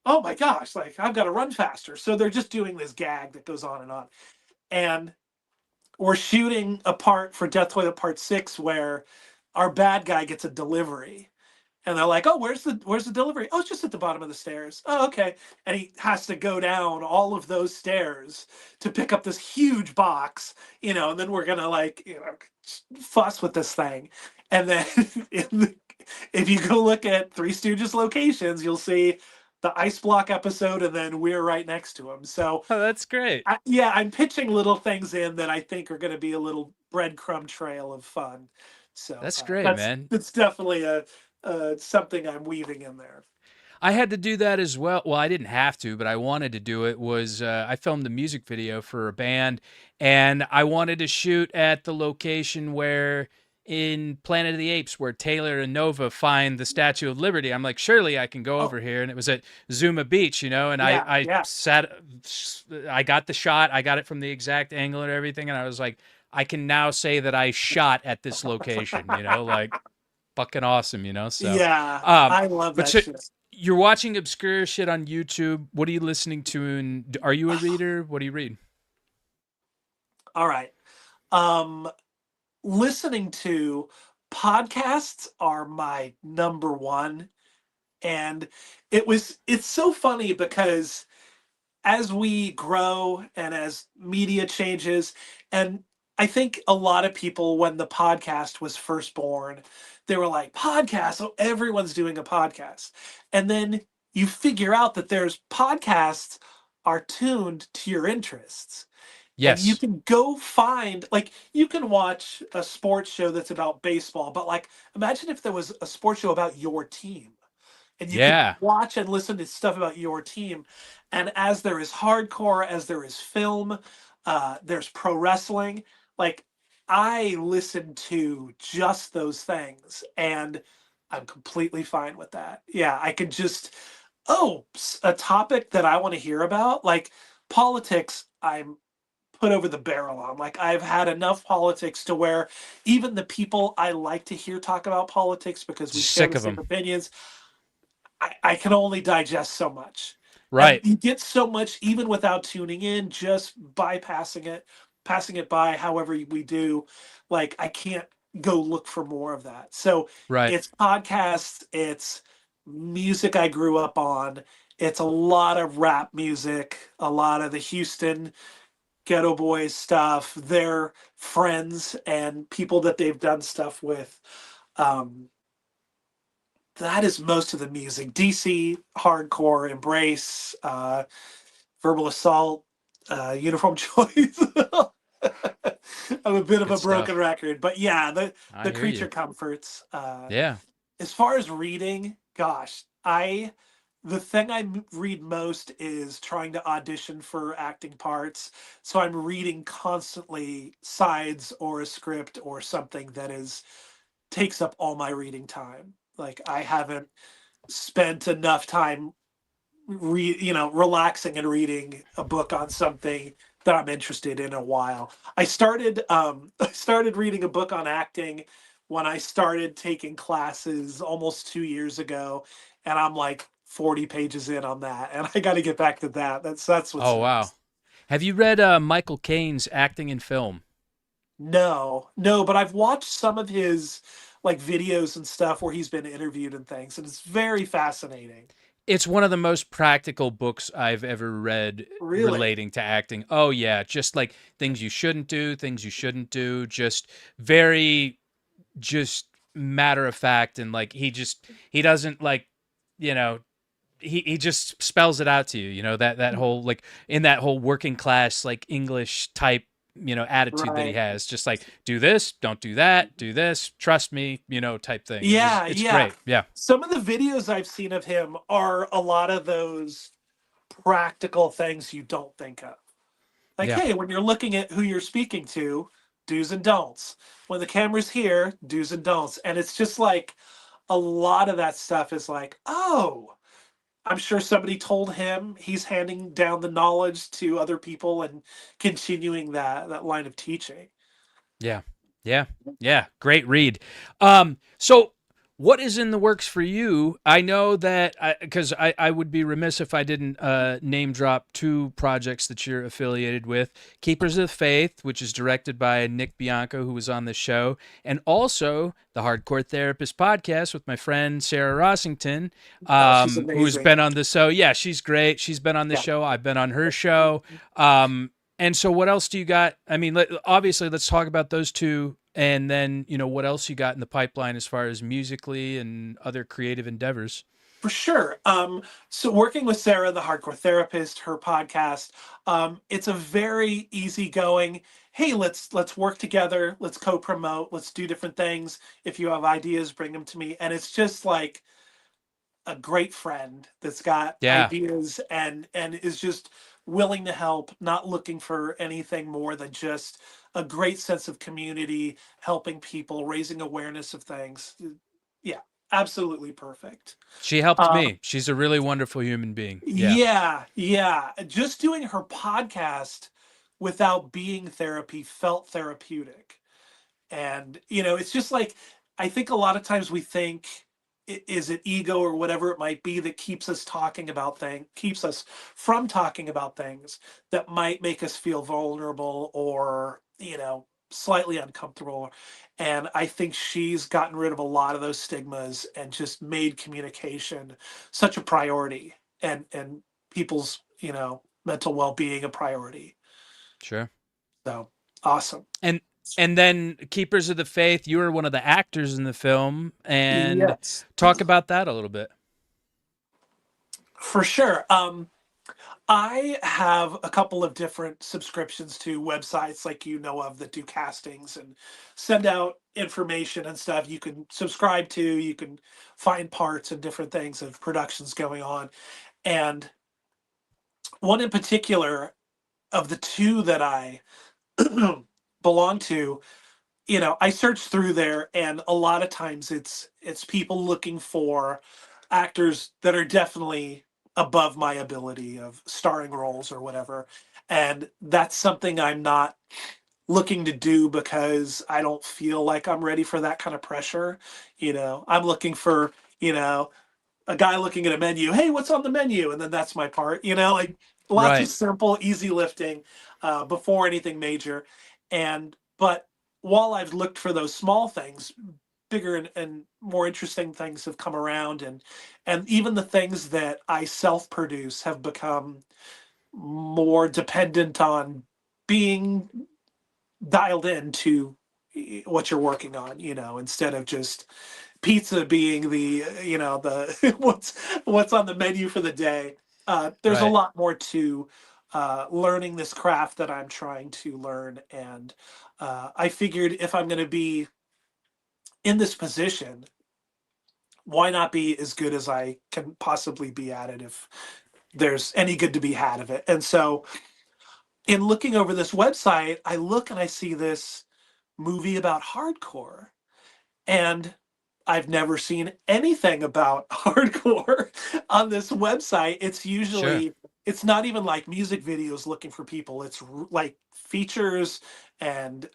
oh my gosh, like I've got to run faster. So they're just doing this gag that goes on and on. And we're shooting a part for Death Toilet Part 6 where our bad guy gets a delivery. And they're like, oh, where's the delivery? Oh, it's just at the bottom of the stairs. Oh, okay. And he has to go down all of those stairs to pick up this huge box, and then we're gonna fuss with this thing. And then if you go look at Three Stooges locations, you'll see the ice block episode, and then we're right next to him. So Oh, that's great. I'm pitching little things in that I think are going to be a little breadcrumb trail of fun. So That's great, man. It's definitely something I'm weaving in there. I had to do that as well. Well, I didn't have to, but I wanted to do it. I filmed a music video for a band, and I wanted to shoot at the location where in Planet of the Apes, where Taylor and Nova find the Statue of Liberty. I'm like, surely I can go over here, and it was at Zuma Beach, and I got the shot, I got it from the exact angle and everything, and I was like, I can now say that I shot at this location, like fucking awesome, So yeah, I love that shit. You're watching obscure shit on YouTube. What are you listening to? And are you a reader? What do you read? All right. listening to podcasts are my number one. And it's so funny because as we grow and as media changes, and I think a lot of people, when the podcast was first born, they were like, podcast, oh, everyone's doing a podcast. And then you figure out that there's podcasts are tuned to your interests. And you Yes. can go find, like, you can watch a sports show that's about baseball, but like, imagine if there was a sports show about your team and you could Yeah. watch and listen to stuff about your team. And as there is hardcore, as there is film, there's pro wrestling. Like, I listen to just those things, and I'm completely fine with that. Yeah, I could just, oh, a topic that I want to hear about, like politics. I'm put over the barrel on. Like, I've had enough politics to where even the people I like to hear talk about politics because we share Sick the of same them. opinions, I can only digest so much. And Right. you get so much even without tuning in, just bypassing it, passing it by however we do. Like, I can't go look for more of that. So Right. it's podcasts, it's music I grew up on, it's a lot of rap music, a lot of the Houston Ghetto Boys stuff, their friends and people that they've done stuff with. Um, that is most of the music. DC, hardcore, embrace, verbal assault, uniform choice. I'm a bit of Good a broken stuff. record, but yeah, I the hear creature you. comforts. Yeah. As far as reading, gosh, the thing read most is trying to audition for acting parts. So I'm reading constantly sides or a script or something that is takes up all my reading time. Like, I haven't spent enough time relaxing and reading a book on something that I'm interested in a while. I started reading a book on acting when I started taking classes almost 2 years ago, and I'm like 40 pages in on that, and I got to get back to that. That's what's Oh wow. next. Have you read Michael Caine's Acting in Film? No, no, but I've watched some of his like videos and stuff where he's been interviewed and things, and it's very fascinating. It's one of the most practical books I've ever read Really? relating to acting. Oh yeah, just like things you shouldn't do, things you shouldn't do, just very just matter of fact, and like he doesn't like, you know, he just spells it out to you, that whole like in that whole working class like English type, attitude that he Right. has, just like do this, don't do that, do this, trust me, type thing. Yeah, It's yeah. great. Yeah. Some of the videos I've seen of him are a lot of those practical things you don't think of. Like, Yeah. hey, when you're looking at who you're speaking to, do's and don'ts. When the camera's here, do's and don'ts. And it's just like a lot of that stuff is like, oh, I'm sure somebody told him. He's handing down the knowledge to other people and continuing that line of teaching. Yeah. Yeah. Yeah. Great read. So what is in the works for you? I know that because I would be remiss if I didn't name drop two projects that you're affiliated with. Keepers of Faith, which is directed by Nick Bianco, who was on the show, and also the Hardcore Therapist podcast with my friend Sarah Rossington, Oh, she's who's amazing. been on the show. Yeah, she's great. She's been on the Yeah. show. I've been on her show. And so what else do you got? I mean, obviously, let's talk about those two. And then, what else you got in the pipeline as far as musically and other creative endeavors? For sure. So working with Sarah, the hardcore therapist, her podcast, it's a very easygoing. Hey, let's work together. Let's co-promote. Let's do different things. If you have ideas, bring them to me. And it's just like a great friend that's got Yeah. ideas and is just willing to help, not looking for anything more than just a great sense of community, helping people, raising awareness of things. Yeah, absolutely perfect. She helped Um, me. She's a really wonderful human being. Yeah. yeah, yeah. Just doing her podcast without being therapy felt therapeutic. And, it's just like, I think a lot of times we think, is it ego or whatever it might be that keeps us keeps us from talking about things that might make us feel vulnerable or, slightly uncomfortable. And I think she's gotten rid of a lot of those stigmas and just made communication such a priority, and people's, mental well-being a priority. Sure. So awesome. And and then Keepers of the Faith, you were one of the actors in the film, and Yes, talk about that a little bit. for sure. I have a couple of different subscriptions to websites like of that do castings and send out information and stuff you can subscribe to. You can find parts and different things of productions going on. And one in particular of the two that I belong to, I search through there, and a lot of times it's people looking for actors that are definitely above my ability of starring roles or whatever. And that's something I'm not looking to do because I don't feel like I'm ready for that kind of pressure. I'm looking for, a guy looking at a menu, hey, what's on the menu? And then that's my part, like lots of Right. simple, easy lifting before anything major. But while I've looked for those small things, bigger and more interesting things have come around, and even the things that I self-produce have become more dependent on being dialed into what you're working on, instead of just pizza being the what's on the menu for the day. There's a Right. lot more to learning this craft that I'm trying to learn, and I figured if I'm going to be in this position, why not be as good as I can possibly be at it if there's any good to be had of it. And so in looking over this website, I look and I see this movie about hardcore, and I've never seen anything about hardcore on this website. Sure. It's not even like music videos looking for people. It's like features and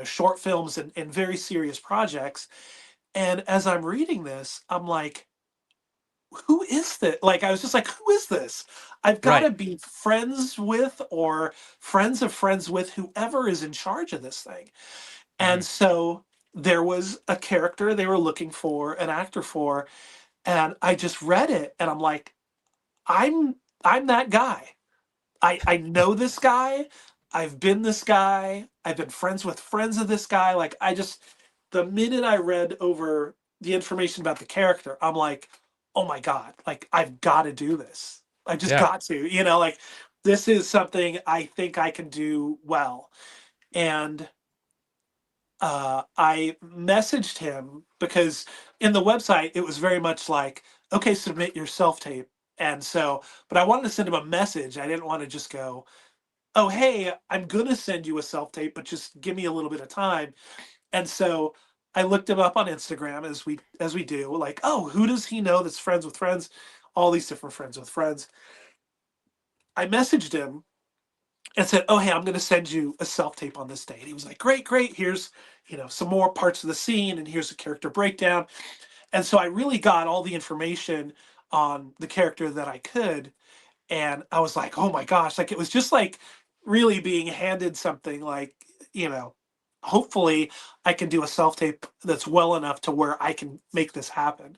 short films and very serious projects. And as I'm reading this, I'm like, who is this? Like, I was just like, who is this? I've got Right. to be friends with or friends of friends with whoever is in charge of this thing. And Mhm. so there was a character they were looking for, an actor for, and I just read it and I'm like, I'm I'm that guy. I know this guy. I've been this guy. I've been friends with friends of this guy. Like, the minute I read over the information about the character, I'm like, oh my God, like I've got to do this. I just Yeah. got to, like this is something I think I can do well. And I messaged him because in the website it was very much like, okay, submit your self tape. And so, but I wanted to send him a message. I didn't want to just go, oh, hey, I'm gonna send you a self tape, but just give me a little bit of time. And so I looked him up on Instagram as we do, like, oh, who does he know that's friends with friends? All these different friends with friends. I messaged him and said, "Oh, hey, I'm going to send you a self tape on this day." And he was like, "Great, great. Here's, some more parts of the scene, and here's a character breakdown." And so I really got all the information on the character that I could, and I was like, "Oh my gosh!" Like it was just like really being handed something like, you know, hopefully I can do a self tape that's well enough to where I can make this happen.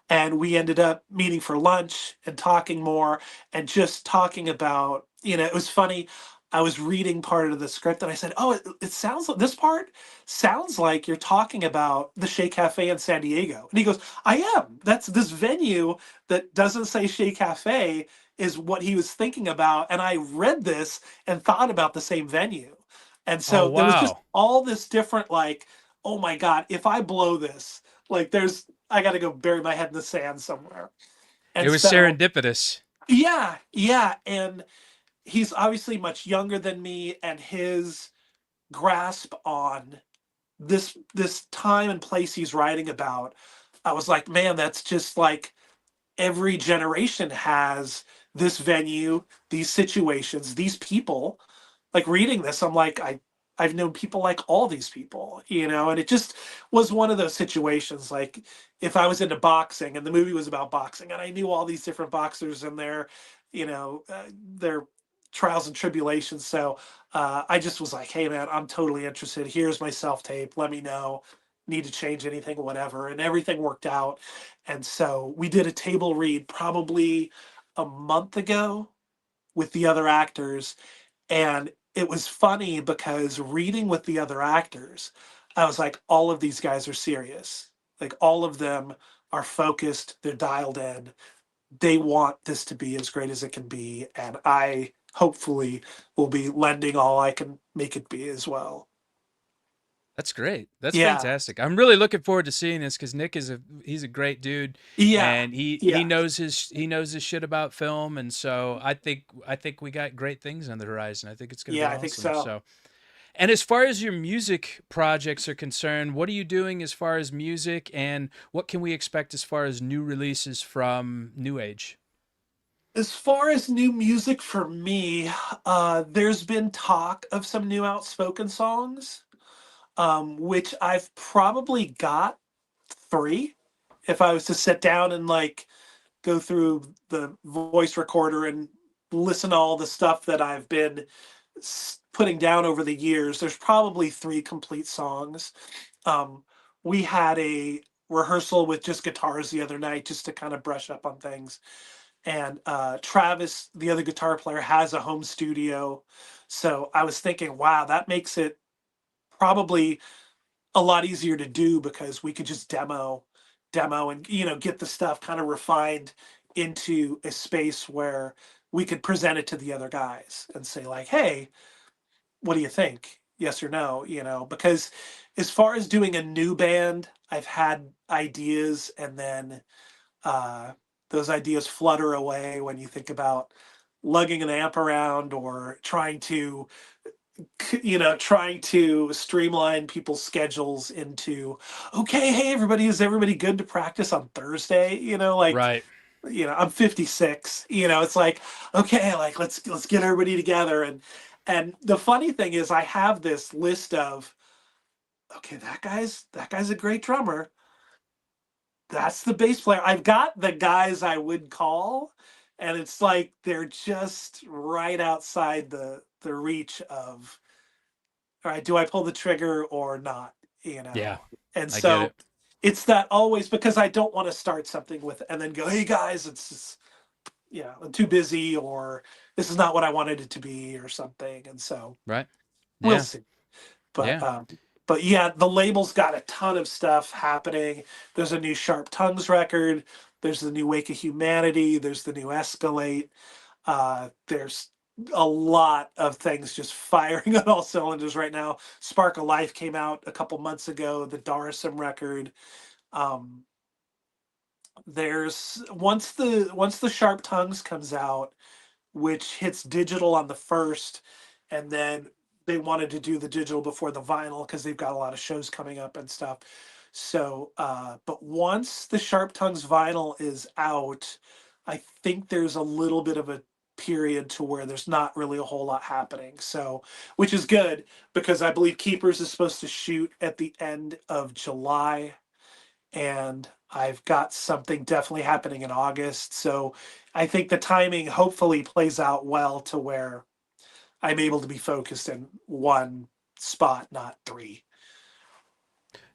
And we ended up meeting for lunch and talking more and just talking about, it was funny. I was reading part of the script and I said, oh, it sounds like this part sounds like you're talking about the Shea Cafe in San Diego. And he goes, I am. That's this venue that doesn't say Shea Cafe is what he was thinking about. And I read this and thought about the same venue. And Oh so there was just wow. all this different, like, oh my God, if I blow this, like I got to go bury my head in the sand somewhere. It And was so, serendipitous. yeah, yeah. And he's obviously much younger than me, and his grasp on this time and place he's writing about, I was like, man, that's just like every generation has this venue, these situations, these people. Like reading this, I'm like, I've known people like all these people, and it just was one of those situations. Like if I was into boxing and the movie was about boxing, and I knew all these different boxers and their trials and tribulations. So I just was like, hey man, I'm totally interested. Here's my self tape. Let me know. Need to change anything, whatever. And everything worked out. And so we did a table read probably a month ago with the other actors. And it was funny because reading with the other actors, I was like, all of these guys are serious. Like all of them are focused, they're dialed in, they want this to be as great as it can be. And I hopefully will be lending all I can make it be as well. That's great. That's Yeah. fantastic. I'm really looking forward to seeing this because Nick he's a great dude, Yeah. and he Yeah. knows his shit about film, and so I think we got great things on the horizon. I think it's gonna be Yeah, I think awesome. so. So, and as far as your music projects are concerned, what are you doing as far as music, and what can we expect as far as new releases from New Age? As far as new music for me, there's been talk of some new Outspoken songs, which I've probably got three. If I was to sit down and like go through the voice recorder and listen to all the stuff that I've been putting down over the years, there's probably three complete songs. Um, we had a rehearsal with just guitars the other night just to kind of brush up on things. And Travis, the other guitar player, has a home studio. So I was thinking, wow, that makes it probably a lot easier to do because we could just demo and get the stuff kind of refined into a space where we could present it to the other guys and say like, hey, what do you think, yes or no, because as far as doing a new band, I've had ideas, and then uh those ideas flutter away when you think about lugging an amp around or trying to streamline people's schedules into, okay, hey everybody, is everybody good to practice on Thursday? Like, Right. I'm 56. It's like, okay, like let's get everybody together. And the funny thing is I have this list of, okay, that guy's a great drummer. That's the bass player. I've got the guys I would call, and it's like they're just right outside the reach of, all right, do I pull the trigger or not? Yeah, And I get so it. it's that always, because I don't want to start something with and then go, hey guys, it's just, I'm too busy, or this is not what I wanted it to be, or something. And so Right. we'll Yeah. see. But Yeah. yeah, the label's got a ton of stuff happening. There's a new Sharp Tongues record. There's the new Wake of Humanity. There's the new Escalate. There's a lot of things just firing on all cylinders right now. Spark of Life came out a couple months ago, the Darsum record. Um, there's once the Sharp Tongues comes out, which hits digital on the first, and then they wanted to do the digital before the vinyl because they've got a lot of shows coming up and stuff. So, but once the Sharp Tongues vinyl is out, I think there's a little bit of a period to where there's not really a whole lot happening. So, which is good because I believe Keepers is supposed to shoot at the end of July, and I've got something definitely happening in August. So I think the timing hopefully plays out well to where I'm able to be focused in one spot, not three.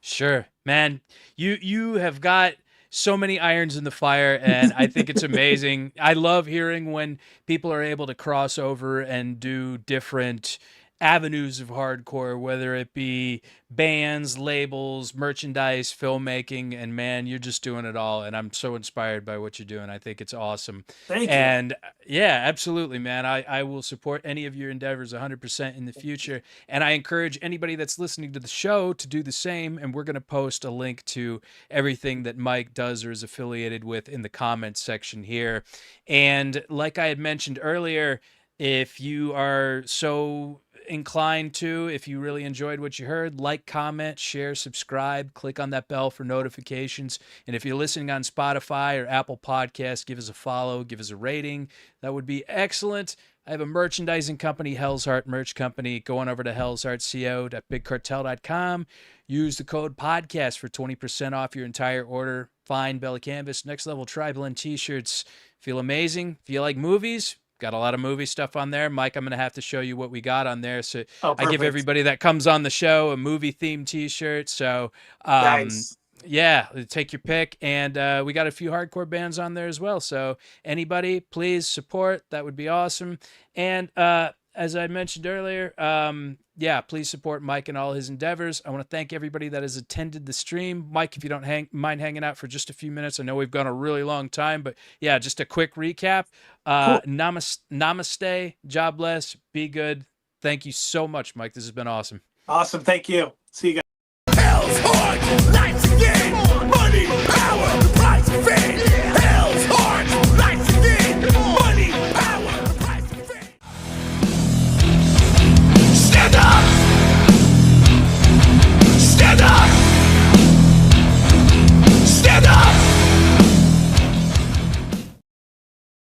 Sure, man. You have got so many irons in the fire, and I think it's amazing. I love hearing when people are able to cross over and do different avenues of hardcore, whether it be bands, labels, merchandise, filmmaking, and man, you're just doing it all, and I'm so inspired by what you're doing. I think it's awesome. Thank you. And yeah, absolutely, man. I will support any of your endeavors 100% in the future. And I encourage anybody that's listening to the show to do the same. And we're going to post a link to everything that Mike does or is affiliated with in the comments section here. And like I had mentioned earlier, if you are so inclined to, if you really enjoyed what you heard, like, comment, share, subscribe, click on that bell for notifications. And if you're listening on Spotify or Apple Podcasts, give us a follow, give us a rating. That would be excellent. I have a merchandising company, Hell's Heart Merch Company. Go on over to hellsheartco.bigcartel.com. Use the code podcast for 20% off your entire order. Find Bella Canvas, Next Level Tri-Blend t-shirts. Feel amazing? Feel like movies? Got a lot of movie stuff on there. Mike, I'm going to have to show you what we got on there. So Oh, I give perfect. everybody that comes on the show a movie themed t-shirt. So Nice. yeah, take your pick. And we got a few hardcore bands on there as well. So anybody, please support. That would be awesome. And as I mentioned earlier, yeah, please support Mike and all his endeavors. I want to thank everybody that has attended the stream. Mike, if you don't mind hanging out for just a few minutes, I know we've gone a really long time, but yeah, just a quick recap. Cool. Namaste, God bless, be good. Thank you so much, Mike. This has been awesome. Awesome. Thank you. See you guys. Hell's Horn, lights